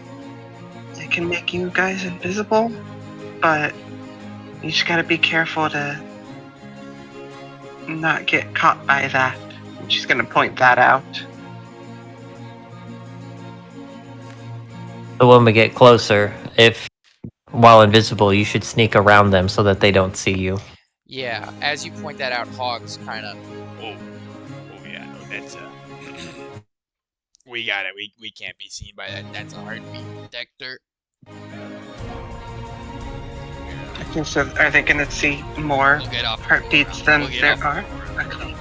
they can make you guys invisible, but you just gotta be careful to not get caught by that. I'm just gonna point that out.
So when we get closer, if while invisible, you should sneak around them so that they don't see you.
Yeah, as you point that out, Hog's kind of, oh yeah, no, that's we got it. We can't be seen by that. That's a heartbeat detector.
Okay, so are they gonna see more
We'll get off.
heartbeats than
We'll get
there
off.
are? Okay.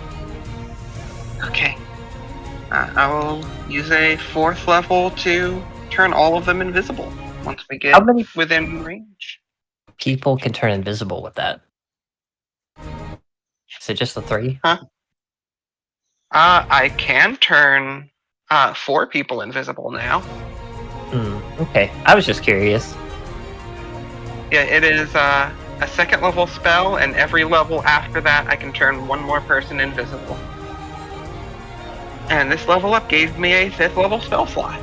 Okay. I will use a 4th level to turn all of them invisible once we get
How many
within range.
people can turn invisible with that? Is it just the 3?
I can turn 4 people invisible now.
Okay. I was just curious.
Yeah, it is a 2nd level spell, and every level after that I can turn one more person invisible. And this level up gave me a 5th level spell slot.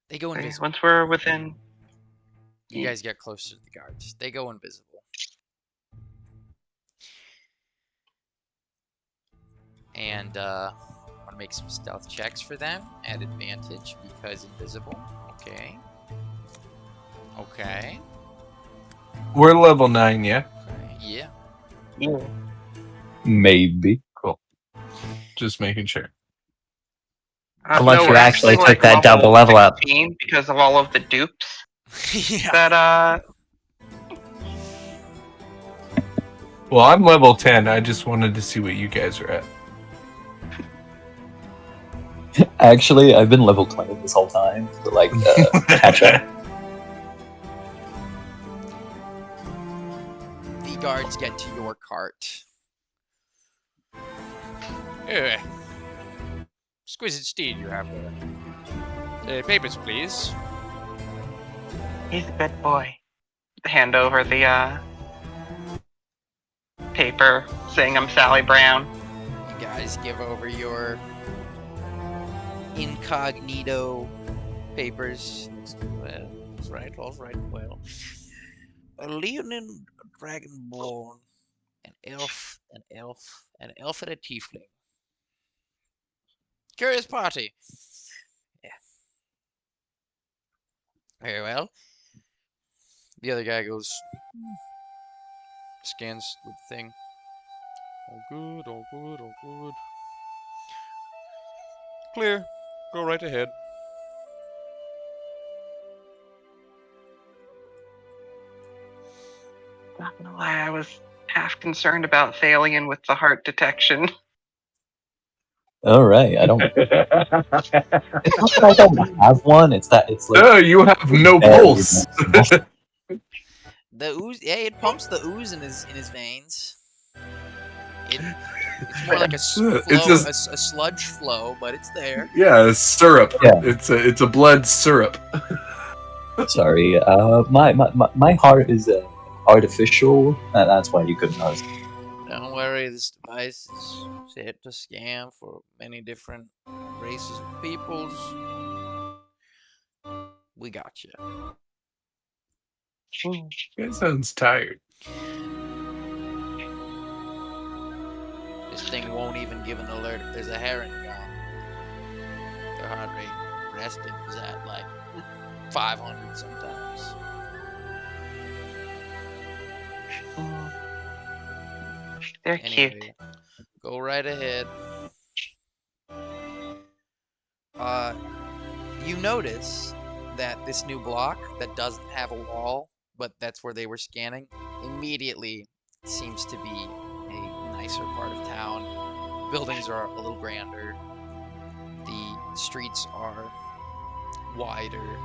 They go
Okay,
invisible.
once we're within...
You guys get closer to the guards. They go invisible. And I'm gonna make some stealth checks for them at advantage because invisible. Okay. Okay.
We're level 9, yeah?
Okay. Yeah.
Yeah.
Maybe.
Cool. Just making sure.
Unless
No,
you
we're
actually took
like
that double level up.
16 because of all of the dupes
Yeah.
that
Well, I'm level 10. I just wanted to see what you guys are at.
Actually, I've been level 20 this whole time to like catch up.
The guards get to your cart. Eh. Exquisite steed you have there. Papers, please.
he's a good boy. Hand over the paper saying I'm Sally Brown.
You guys give over your incognito papers. Well, all right, well. A leonine dragonborn, an elf, an elf and a tiefling. Curious party. Yeah. Very well. The other guy goes, scans the thing. All good, all good, all good. Clear. Go right ahead.
Not gonna lie, I was half concerned about Thalion with the heart detection.
All right, I don't. It's not that I don't have one. It's that it's like
Oh, you have no
very
pulse.
noticeable.
The ooze, yeah, it pumps the ooze in his veins. It's more like a flow,
It's just-
a sludge flow, but it's there.
Yeah, syrup.
Yeah.
It's a blood syrup.
Sorry, my heart is artificial, and that's why you couldn't notice.
Don't worry, this device is set to scan for many different races of peoples. We got you.
That sounds tired.
This thing won't even give an alert if there's a heron gone. The heart rate resting is at like 500 sometimes.
They're cute.
Anyway, go right ahead. You notice that this new block that doesn't have a wall, but that's where they were scanning, immediately seems to be a nicer part of town. Buildings are a little grander. The streets are wider.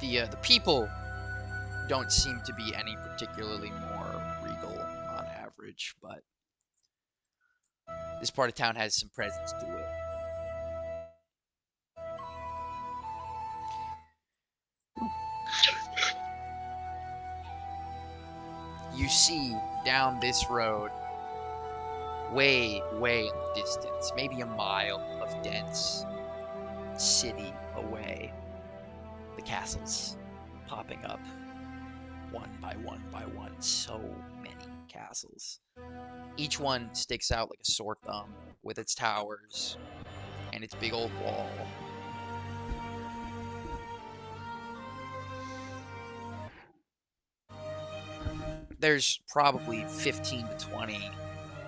The people don't seem to be any particularly more regal on average, but this part of town has some presence to it. You see down this road, way in the distance, maybe a mile of dense city away, the castles popping up one by one, so many castles. Each one sticks out like a sore thumb with its towers and its big old wall. There's probably 15 to 20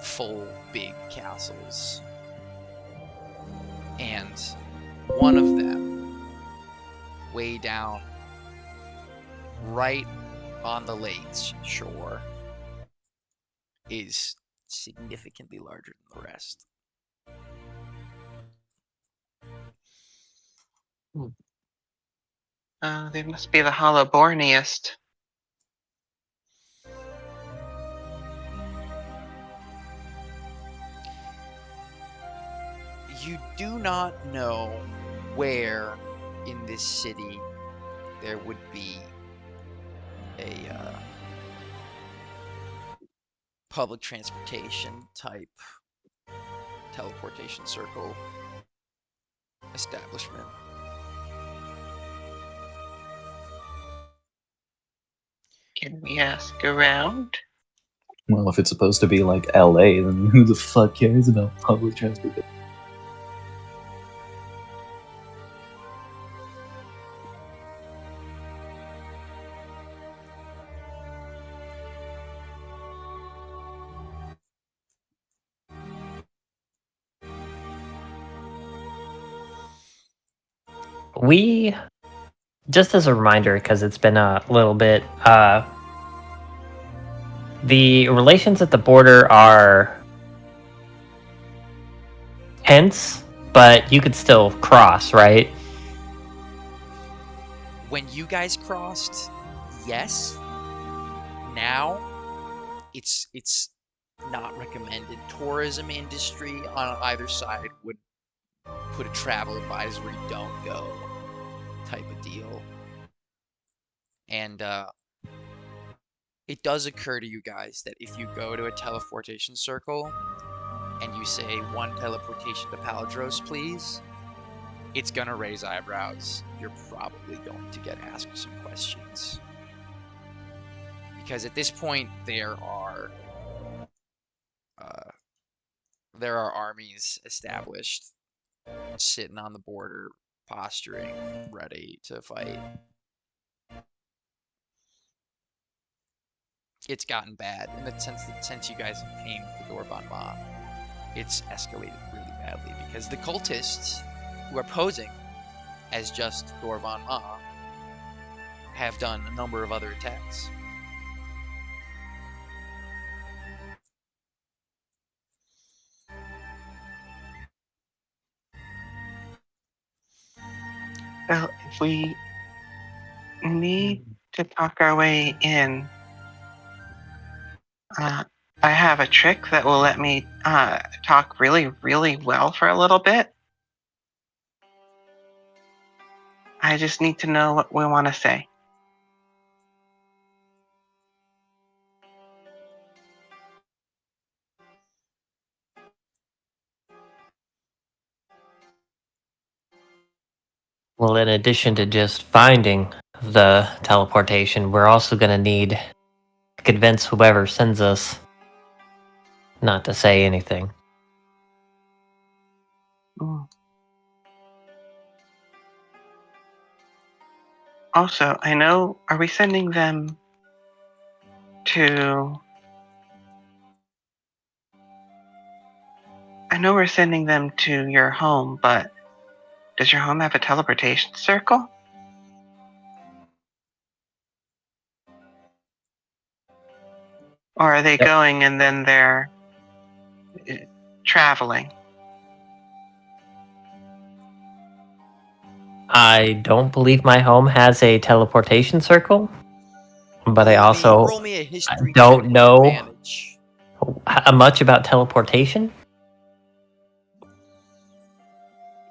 full big castles. And one of them, way down, right on the lake's shore, is significantly larger than the rest.
They must be the Hollowborniest.
You do not know where in this city there would be a public transportation type teleportation circle establishment.
Can we ask around?
Well, if it's supposed to be like LA, then who the fuck cares about public transportation?
We, just as a reminder, because it's been a little bit, the relations at the border are tense, but you could still cross, right?
When you guys crossed, yes. Now, it's not recommended. Tourism industry on either side would put a travel advisory, don't go type of deal. And it does occur to you guys that if you go to a teleportation circle and you say one teleportation to Paldros, please, it's gonna raise eyebrows. You're probably going to get asked some questions. Because at this point uh, there are armies established sitting on the border, posturing, ready to fight. It's gotten bad in the sense that since you guys came to Dorban Ma, it's escalated really badly because the cultists who are posing as just Dorvan Ma have done a number of other attacks.
Well, if we need to talk our way in, I have a trick that will let me talk really, really well for a little bit. I just need to know what we want to say.
Well, in addition to just finding the teleportation, we're also going to need to convince whoever sends us not to say anything.
Mm. Also, I know, are we sending them to... I know we're sending them to your home, but does your home have a teleportation circle? Or are they
Yep.
going and then they're traveling?
I don't believe my home has a teleportation circle, but I also
roll me a history check
don't
with
know
advantage.
much about teleportation.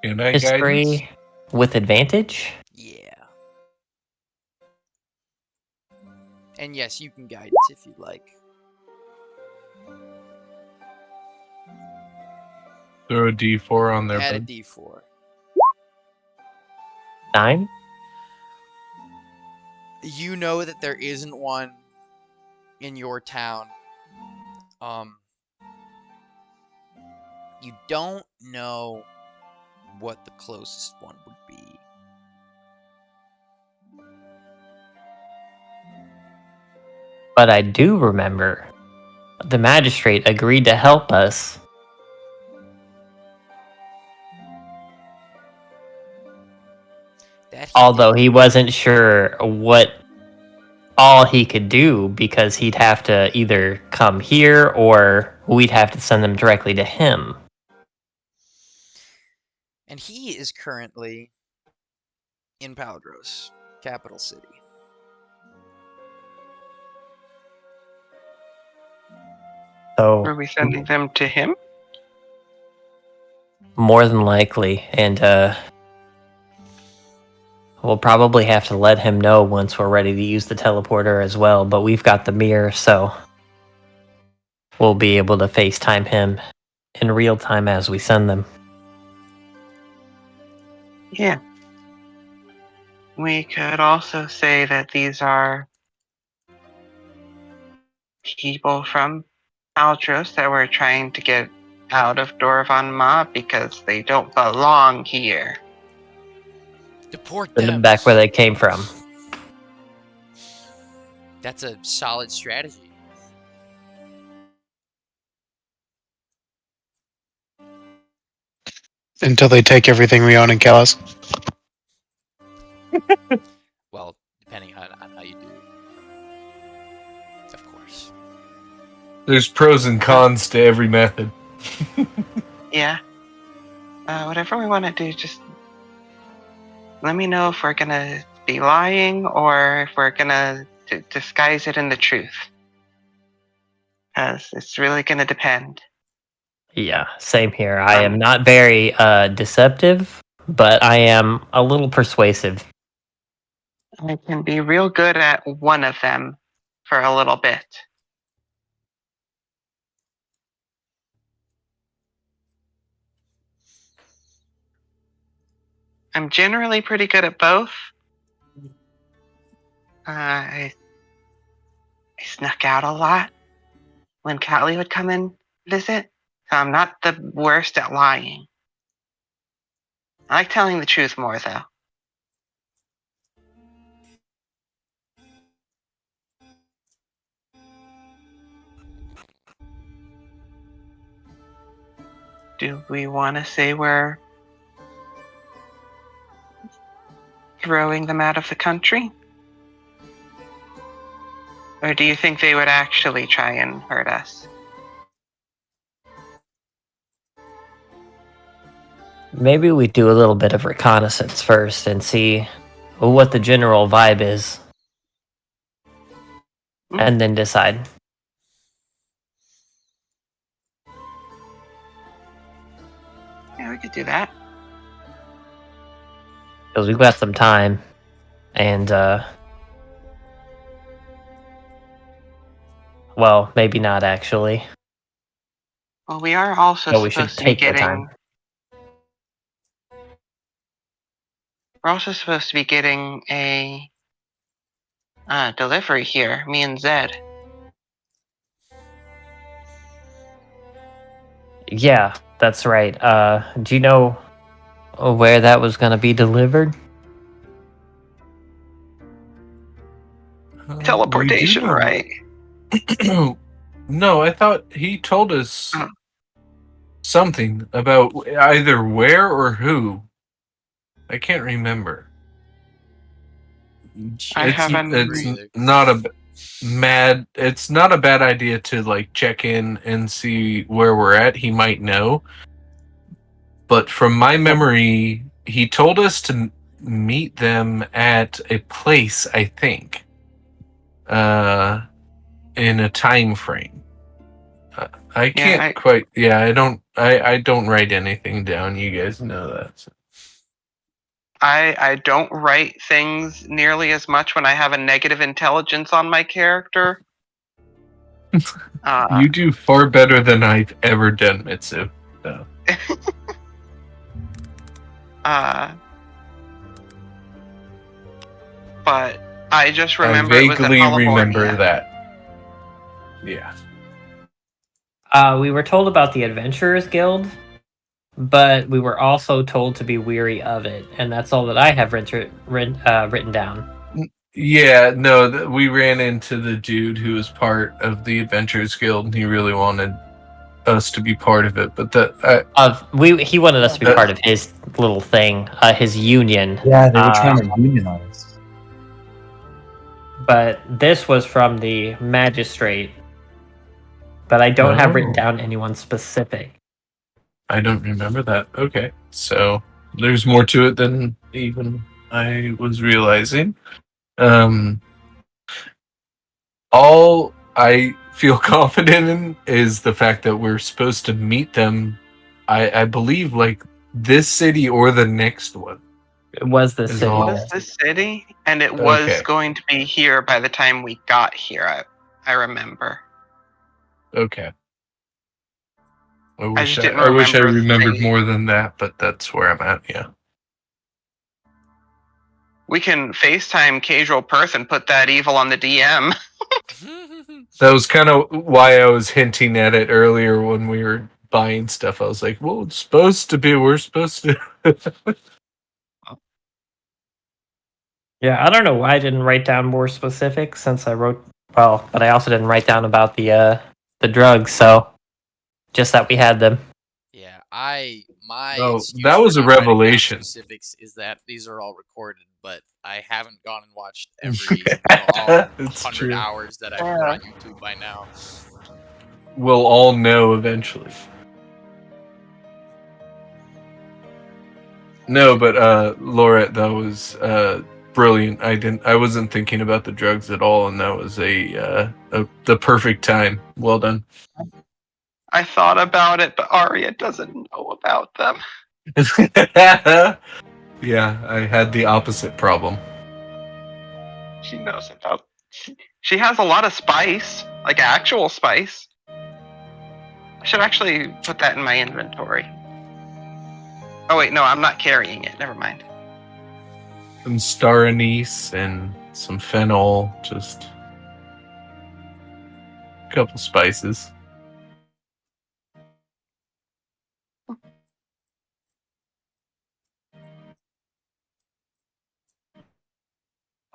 Can I guidance?
History with advantage.
Yeah. And yes, you can guidance if you'd like.
Throw a D4 on their
Add a
bed.
d4.
9.
You know that there isn't one in your town. You don't know what the closest one would be.
But I do remember the magistrate agreed to help us,
That he
although
did.
he wasn't sure what all he could do because he'd have to either come here or we'd have to send them directly to him.
And he is currently in Paldros, capital city.
So
Are we sending them to him?
more than likely, and we'll probably have to let him know once we're ready to use the teleporter as well, but we've got the mirror, so we'll be able to FaceTime him in real time as we send them.
Yeah. We could also say that these are people from Paldros that were trying to get out of Dorvan Ma because they don't belong here.
Deport
Send
them.
them back where they came from.
That's a solid strategy.
Until they take everything we own and kill us.
Well, depending on how you do it. Of course.
There's pros and cons to every method.
Yeah. Whatever we want to do, just let me know if we're gonna be lying or if we're gonna disguise it in the truth. Because it's really gonna depend.
Yeah, same here. I am not very deceptive, but I am a little persuasive.
I can be real good at one of them for a little bit. I'm generally pretty good at both. I snuck out a lot when Callie would come and visit. So I'm not the worst at lying. I like telling the truth more, though. Do we want to say we're throwing them out of the country? Or do you think they would actually try and hurt us?
Maybe we do a little bit of reconnaissance first and see what the general vibe is, and then decide.
Yeah, we could do that.
Because we've got some time, and well, maybe not actually.
Well, we are also
But we should
supposed to be
take the time.
We're also supposed to be getting a delivery here, me and Zed.
Yeah, that's right. Do you know where that was going to be delivered?
Teleportation, right?
No, I thought he told us
Oh.
something about either where or who. I can't remember.
I haven't
It's not a bad idea to like check in and see where we're at. He might know. But from my memory, he told us to meet them at a place, I think. In a time frame. I can't quite. Yeah, I don't. I don't write anything down. You guys know that. So.
I don't write things nearly as much when I have a negative intelligence on my character.
You do far better than I've ever done, Mitsu. So.
But I just remember
I
it was at
vaguely remember
Palabornia.
that. Yeah.
We were told about the Adventurers Guild, but we were also told to be weary of it, and that's all that I have written down.
Yeah, no, we ran into the dude who was part of the Adventurers Guild, and he really wanted us to be part of it. But
he wanted us to be part of his little thing, his union.
Yeah, they were trying to unionize.
But this was from the magistrate, but I don't have written down anyone specific.
I don't remember that. Okay, so there's more to it than even I was realizing. All I feel confident in is the fact that we're supposed to meet them. I believe like this city or the next one.
It was the city.
It was the city, and it was going to be here by the time we got here. I remember.
Okay.
I just didn't
I wish I
remember
remembered
the-
more than that, but that's where I'm at. Yeah.
We can FaceTime casual person, put that evil on the DM.
That was kind of why I was hinting at it earlier when we were buying stuff. I was like, well, it's supposed to be, we're supposed to.
Yeah, I don't know why I didn't write down more specifics since I wrote well, but I also didn't write down about the drugs, so just that we had them.
Yeah, my
Oh,
excuse
that
for
was a
not writing down
revelation.
specifics is that these are all recorded, but I haven't gone and watched all
It's
100
true.
hours that I've put on YouTube by now.
We'll all know eventually. No, but Laura, that was brilliant. I wasn't thinking about the drugs at all, and that was the perfect time. Well done.
I thought about it, but Arya doesn't know about them.
Yeah, I had the opposite problem.
She knows about. She has a lot of spice, like actual spice. I should actually put that in my inventory. Oh wait, no, I'm not carrying it. Never mind.
Some star anise and some fennel, just a couple spices.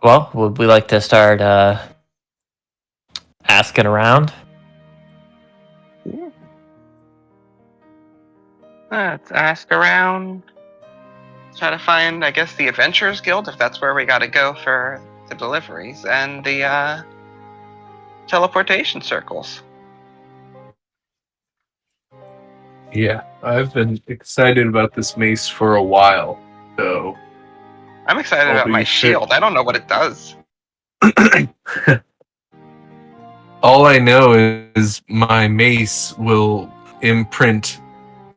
Well, would we like to start asking around?
Let's ask around. Try to find, I guess, the Adventurers Guild, if that's where we gotta go for the deliveries, and the teleportation circles.
Yeah, I've been excited about this mace for a while, so
I'm excited
I'll
about
be
my
fit.
shield. I don't know what it does.
All I know is my mace will imprint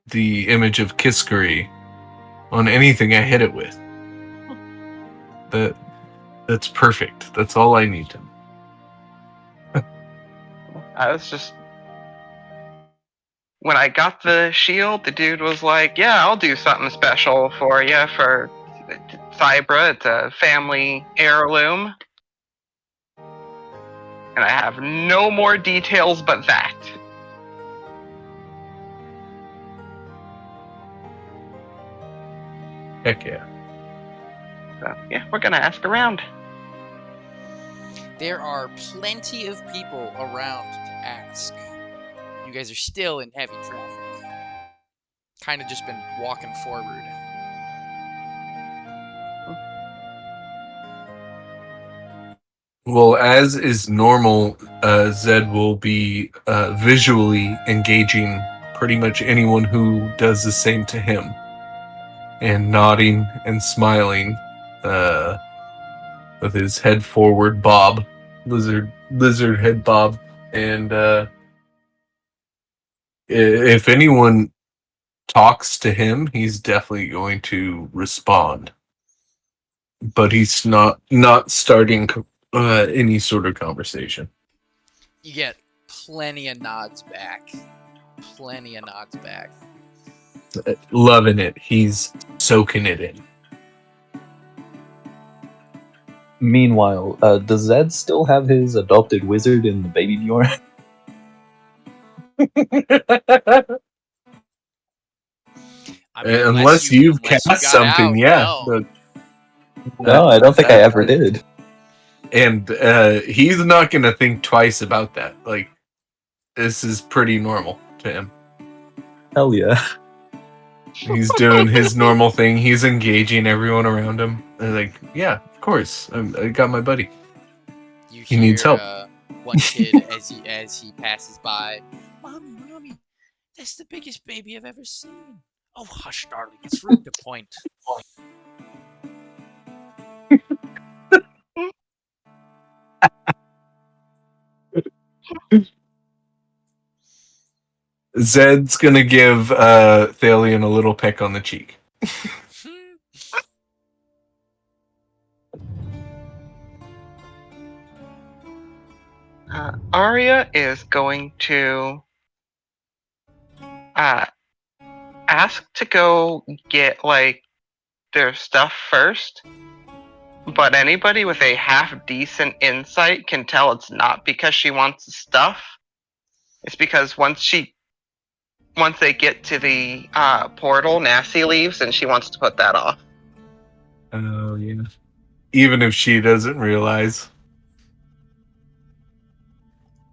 the image of Kiskari on anything I hit it with. That's perfect. That's all I need to know.
I was just. When I got the shield, the dude was like, yeah, I'll do something special for you for Cybra. It's a family heirloom. And I have no more details but that.
Heck yeah.
So, yeah, we're gonna ask around.
There are plenty of people around to ask. You guys are still in heavy traffic. Kind of just been walking forward.
Well, as is normal, Zed will be visually engaging pretty much anyone who does the same to him, and nodding and smiling with his head forward bob, lizard head bob, and if anyone talks to him, he's definitely going to respond. But he's not starting any sort of conversation.
You get plenty of nods back. Plenty of nods back.
Loving it. He's soaking it in.
Meanwhile, does Zed still have his adopted wizard in the baby Bjorn?
I mean,
Unless you've
unless you
cast
got
something,
out,
yeah.
no.
No, I don't think I ever did.
And he's not going to think twice about that. Like, this is pretty normal to him.
Hell yeah.
He's doing his normal thing. He's engaging everyone around him. And like, yeah, of course. I got my buddy.
You
He needs
hear
help.
one kid as he passes by. Mommy, that's the biggest baby I've ever seen. Oh, hush, darling. It's rude to point.
Zed's going to give Thalion a little peck on the cheek.
Arya is going to ask to go get like their stuff first, But anybody with a half decent insight can tell it's not because she wants the stuff. It's because once they get to the portal, Nasty leaves and she wants to put that off.
Oh yeah. Even if she doesn't realize.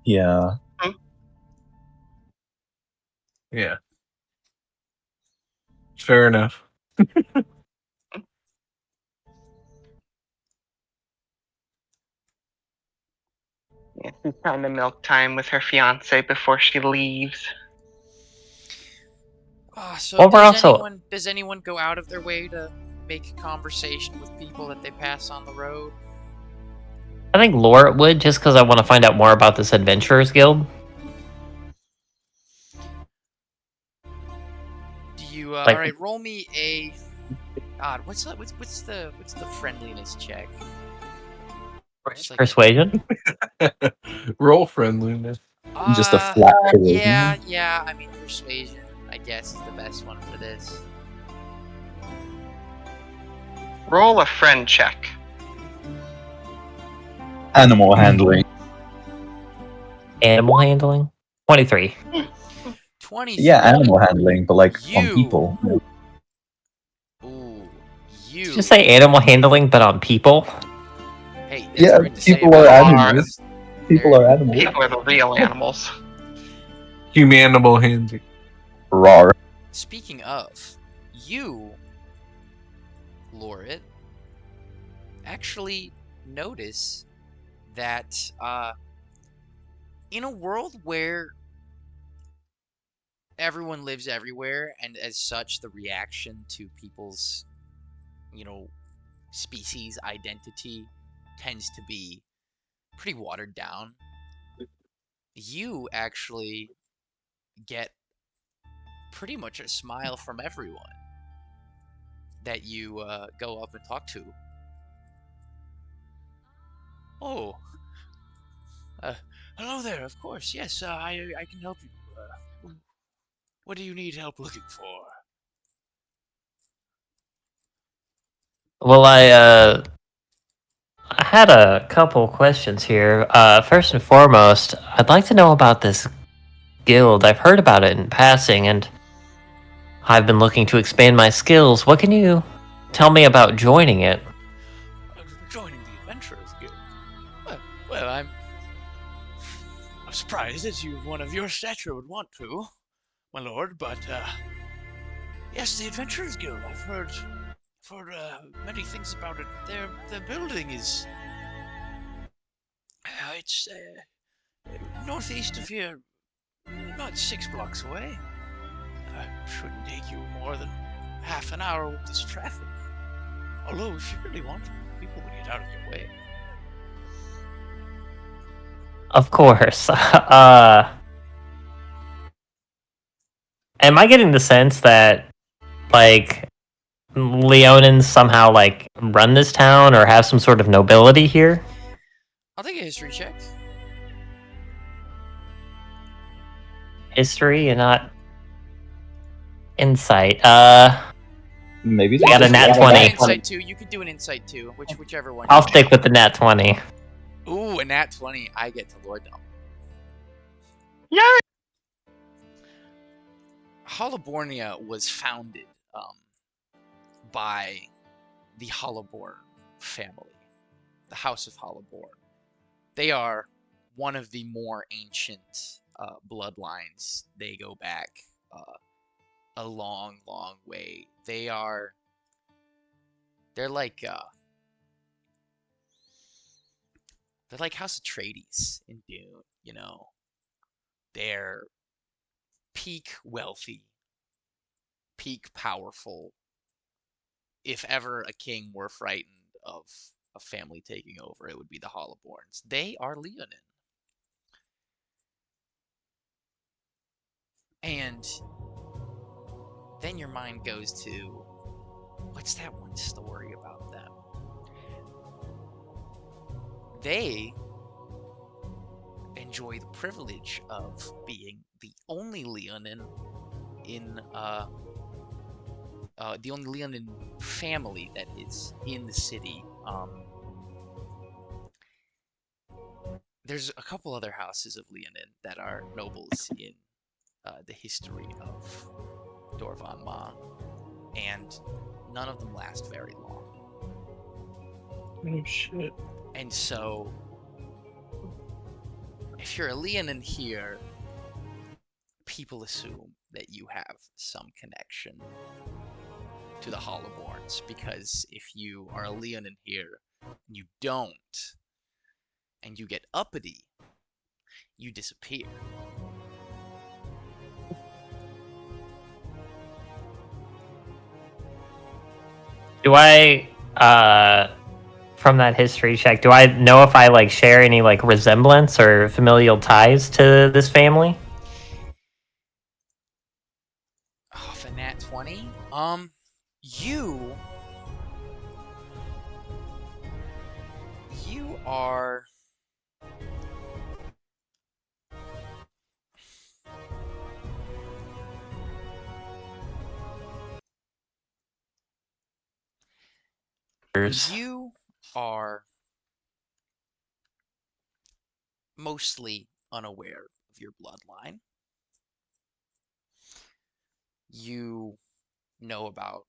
Yeah.
Yeah. Fair enough.
Yeah, she's trying to milk time with her fiance before she leaves.
So
Well, we're also
does anyone go out of their way to make conversation with people that they pass on the road?
I think Laura would, just because I want to find out more about this Adventurers Guild.
Do you
Like-
all right, roll me a what's the friendliness check? Just like
Persuasion?
Roll friendliness.
Just a flat
yeah,
charisma?
yeah, I mean persuasion, I guess, is the best one for this.
Roll a friend check.
Animal handling.
Animal handling? 23.
23.
Yeah, animal handling, but like on
You.
people.
Ooh, you.
Did you say animal handling, but on people?
Hey, that's
Yeah,
weird to say
people are
about
animals. People are animals.
People are the real animals.
Humanimal handling.
Rawr.
Speaking of, you, Lorit, actually notice that in a world where everyone lives everywhere, and as such, the reaction to people's, species identity tends to be pretty watered down, you actually get pretty much a smile from everyone that you go up and talk to. Oh, hello there. Of course, yes. I can help you. What do you need help looking for?
Well, I had a couple questions here. First and foremost, I'd like to know about this guild. I've heard about it in passing, and I've been looking to expand my skills. What can you tell me about joining it?
Joining the Adventurers Guild. Well, I'm surprised that one of your stature would want to, my lord. But yes, the Adventurers Guild. I've heard many things about it. Their building is it's northeast of here, about 6 blocks away. Shouldn't take you more than half an hour with this traffic. Although, if you really want to, people will get out of your way.
Of course. Am I getting the sense that, like, Leonins somehow, like, run this town or have some sort of nobility here?
I'll take a history check.
History and not insight.
Maybe
I got a
just
nat
like
20.
An insight too. You could do an insight too, whichever one.
I'll stick with the nat 20.
Ooh, a nat 20. I get to lorddom.
Yay!
Hollabornia was founded by the Hollaborn family, the House of Hollaborn. They are one of the more ancient bloodlines. They go back a long, long way. They're like House Atreides in Dune. They're peak wealthy, peak powerful. If ever a king were frightened of a family taking over, it would be the Hollaborns. They are Leonin. And then your mind goes to, what's that one story about them? They enjoy the privilege of being the only Leonin in the only Leonin family that is in the city. There's a couple other houses of Leonin that are nobles in the history of Dorvan Ma, and none of them last very long.
Oh shit.
And so, if you're a Leonin here, people assume that you have some connection to the Hollowborns, because if you are a Leonin here and you don't, and you get uppity, you disappear.
Do I from that history check, do I know if I like share any like resemblance or familial ties to this family?
Oh, for nat 20? You are you are mostly unaware of your bloodline. You know about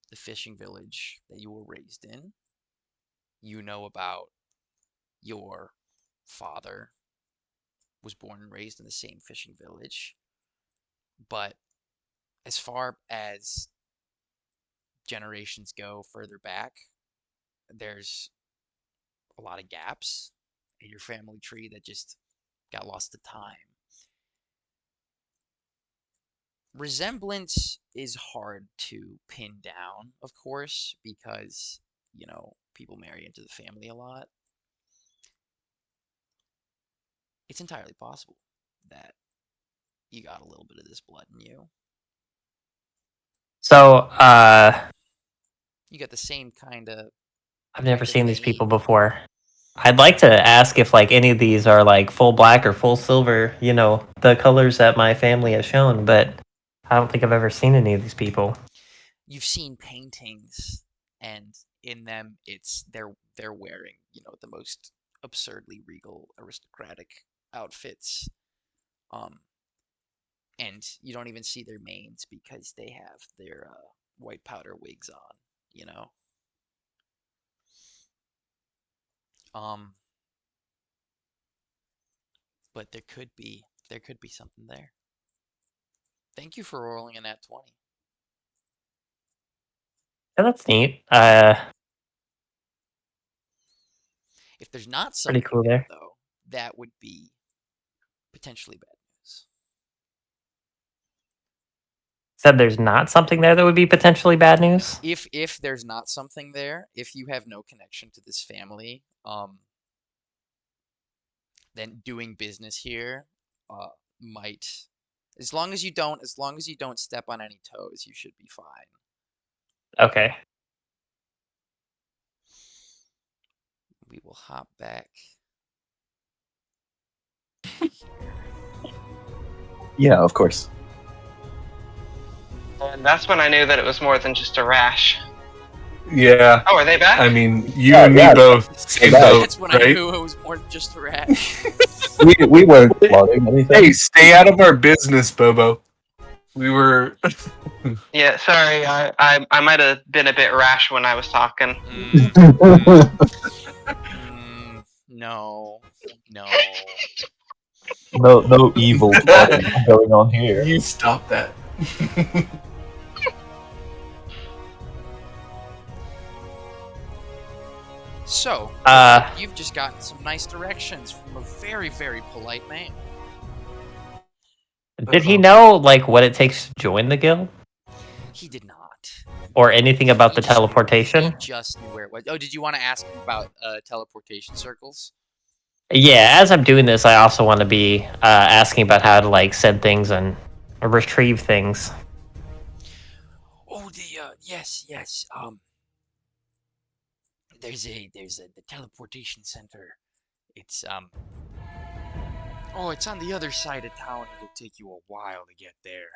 the fishing village that you were raised in. You know about your father was born and raised in the same fishing village. But as far as generations go further back, there's a lot of gaps in your family tree that just got lost to time. Resemblance is hard to pin down, of course, because, people marry into the family a lot. It's entirely possible that you got a little bit of this blood in you.
So,
You got the same kind of
I've never seen these people
name.
before. I'd like to ask if like any of these are like full black or full silver, the colors that my family has shown, but I don't think I've ever seen any of these people.
You've seen paintings, and in them they're wearing, the most absurdly regal aristocratic outfits. And you don't even see their manes because they have their white powder wigs on, you know. Um, but there could be something there. Thank you for rolling in that 20.
Yeah, that's neat.
If there's not
Pretty
something
cool
there,
there.
though, that would be potentially bad news.
Said there's not something there that would be potentially bad news.
If there's not something there, if you have no connection to this family, then doing business here might, as long as you don't step on any toes, you should be fine.
Okay.
We will hop back here.
Yeah, of course.
And that's when I knew that it was more than just a rash.
Yeah.
Oh, are they back?
I mean, you
Yeah,
and me
yeah,
both. Same
back.
boat,
That's when I
right?
knew it was more than just a rat.
We weren't plotting anything.
Hey, stay out of our business, Bobo. We were.
Yeah, sorry, I might have been a bit rash when I was talking.
No.
No evil plotting going on here.
You stop that.
So, you've just gotten some nice directions from a very, very polite man.
Did he know like what it takes to join the guild
He did not.
or anything about
He
the
just knew-
teleportation?
He just knew where it was. Oh, did you want to ask him about teleportation circles?
Yeah, as I'm doing this, I also want to be asking about how to like send things and retrieve things.
Oh, yes. There's the teleportation center. It's it's on the other side of town. It'll take you a while to get there.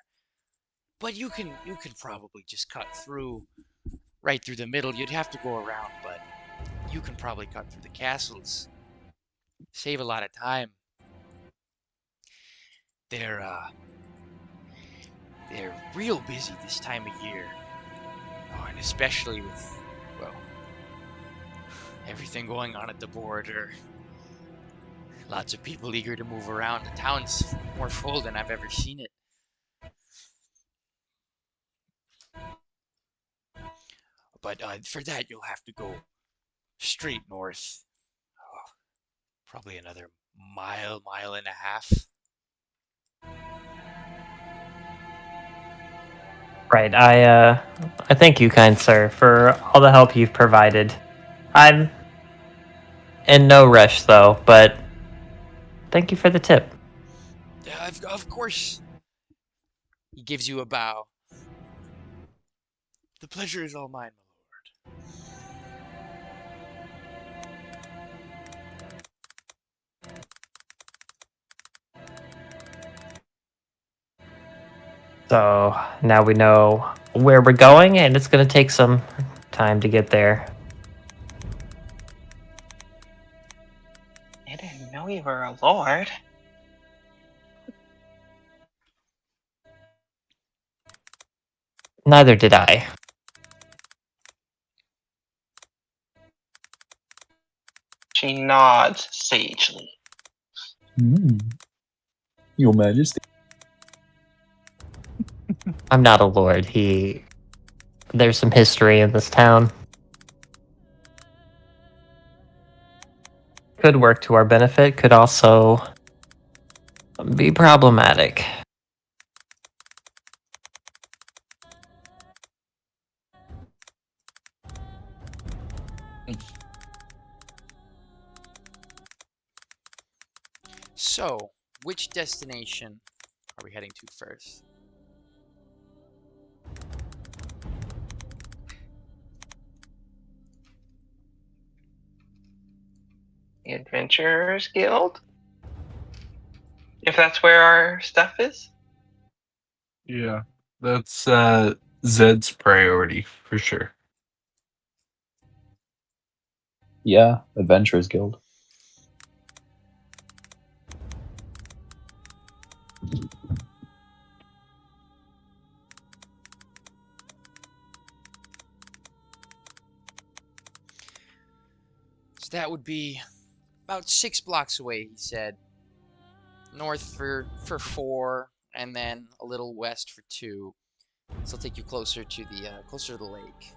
But you can probably just cut through right through the middle. You'd have to go around, but you can probably cut through the castles. Save a lot of time. They're real busy this time of year. Oh, and especially with, well, everything going on at the border. Lots of people eager to move around. The town's more full than I've ever seen it. But for that, you'll have to go straight north. Oh, probably another mile and a half.
Right. I thank you, kind sir, for all the help you've provided. I'm in no rush though, but thank you for the tip.
Of course. He gives you a bow. The pleasure is all mine, my lord.
So now we know where we're going, and it's going to take some time to get there.
I didn't know you were a lord.
Neither did I.
She nods sagely.
Your Majesty.
I'm not a lord. There's some history in this town. Could work to our benefit, could also be problematic.
So, which destination are we heading to first?
The Adventurers Guild? If that's where our stuff is?
Yeah, that's Zed's priority for sure.
Yeah, Adventurers Guild.
So that would be about 6 blocks away, he said. North for 4, and then a little west for 2. So it'll take you closer to the lake.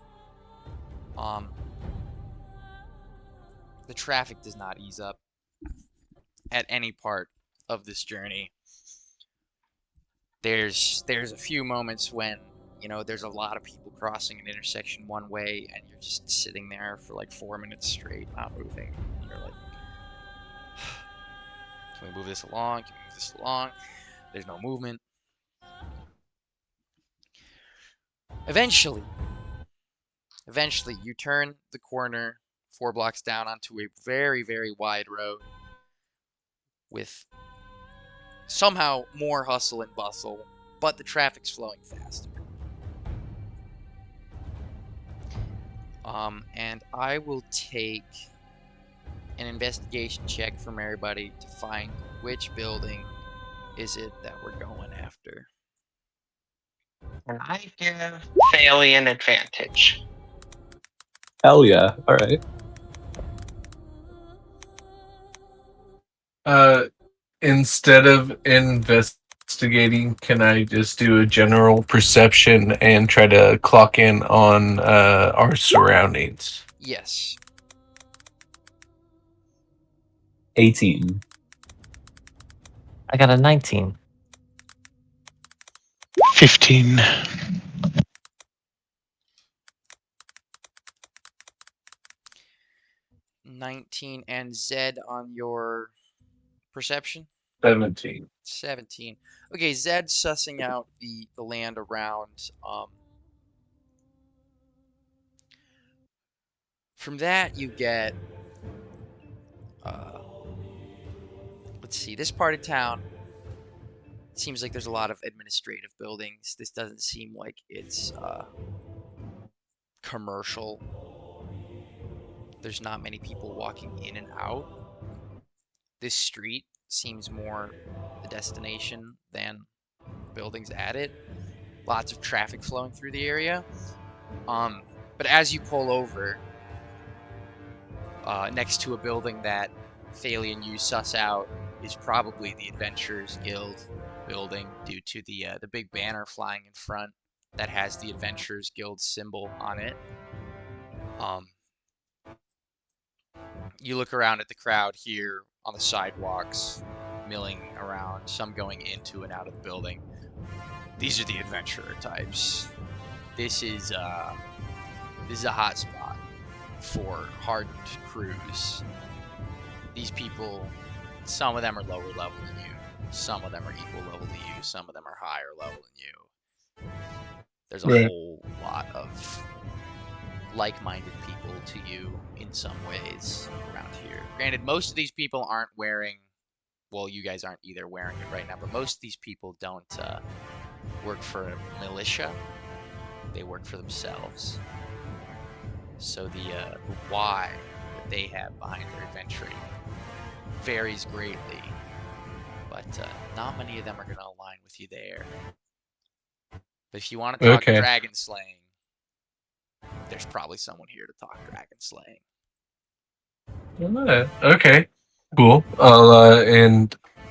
The traffic does not ease up at any part of this journey. There's a few moments when, you know, there's a lot of people crossing an intersection one way, and you're just sitting there for like 4 minutes straight, not moving. You're like, can we move this along? Can we move this along? There's no movement. Eventually, you turn the corner 4 blocks down onto a very, very wide road with somehow more hustle and bustle, but the traffic's flowing faster. And I will take an investigation check from everybody to find which building is it that we're going after.
And I give Failey an advantage.
Hell yeah. Alright.
Instead of investigating, can I just do a general perception and try to clock in on our surroundings?
Yes.
18.
I got a 19.
15.
19 and Zed on your perception?
17.
17. Okay, Zed sussing out the land around. From that you get let's see, this part of town, it seems like there's a lot of administrative buildings. This doesn't seem like it's commercial. there's not many people walking in and out. This street seems more the destination than buildings at it. Lots of traffic flowing through the area. But as you pull over next to a building that Thalia and you suss out is probably the Adventurers Guild building due to the big banner flying in front that has the Adventurers Guild symbol on it. You look around at the crowd here on the sidewalks, milling around, some going into and out of the building. These are the adventurer types. This is a hot spot for hardened crews. These people, some of them are lower level than you, some of them are equal level to you, some of them are higher level than you. There's a whole lot of like-minded people to you in some ways around here. Granted, most of these people aren't wearing, well, you guys aren't either wearing it right now, but most of these people don't work for a militia. They work for themselves. So the why that they have behind their adventuring varies greatly, but not many of them are going to align with you there. But if you want to talk dragon slaying, there's probably someone here to talk dragon slaying.
Okay, cool.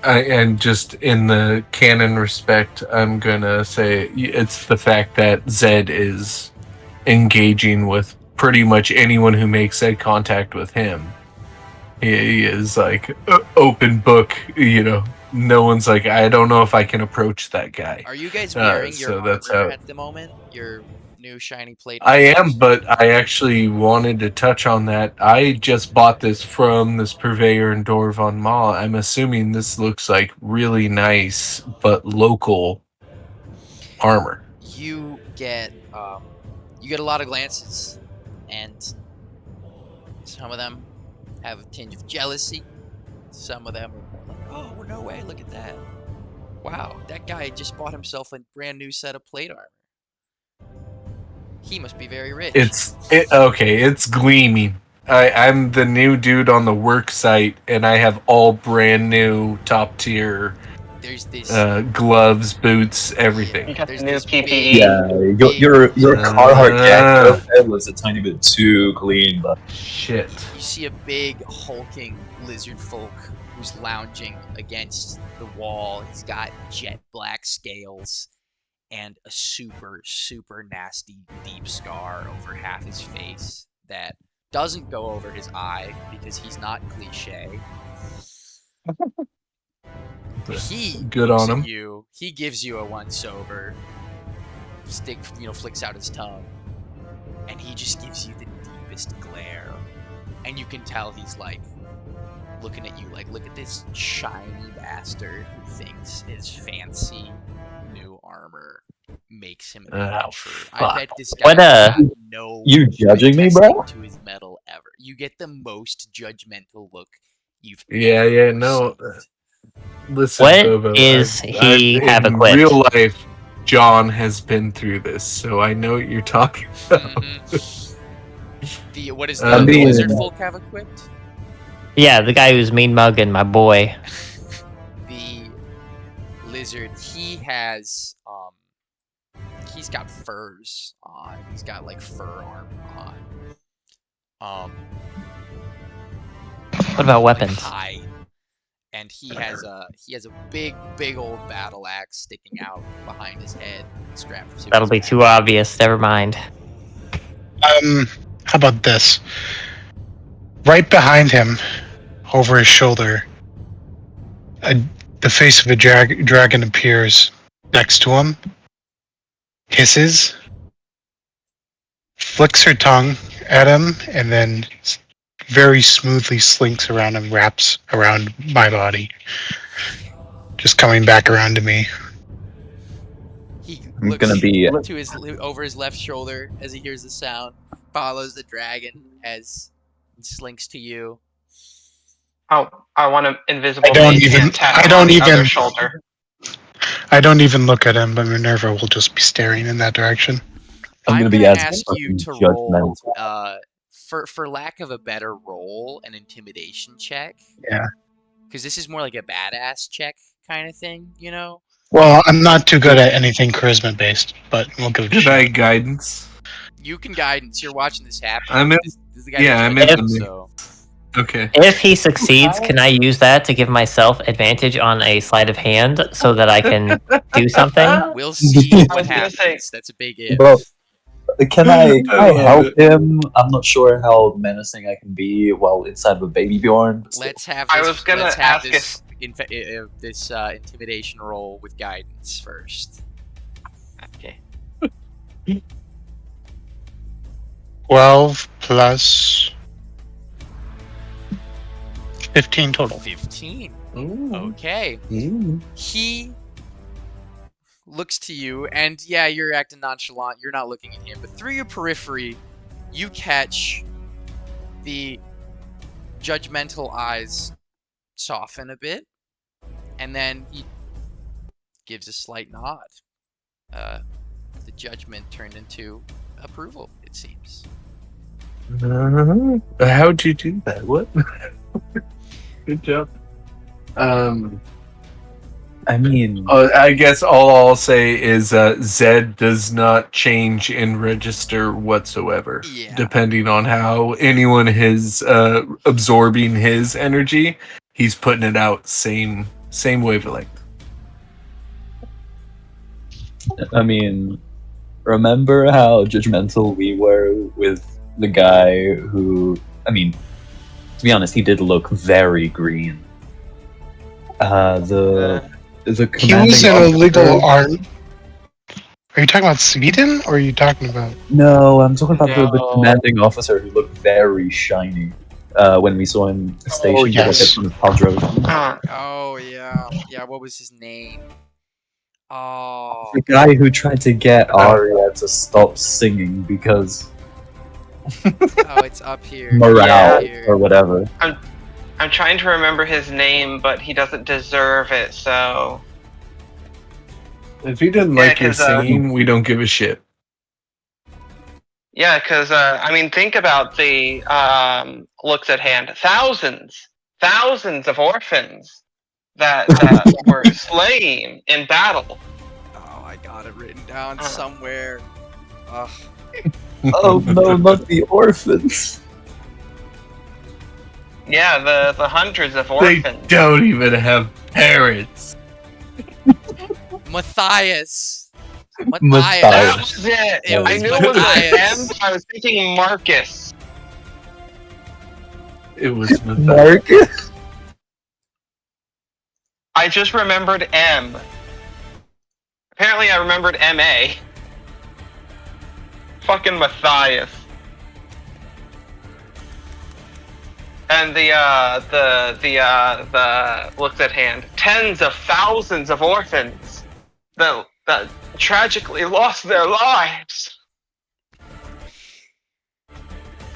And just in the canon respect, I'm gonna say it's the fact that Zed is engaging with pretty much anyone who makes Zed contact with him. He is like open book, you know. No one's like, I don't know if I can approach that guy.
Are you guys wearing your armor at the moment? Your new shiny plate?
I am, but I actually wanted to touch on that. I just bought this from this purveyor in Dorvan Mall. I'm assuming this looks like really nice but local armor.
You get a lot of glances, and some of them have a tinge of jealousy. Some of them are like, "Oh, no way! Look at that! Wow, that guy just bought himself a brand new set of plate armor. He must be very rich."
It's gleaming. I'm the new dude on the work site, and I have all brand new top tier.
There's this
gloves, boots, everything.
You got
There's
the new
this
PPE.
Yeah, your Carhartt jacket outfit was a tiny bit too clean, but
Shit.
You see a big hulking lizard folk who's lounging against the wall. He's got jet black scales and a super, super nasty deep scar over half his face that doesn't go over his eye because he's not cliche. He
Good
looks
on
at
him.
you. He gives you a once over. Flicks out his tongue, and he just gives you the deepest glare. And you can tell he's like looking at you like, look at this shiny bastard who thinks his fancy new armor makes him an adventurer. I bet this guy has got no
you judging me, bro?
to his metal ever. You get the most judgmental look you've
Yeah,
ever
no.
received.
Listen,
What
Bobo,
is he have
in
equipped?
real life, John has been through this, so I know what you're talking about.
What is the lizard folk have equipped?
Yeah, the guy who's mean mugging my boy.
The lizard, he has he's got furs on. He's got like fur armor on.
What about weapons?
Hide. And he has a big old battle axe sticking out behind his head, strapped to
That'll
his
be
back.
too obvious. Never mind.
How about this? Right behind him, over his shoulder, the face of a dragon appears next to him, hisses, flicks her tongue at him, and then very smoothly slinks around and wraps around my body. Just coming back around to me.
He
I'm
looks
gonna be
to his over his left shoulder as he hears the sound, follows the dragon as it slinks to you.
Oh, I want an invisible
I don't
mage
even-
hand tap
I
him
don't
on the
even-
other shoulder.
I don't even look at him, but Minerva will just be staring in that direction.
I'm gonna be
gonna
asking
ask
for
you to
judgmental.
roll for lack of a better role, an intimidation check.
Yeah.
Because this is more like a badass check kind of thing, you know?
Well, I'm not too good at anything charisma based, but we'll give it a
Good
shot.
night, guidance.
You can guidance. You're watching this happen.
I'm in-
This is the guy
yeah,
that
I'm
judges
in the
it,
mix.
so
Okay.
If he succeeds, can I use that to give myself advantage on a sleight of hand so that I can do something?
we'll see
I
what
was gonna
happens.
say-
That's a big if.
Bro, can I
I love
help
it.
him? I'm not sure how menacing I can be while inside of a baby Bjorn. but still.
Let's have
I
this.
was gonna
Let's have
ask
this. Intimidation roll with guidance first.
Okay.
12 plus 15 total.
15.
Ooh.
Okay. He looks to you, and yeah, you're acting nonchalant. You're not looking at him, but through your periphery, you catch the judgmental eyes soften a bit, and then he gives a slight nod. The judgment turned into approval, it seems.
How'd you do that? What? Good job.
I mean,
I guess all I'll say is Zed does not change in register whatsoever.
Yeah.
Depending on how anyone is absorbing his energy, he's putting it out same wavelength.
I mean, remember how judgmental we were with the guy who? I mean, to be honest, he did look very green. The
He
commanding
was an
officer-
illegal arm. Are you talking about Sweden, or are you talking about?
No, I'm talking about the
No.
commanding officer who looked very shiny when we saw him stationed
yes.
with Paldros.
Oh yeah, yeah. What was his name? Oh,
The guy who tried to get Arya to stop singing because
oh, it's up here.
morale
Here.
or whatever.
I'm trying to remember his name, but he doesn't deserve it, so.
If he didn't
Yeah,
like your
'cause,
singing, we don't give a shit.
Yeah, because, I mean, think about the looks at hand. Thousands of orphans that were slain in battle.
Oh, I got it written down somewhere. Ugh.
Oh no, not the orphans.
Yeah, the hundreds of
They
orphans.
don't even have parents.
Matthias.
That
Matthias.
was it!
It
I
was
knew it was
Matthias.
an M, but I was thinking Marcus.
It was
Marcus.
I just remembered M. Apparently I remembered MA. Fucking Matthias. And the looks at hand. Tens of thousands of orphans that tragically lost their lives.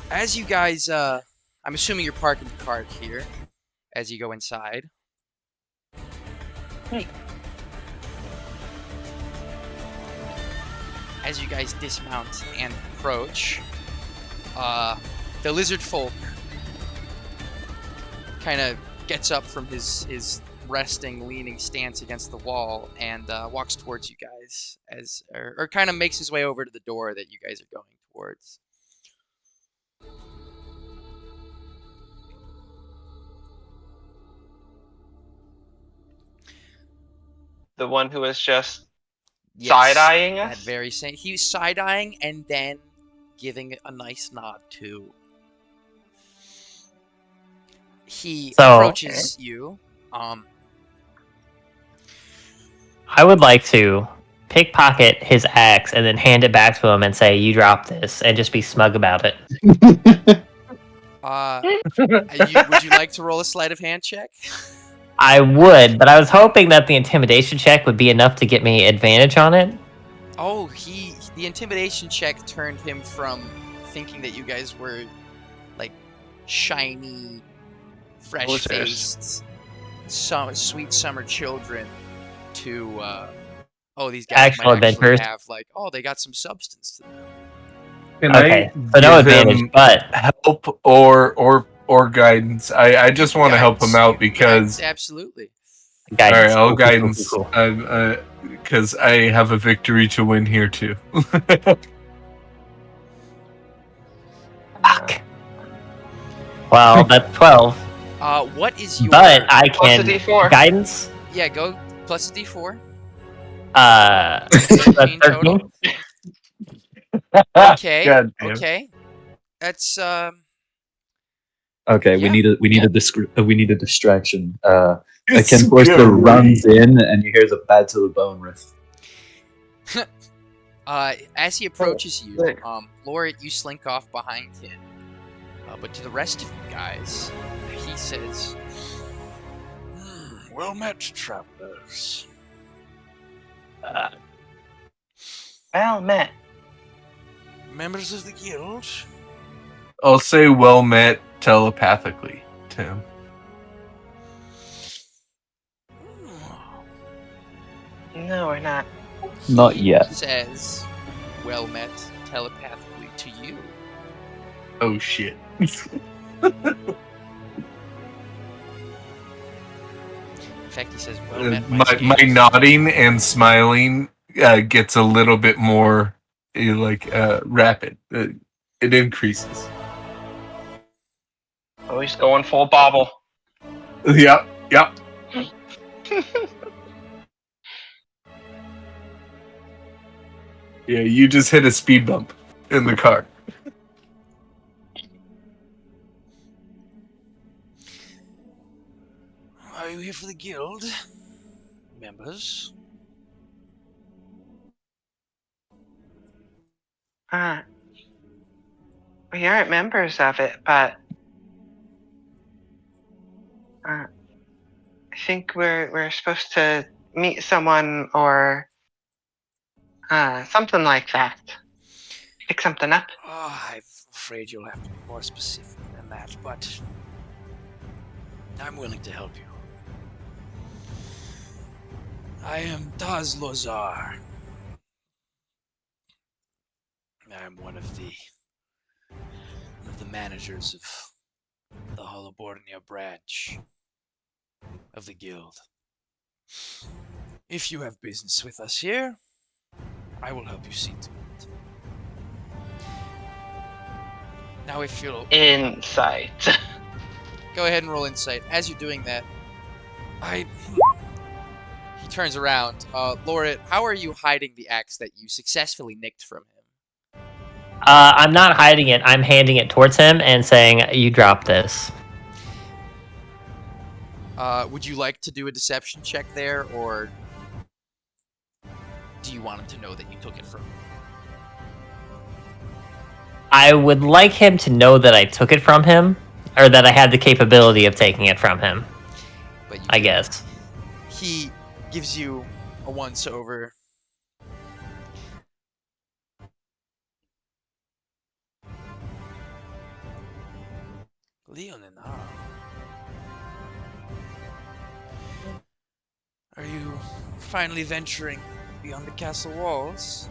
As you guys, I'm assuming you're parking the cart here as you go inside. As you guys dismount and approach, the lizard folk kind of gets up from his resting, leaning stance against the wall and walks towards you guys, or kind of makes his way over to the door that you guys are going towards.
The one who was just
Yes,
side-eyeing
that
us?
very same. He was side-eyeing and then giving a nice nod too. He
So-
approaches you.
I would like to pickpocket his axe and then hand it back to him and say, "You dropped this," and just be smug about it.
Would you like to roll a sleight of hand check?
I would, but I was hoping that the intimidation check would be enough to get me advantage on it.
Oh, the intimidation check turned him from thinking that you guys were like shiny, fresh-faced, sweet summer children to these guys
Actual
might actually
adventurers.
have like, oh, they got some substance to them.
Can
Okay,
I
so no
give
advantage,
him
but
help or guidance? I just want to help him out
Guidance,
because
absolutely.
all right,
guidance.
I'll
Cool, cool, cool, cool,
guidance.
cool.
Because I have a victory to win here too.
Fuck. Well, that's 12.
What is your...
But I
Plus a
can
D4.
guidance.
Yeah, go plus a d4.
That's
13 total.
13.
Okay,
God damn.
okay. That's,
Okay,
Yeah,
we need a distraction.
It's
Ken Forster
scary.
runs in and you hear the bad to the bone riff.
as he approaches you,
Sick.
Laura, you slink off behind him. But to the rest of you guys, he says,
Well met, travelers.
Well met.
Members of the guild,
I'll say well met telepathically, Tim.
No, we're not.
Not
he
yet.
says, well met telepathically to you.
Oh shit.
In fact, he says, well met,
My nodding and smiling gets a little bit more rapid. It increases.
Oh, he's going full bobble.
Yep. Yeah, you just hit a speed bump in the car.
are you here for the guild? Members?
We aren't members of it, but I think we're supposed to meet someone or something like that. Pick something up.
Oh, I'm afraid you'll have to be more specific than that, but I'm willing to help you. I am Taz Lozar. I'm one of the managers of the Holobornia branch of the guild. If you have business with us here, I will help you see to it. Now, if you'll
Insight.
go ahead and roll insight. As you're doing that, he turns around. Laura, how are you hiding the axe that you successfully nicked from him?
I'm not hiding it. I'm handing it towards him and saying, "You drop this."
Would you like to do a deception check there, or do you want him to know that you took it from him?
I would like him to know that I took it from him, or that I had the capability of taking it from him.
But you
I
do.
guess.
He gives you a once-over.
Leonin, huh? Are you finally venturing beyond the castle walls?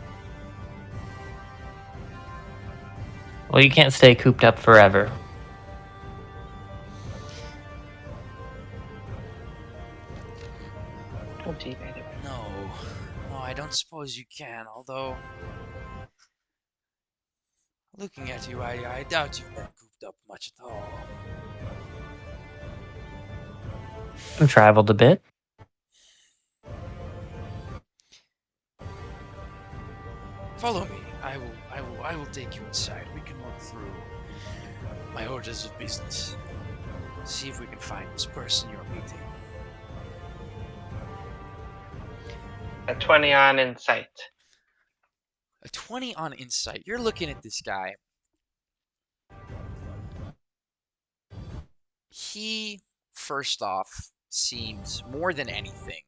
Well, you can't stay cooped up forever.
No, I don't suppose you can, although... Looking at you, I doubt you've been cooped up much at all.
I've traveled a bit.
Follow me. I will take you inside. We can look through my orders of business. See if we can find this person you're meeting.
A 20 on insight.
A 20 on insight. You're looking at this guy. He, first off, seems more than anything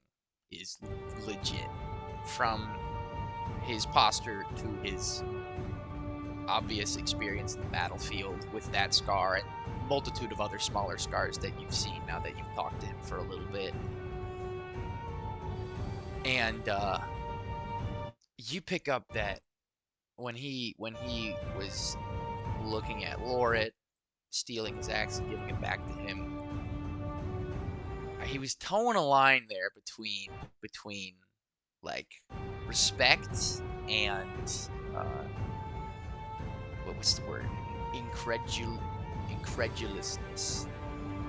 is legit. From his posture to his obvious experience in the battlefield with that scar and multitude of other smaller scars that you've seen now that you've talked to him for a little bit. And you pick up that when he was looking at Loret, stealing his axe and giving it back to him, he was towing a line there between like respect and what's the word? Incredulousness.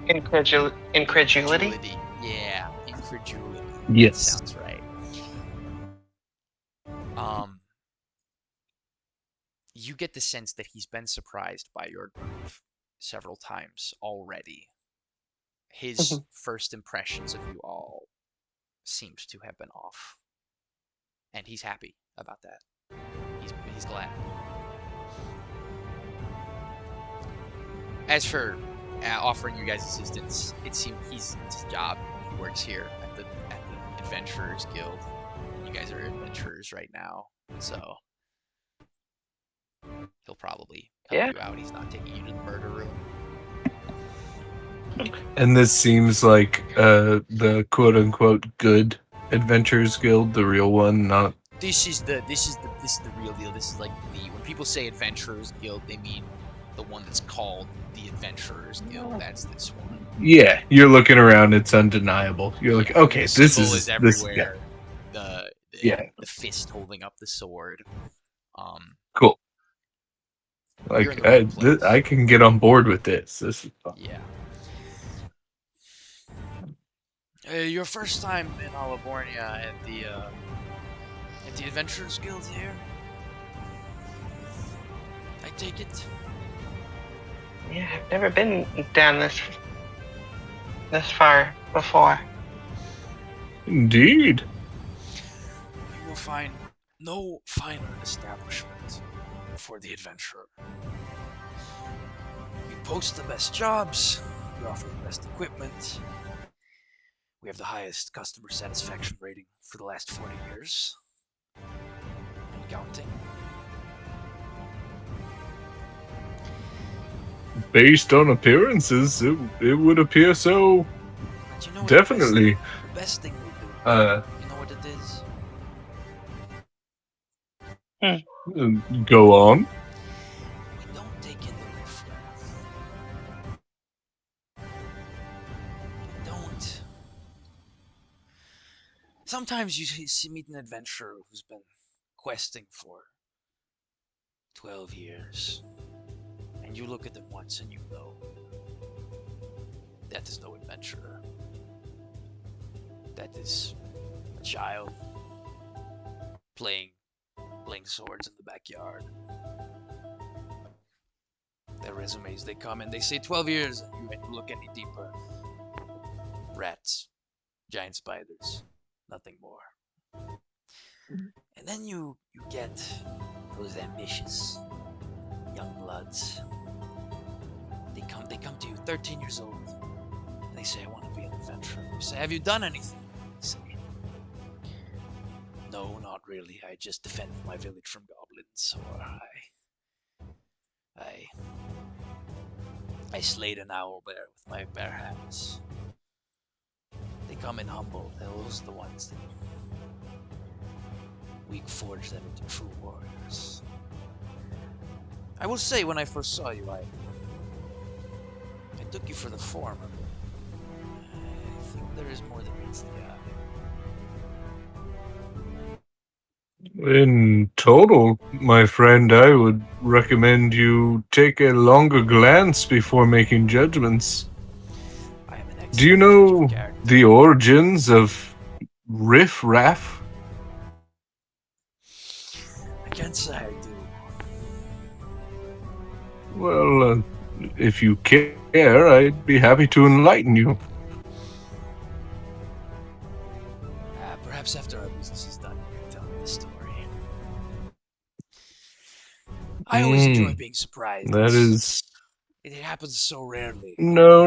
Incredulity.
Yeah, incredulity.
Yes.
Sounds right. You get the sense that he's been surprised by your group several times already. His first impressions of you all seems to have been off, and he's happy about that. He's glad. As for offering you guys assistance, it seems it's his job. He works here at the Adventurers Guild. You guys are adventurers right now, so he'll probably help you out. He's not taking you to the murder room.
And this seems like the quote unquote good Adventurers Guild, the real one, not.
This is the real deal. This is like when people say Adventurers Guild, they mean the one that's called the Adventurers Guild. That's this one.
Yeah, you're looking around; it's undeniable. You're like, okay,
the
this
symbol
is
everywhere.
This,
The fist holding up the sword.
Cool. Like I can get on board with this. This is fun.
Yeah. Your first time in Alibornia at the Adventurers Guild here? I take it.
Yeah, I've never been down this far before.
Indeed.
You will find no finer establishment for the adventurer. We post the best jobs, we offer the best equipment, we have the highest customer satisfaction rating for the last 40 years. And counting.
Based on appearances, it would appear so.
But you know what
Definitely.
The best thing we do. You know what it is?
Go on.
We don't take in the riffraff. We don't. Sometimes you meet an adventurer who's been questing for 12 years. And you look at them once and you know that is no adventurer. That is a child playing swords in the backyard. Their resumes, they come and they say 12 years, and you look any deeper. Rats, giant spiders, nothing more. And then you get those ambitious young bloods. They come to you 13 years old, and they say, I want to be an adventurer. You say, have you done anything? They say, no, not really. I just defended my village from goblins, or I slayed an owl bear with my bare hands. They come in humble. Those are the ones that we forge them into true warriors. I will say, when I first saw you, I took you for the former. I think there is more than meets the eye.
In total, my friend, I would recommend you take a longer glance before making judgments.
I am an
Do you
excellent
know
judge of character.
the origins of Riff Raff?
I can't say I do.
Well, if you care, I'd be happy to enlighten you.
Perhaps after our business is done, you can tell me the story. I always enjoy being surprised.
That is...
It happens so rarely.
No.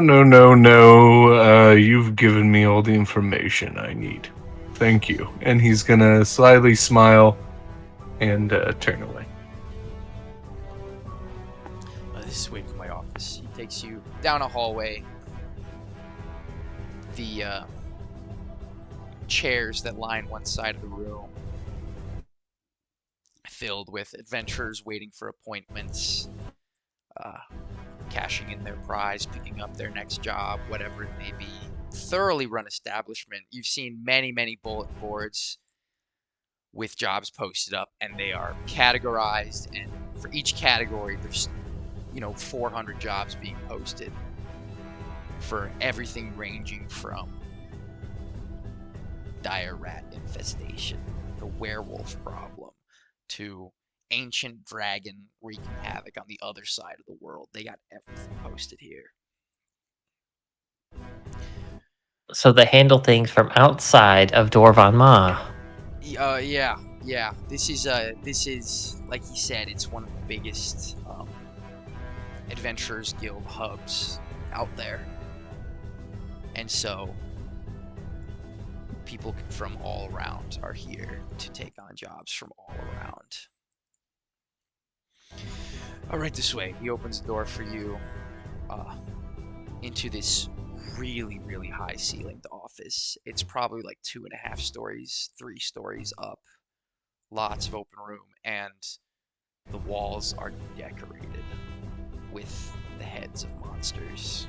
You've given me all the information I need. Thank you. And he's gonna slyly smile and turn away.
This is way from my office. He takes you down a hallway. The chairs that line one side of the room filled with adventurers waiting for appointments, cashing in their prize, picking up their next job, whatever it may be. Thoroughly run establishment. You've seen many, many bulletin boards with jobs posted up, and they are categorized, and for each category there's 400 jobs being posted for everything ranging from dire rat infestation, the werewolf problem, to ancient dragon wreaking havoc on the other side of the world. They got everything posted here.
So they handle things from outside of Dorvan Ma.
Yeah. This is like he said, it's one of the biggest Adventurers Guild hubs out there, and so people from all around are here to take on jobs from all around. All right, this way. He opens the door for you into this really, really high ceilinged office. It's probably like 2.5 stories, 3 stories up. Lots of open room, and the walls are decorated with the heads of monsters.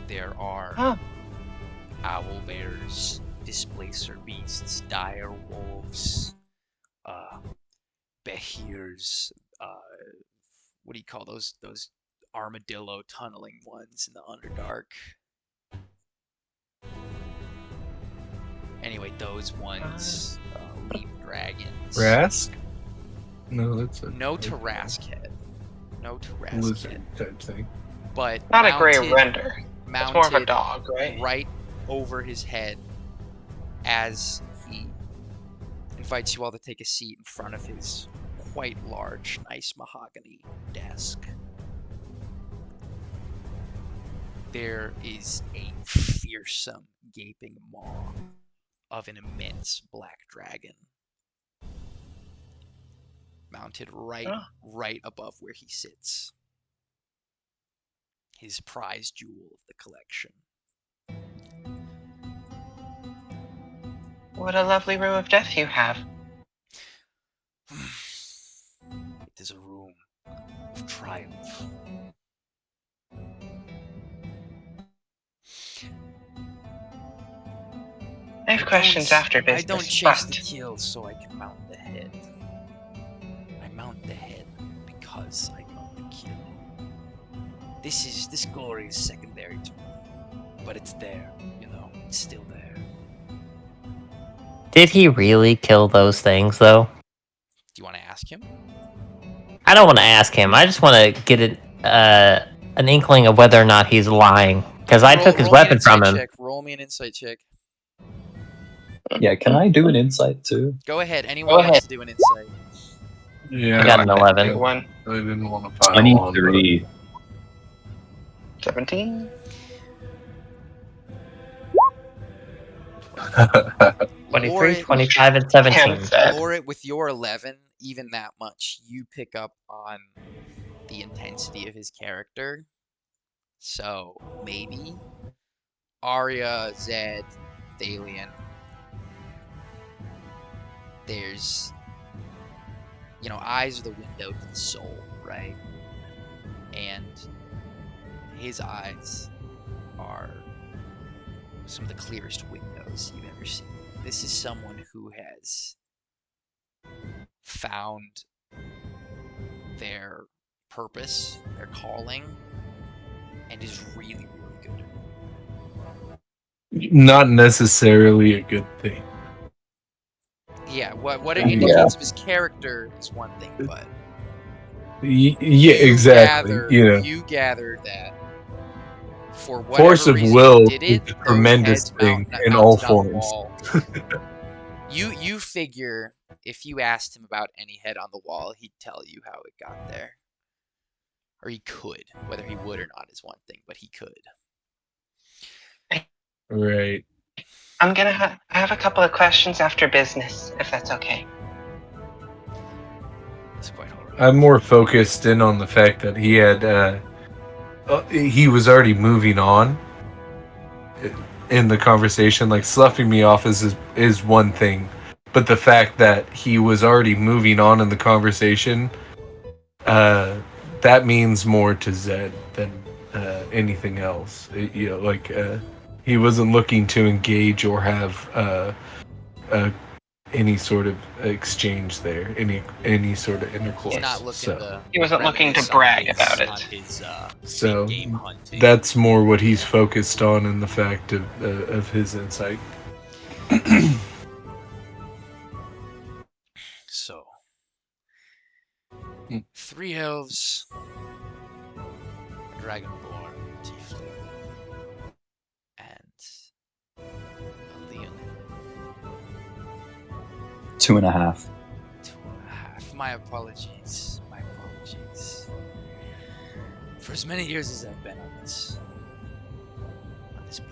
There are owl bears, displacer beasts, dire wolves, behirs, what do you call those armadillo tunneling ones in the Underdark? Anyway, those ones, leaf dragons.
Rask? No, that's
no Tarask head. No Tarask
lizard
head.
type thing.
But
Not a gray render. It's
mounted
more of a dog, right?
right over his head as he invites you all to take a seat in front of his quite large, nice mahogany desk. There is a fearsome, gaping maw of an immense black dragon mounted right above where he sits. His prized jewel of the collection.
What a lovely room of death you have.
It is a room of triumph.
I have questions after business.
I don't chase the
but
kill so I can mount the head. I mount the head because I mount the kill. This glory is secondary to me, but it's there, it's still there.
Did he really kill those things, though?
Do you want to ask him?
I don't want to ask him. I just want to get an inkling of whether or not he's lying. Because I took his weapon from him.
Roll me an insight check.
Yeah, can I do an insight too?
Go ahead. Anyone wants to do an insight?
Yeah,
I got an 11.
One.
I didn't want to pile on.
23.
17.
23, 25, and 17.
Lore it with your 11, even that much, you pick up on the intensity of his character. So, maybe Arya, Zed, Thalion. There's, eyes are the window to the soul, right? And his eyes are some of the clearest windows you've ever seen. This is someone who has found their purpose, their calling, and is really, really good.
Not necessarily a good thing.
Yeah, what it indicates of his character is one thing, but
Yeah, exactly.
You gather that for whatever
Force of
reason
will
he did it,
is a tremendous thing in all forms.
You figure if you asked him about any head on the wall, he'd tell you how it got there. Or he could. Whether he would or not is one thing, but he could.
Right.
I'm gonna I have a couple of questions after business, if that's okay.
That's quite alright.
I'm more focused in on the fact that he had he was already moving on in the conversation. Like, sloughing me off is one thing, but the fact that he was already moving on in the conversation, that means more to Zed than anything else. He wasn't looking to engage or have any sort of exchange there, any sort of intercourse.
He's not looking to.
He wasn't looking to
reminisce
brag about it.
on his
So
big game hunting.
that's more what he's focused on, in the fact of his insight.
So, 3 elves, a dragonborn, tiefling, and a leonin.
2.5.
2.5. My apologies. My apologies. For as many years as I've been on this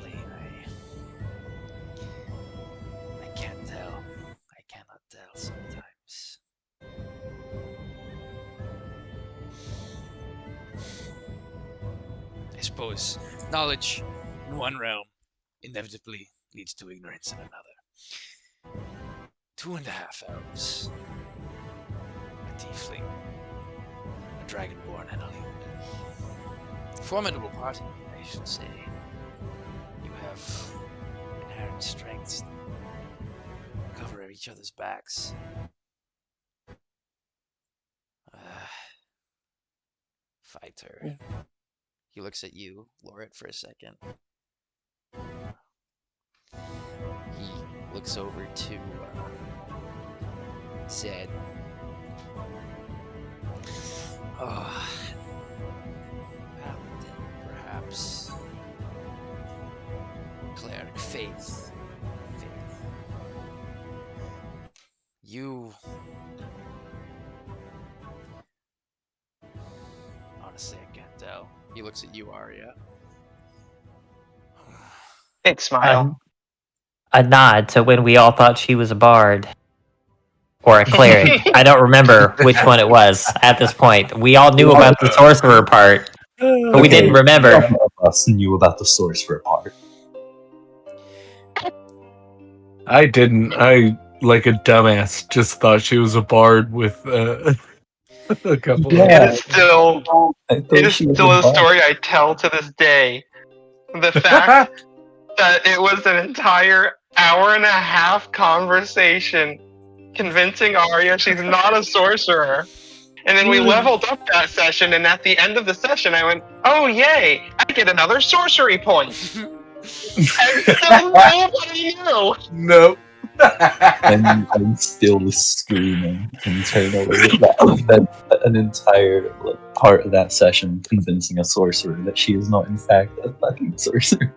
plane, I can't tell. I cannot tell sometimes. I suppose knowledge in one realm inevitably leads to ignorance in another. 2.5 elves, a tiefling, a dragonborn, and a leonin. Formidable party, I should say. You have inherent strengths that cover each other's backs. Fighter. He looks at you, Lorit, for a second. He looks over to Zed. Paladin, perhaps. Cleric, faith. You... Honestly, I can't tell. He looks at you, Arya.
Big smile.
A nod to when we all thought she was a bard. Or a cleric. I don't remember which one it was at this point. We all knew about the sorcerer part, but we didn't remember.
Some of us knew about the sorcerer part.
I didn't. I, like a dumbass, just thought she was a bard with a couple
Yeah.
It is still,
I thought
it is
she was
still a
bard.
story I tell to this day. The fact that it was an entire hour-and-a-half conversation convincing Arya she's not a sorcerer. And then we leveled up that session, and at the end of the session, I went, "Oh yay! I get another sorcery point." And still nobody knew.
Nope.
I'm still screaming internally that an entire part of that session convincing a sorcerer that she is not in fact a fucking sorcerer.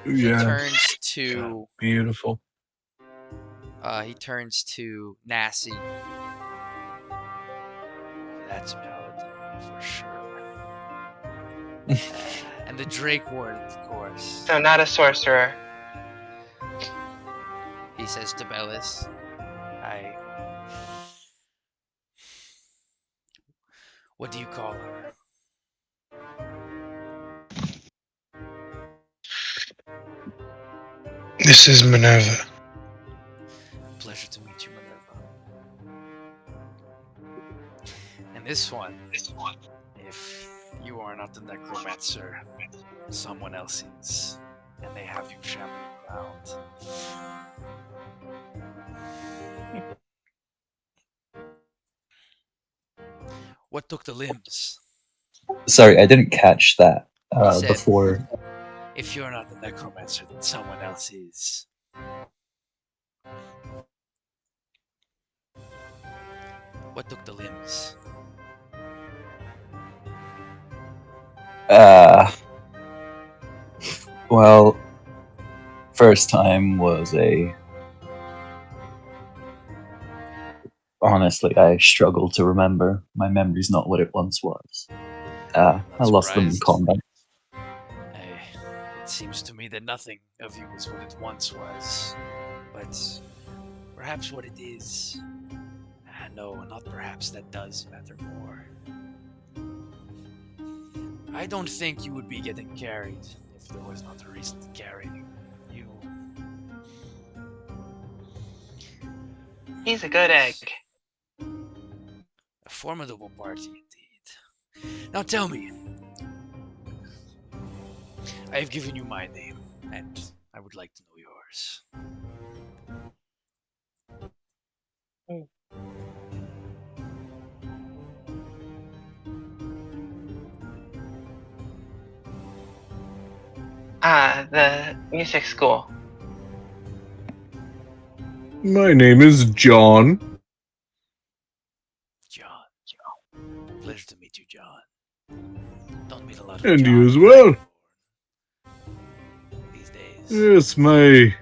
He
Yeah.
turns to
Beautiful.
Nassie. That's Paladin for sure. And the Drake Ward, of course.
So not a sorcerer.
He says to Bellis, what do you call her?
This is Minerva.
Pleasure to meet you, Minerva. And this one, if you are not the necromancer, someone else is, and they have you shambling around. What took the limbs?
Sorry, I didn't catch that
He said,
before.
if you're not the necromancer, then someone else is. What took the limbs?
Well, first time was honestly, I struggle to remember. My memory's not what it once was. I lost them in
surprised.
combat.
It seems to me that nothing of you is what it once was. But perhaps what it is. No, not perhaps, that does matter more. I don't think you would be getting carried if there was not a reason to carry you.
He's a good egg.
A formidable party indeed. Now tell me. I have given you my name, and I would like to know yours.
The music school.
My name is John.
John. Pleasure to meet you, John. Don't meet a lot of
And you
Johns
as well.
these days.
Yes, my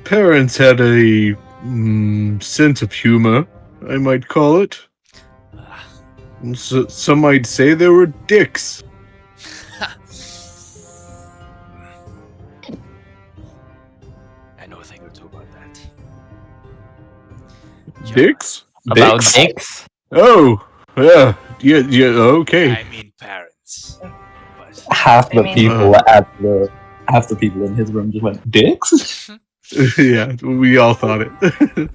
parents had a sense of humor, I might call it.
Ah.
Some might say they were dicks.
I know a thing or two about that. John.
Dicks?
About
Dicks?
dicks?
Oh, yeah, okay.
I mean parents. But
Half the
I mean-
people half the people in his room just went, dicks?
Yeah, we all thought it.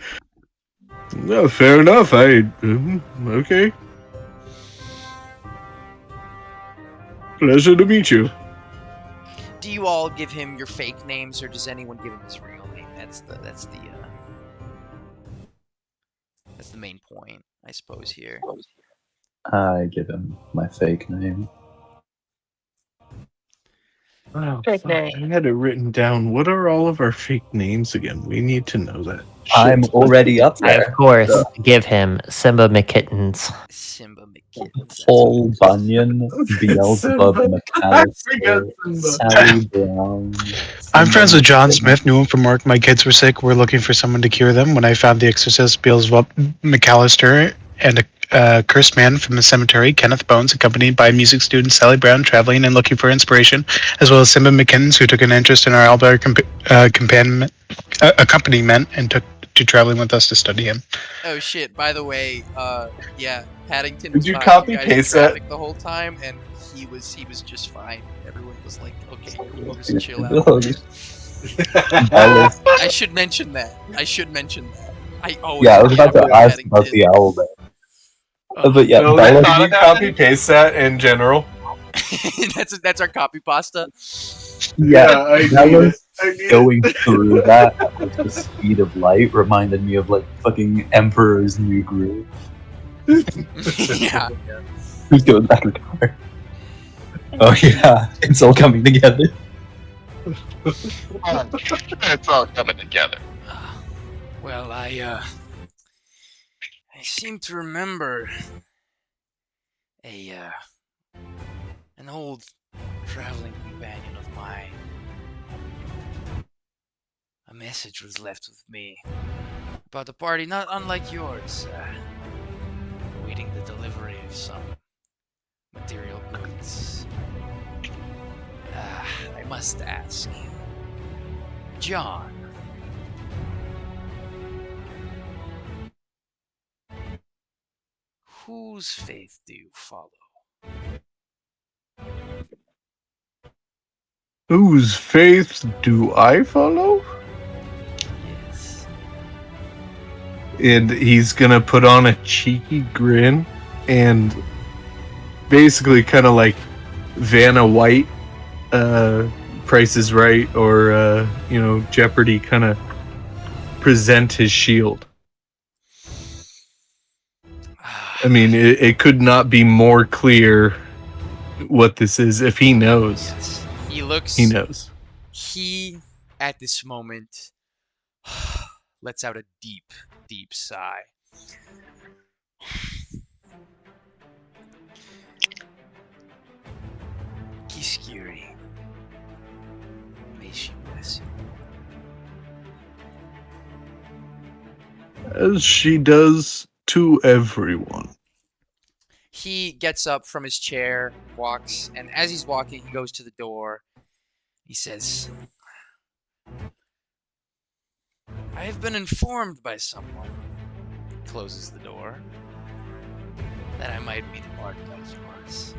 No, fair enough. Okay. Pleasure to meet you.
Do you all give him your fake names, or does anyone give him his real name? That's the main point, I suppose, here.
I give him my fake name.
Wow,
Fake
fuck, I
name.
had it written down. What are all of our fake names again? We need to know that.
I'm
Shit.
already up
I,
there.
of course, give him Simba McKittens.
Simba McKittens.
Paul Bunyan, Beelzebub
Simba. I forgot
McAllister,
Simba.
Sally Brown.
I'm
Simba
friends with John
McKittens.
Smith. Knew him from work. My kids were sick. We're looking for someone to cure them. When I found the exorcist, Beelzebub McAllister, and a cursed man from the cemetery, Kenneth Bones, accompanied by music student Sally Brown, traveling and looking for inspiration, as well as Simba McKittens, who took an interest in our Albert accompaniment and took to traveling with us to study him.
Oh shit! By the way, yeah, Paddington
Did
was
you
fine.
copy
You guys in
paste that?
traffic the whole time, and he was just fine. Everyone was like, okay, everyone just chill out.
Ellis.
I should mention that. I always
Yeah, I was about
forget
to
about
ask about
Paddington.
the owl bear.
Oh.
But yeah,
No,
Bella,
did you copy paste that in general?
that's our copy pasta.
yeah,
I need
Bella's
it. I need it.
going through that at like the speed of light reminded me of like fucking Emperor's New Groove.
Yeah.
Who's going back in the car? Oh yeah, it's all coming together.
It's all coming together.
Well, I seem to remember an old traveling companion of mine. A message was left with me about a party not unlike yours, awaiting the delivery of some material goods. I must ask, John, whose faith do you follow?
Whose faith do I follow?
Yes.
And he's gonna put on a cheeky grin and basically kind of like Vanna White, Price is Right, or Jeopardy, kind of present his shield. I mean, it could not be more clear what this is. If he knows,
Yes. He looks.
he knows.
He, at this moment, lets out a deep, deep sigh. Kiskiri. May she bless you.
As she does to everyone.
He gets up from his chair, walks, and as he's walking, he goes to the door. He says, I have been informed by someone, closes the door, that I might be departed by yours.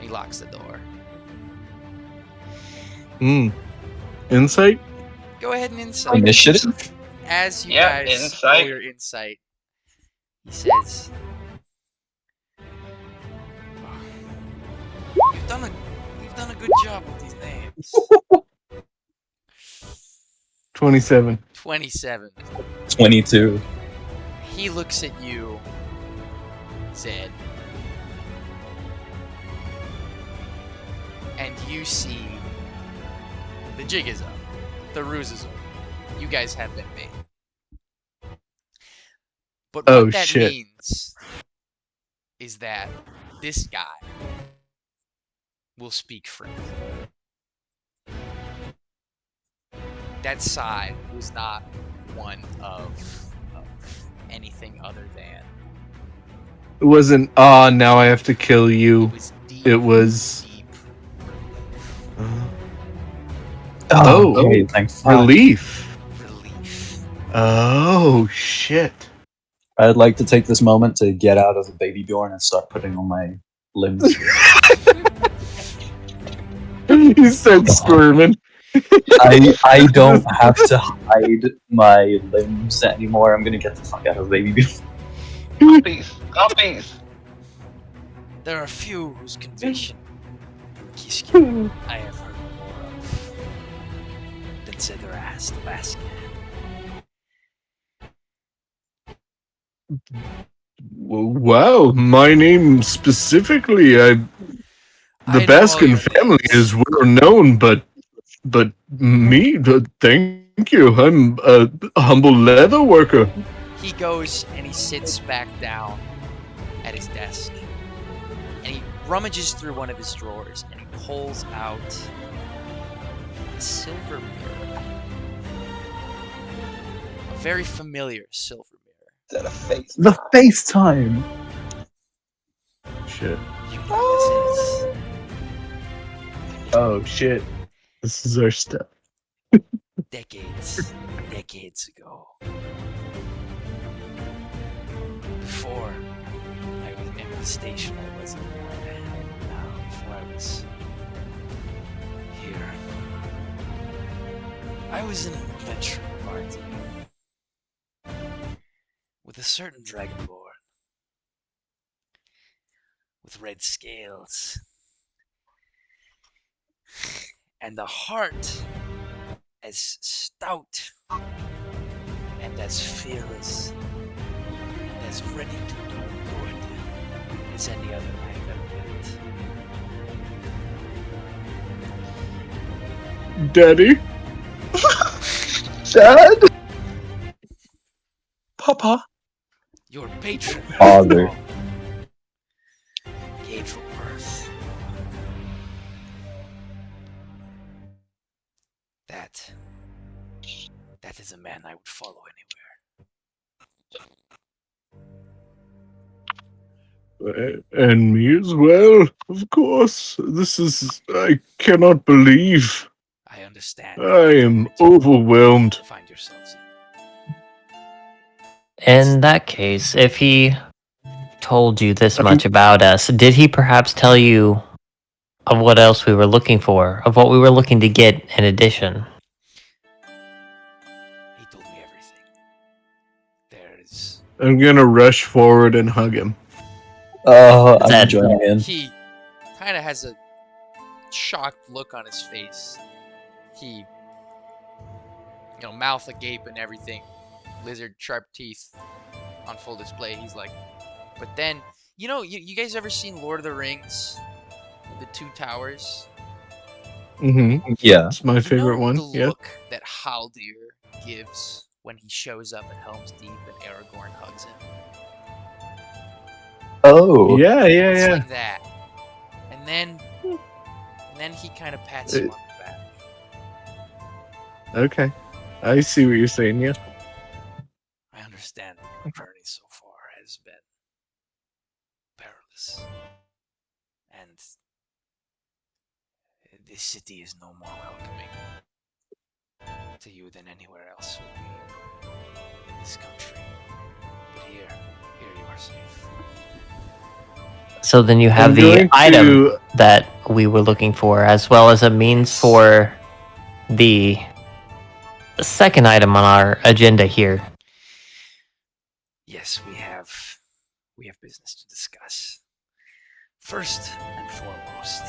He locks the door.
Insight?
Go ahead and insight.
Initiative?
as you
Yeah,
guys
insight.
roll your insight, he says, "You've done a good job with these names."
27.
27.
22.
He looks at you, Zed, and you see the jig is up. The ruse is over. You guys have been made. But
Oh,
what that
shit.
means is that this guy will speak freely. That side was not one of anything other than
It wasn't, now I have to kill you.
it was deep.
It was
deep
Oh,
okay, thank fuck.
relief.
relief.
Oh, shit.
I'd like to take this moment to get out of the baby Bjorn and start putting on my limbs.
You start squirming.
I don't have to hide my limbs anymore. I'm gonna get the fuck out of baby Bjorn.
Puppies.
There are few whose conviction in Kiskin I have heard more of than Zedaras the Basket.
Wow, my name specifically, the
I know all
Baskin
your
family
names.
is well known, but me, thank you. I'm a humble leather worker.
He goes and he sits back down at his desk. And he rummages through one of his drawers and he pulls out a silver mirror. A very familiar silver mirror.
Is that a face?
The FaceTime!
Shit.
You know what this is.
Oh, shit. This is our step.
Decades ago. Before I was in the station I was in, before I was here, I was in an adventure party with a certain dragonborn with red scales and a heart as stout and as fearless and as ready to do good as any other I've ever met.
Daddy?
Dad?
Papa.
Your patron
Father.
gave from birth. That is a man I would follow anywhere.
And me as well, of course. I cannot believe.
I understand.
I am overwhelmed.
Find yourselves in.
In that case, if he told you this much about us, did he perhaps tell you of what else we were looking for, of what we were looking to get in addition?
He told me everything. There's
I'm gonna rush forward and hug him.
Oh, I'm
That-
joining in.
he kind of has a shocked look on his face. He, mouth agape and everything, lizard sharp teeth on full display. He's like, but then, you guys ever seen Lord of the Rings? The Two Towers?
Mm-hmm.
Yeah.
It's my favorite one.
The
Yeah.
look that Haldir gives when he shows up at Helm's Deep and Aragorn hugs him.
Oh.
Yeah.
It's like that. And then he kind of pats you on the back.
Okay. I see what you're saying. Yeah.
I understand that your journey so far has been perilous. And this city is no more welcoming to you than anywhere else would be in this country. But here you are safe.
So then you have
I'm
the
going
item
to-
that we were looking for, as well as a means for the second item on our agenda here.
Yes, we have business to discuss. First and foremost,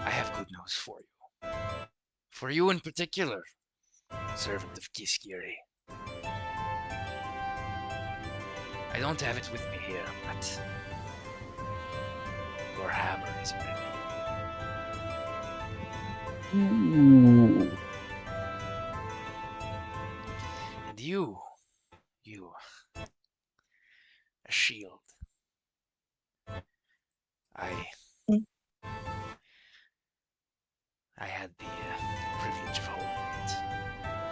I have good news for you. For you in particular, servant of Kiskiri. I don't have it with me here, but your hammer is ready.
Ooh.
And you, a shield. I had the privilege of holding it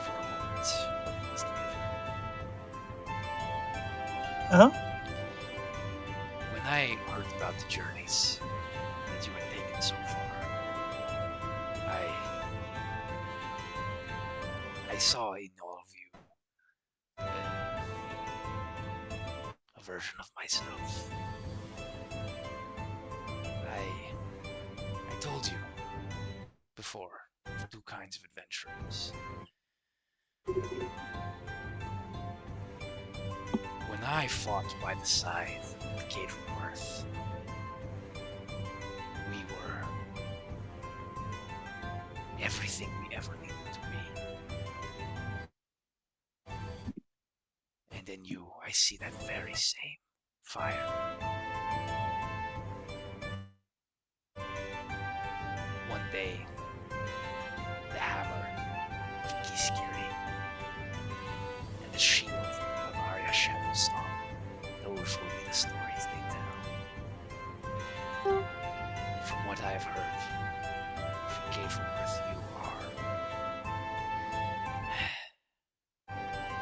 for a moment. I must admit.
Uh-huh.
When I heard about the journeys that you had taken so far, I saw in all of you a version of myself. I told you before of two kinds of adventurers. When I fought by the side of the Gate from Earth, we were everything we ever needed to be. And in you, I see that very same fire. One day, the hammer of Kiskiri and the shield of Arya Shadowsong, those will be the stories they tell. From what I have heard, from Gate from Earth, you are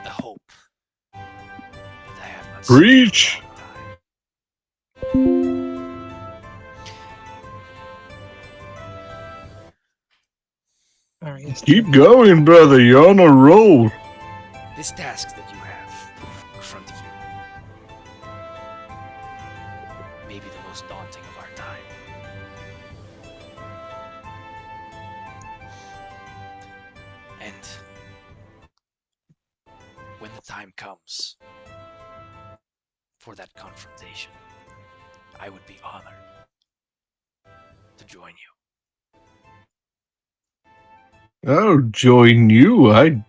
the hope that I have not
Preach!
seen in a long time.
All right.
Keep going, brother. You're on a roll.
This task that you have in front of you may be the most daunting of our time. And when the time comes for that confrontation, I would be honored to join you.
I'll join you. I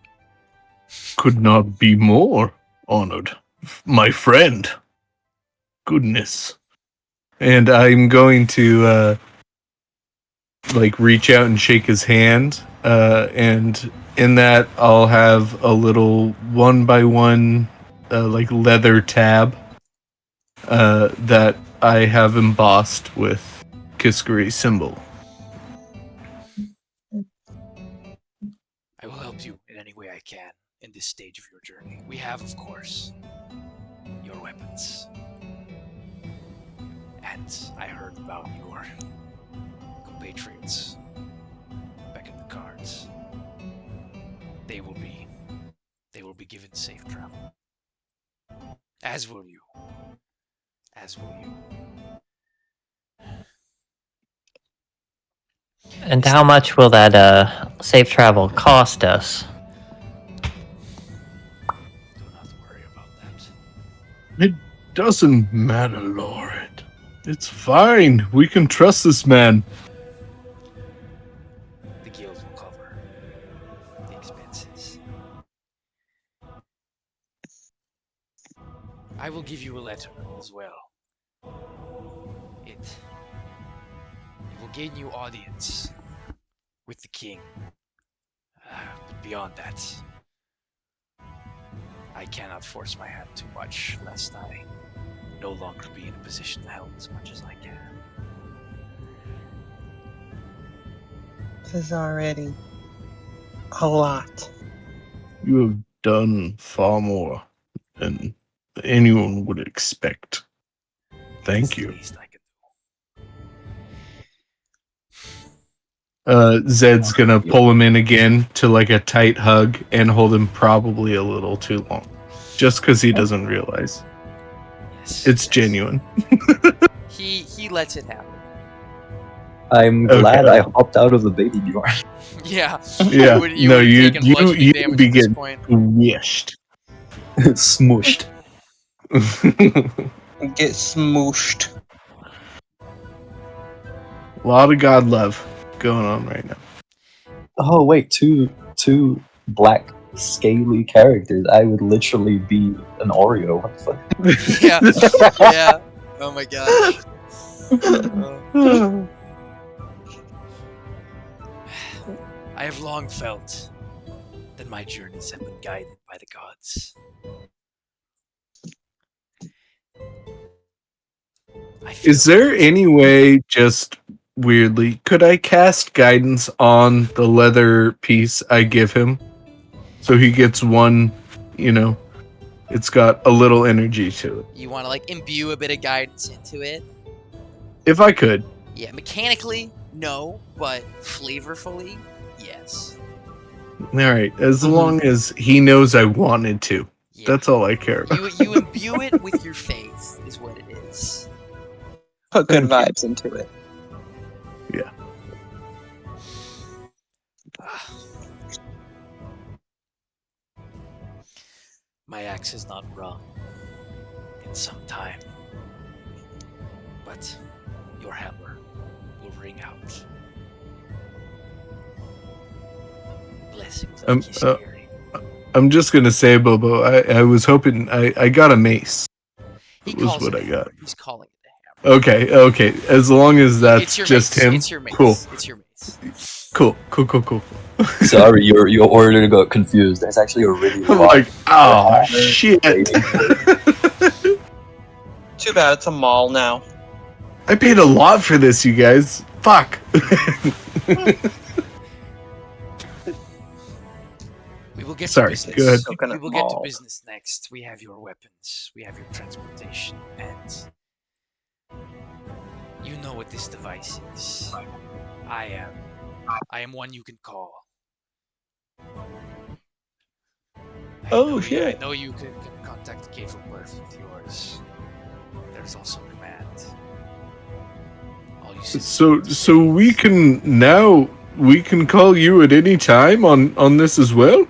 could not be more honored. My friend. Goodness. And I'm going to reach out and shake his hand. And in that I'll have a little 1x1 leather tab that I have embossed with Kiskari's symbol.
I will help you in any way I can in this stage of your journey. We have, of course, your weapons. And I heard about your compatriots back in the cards. They will be given safe travel. As will you. As will you.
And how much will that safe travel cost us?
Do not worry about that.
It doesn't matter, Lord. It's fine. We can trust this man.
The guild will cover the expenses. I will give you a letter as well. It will gain you audience with the king. But beyond that, I cannot force my hand too much, lest I no longer be in a position to help as much as I can.
This is already a lot.
You have done far more than anyone would expect. Thank
It's the
you.
least I can
Zed's gonna pull him in again to like a tight hug and hold him probably a little too long. Just because he doesn't realize.
do. Yes.
It's
yes.
genuine.
He lets it happen.
I'm glad I hopped out of the baby Bjorn.
Yeah.
Yeah.
You
No,
would have
you
taken bludgeoning damage
would be
at this
getting
point.
wished.
Smooshed.
Get smooshed.
A lot of god love going on right now.
Oh wait, two black scaly characters. I would literally be an Oreo. What the fuck?
Yeah. Yeah. Oh my gosh. I have long felt that my journeys have been guided by the gods.
Is there any way, just weirdly, could I cast guidance on the leather piece I give him? So he gets one, it's got a little energy to it.
You want to like imbue a bit of guidance into it?
If I could.
Yeah, mechanically, no, but flavorfully, yes.
Alright, as long as he knows I wanted to.
Yeah.
That's all I care about.
You imbue it with your faith, is what it is.
Put good
Thank
vibes into it.
Yeah.
My axe has not rung in some time, but your hammer will ring out. Blessings of Kisagiri.
I'm just gonna say, Bobo, I was hoping I got a mace.
He
Was
calls
what
it
I
a
got.
hammer. He's calling it a hammer.
Okay. As long as that's
It's your
just
mace.
him.
It's your mace.
Cool.
It's your mace.
Cool.
Sorry, your order got confused. There's actually a really
I'm
large
like, oh shit.
Too bad it's a mall now.
I paid a lot for this, you guys. Fuck.
We will get
Sorry,
to business.
go ahead.
We will get to business next. We have your weapons. We have your transportation, and you know what this device is. I am one you can call. I know you can contact Gabriel Birth with yours. There's also command. All you
So we can call you at any time on this as well?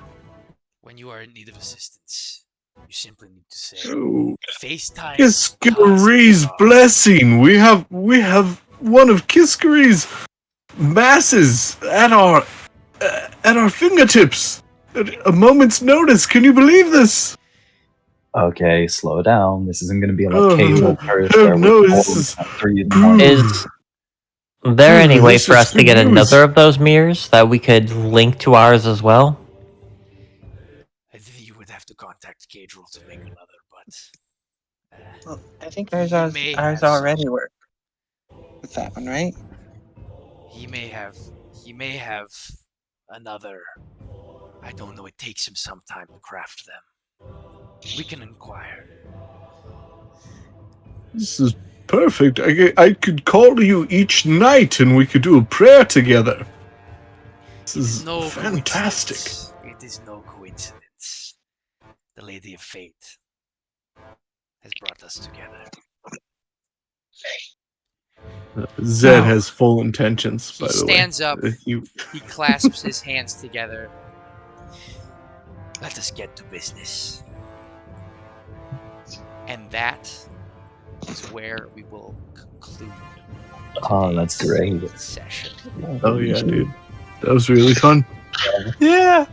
when you are in need of assistance, you simply need to say
Oh,
FaceTime.
Kiskari's blessing. We have one of Kiskari's masses at our fingertips. At a moment's notice. Can you believe this?
Okay, slow down. This isn't gonna be like
Oh,
cable first.
oh,
where
no,
we're
this
all
is-
at 3 in the morning.
Is there any way
This
for
is
us to
good
get
news.
another of those mirrors that we could link to ours as well?
I think you would have to contact Gabriel to make another, but
Well, I think
He
ours
may
ours
have
already
some.
work with that one, right?
he may have another. I don't know. It takes him some time to craft them. We can inquire.
This is perfect. I could call you each night and we could do a prayer together. This is
No
fantastic.
coincidence. It is no coincidence. The Lady of Fate has brought us together.
Zed has full intentions,
He
by the way.
stands up. He clasps his hands together. Let us get to business. And that is where we will conclude
Oh, that's
today's
great.
session.
Oh yeah, dude. That was really fun.
Yeah.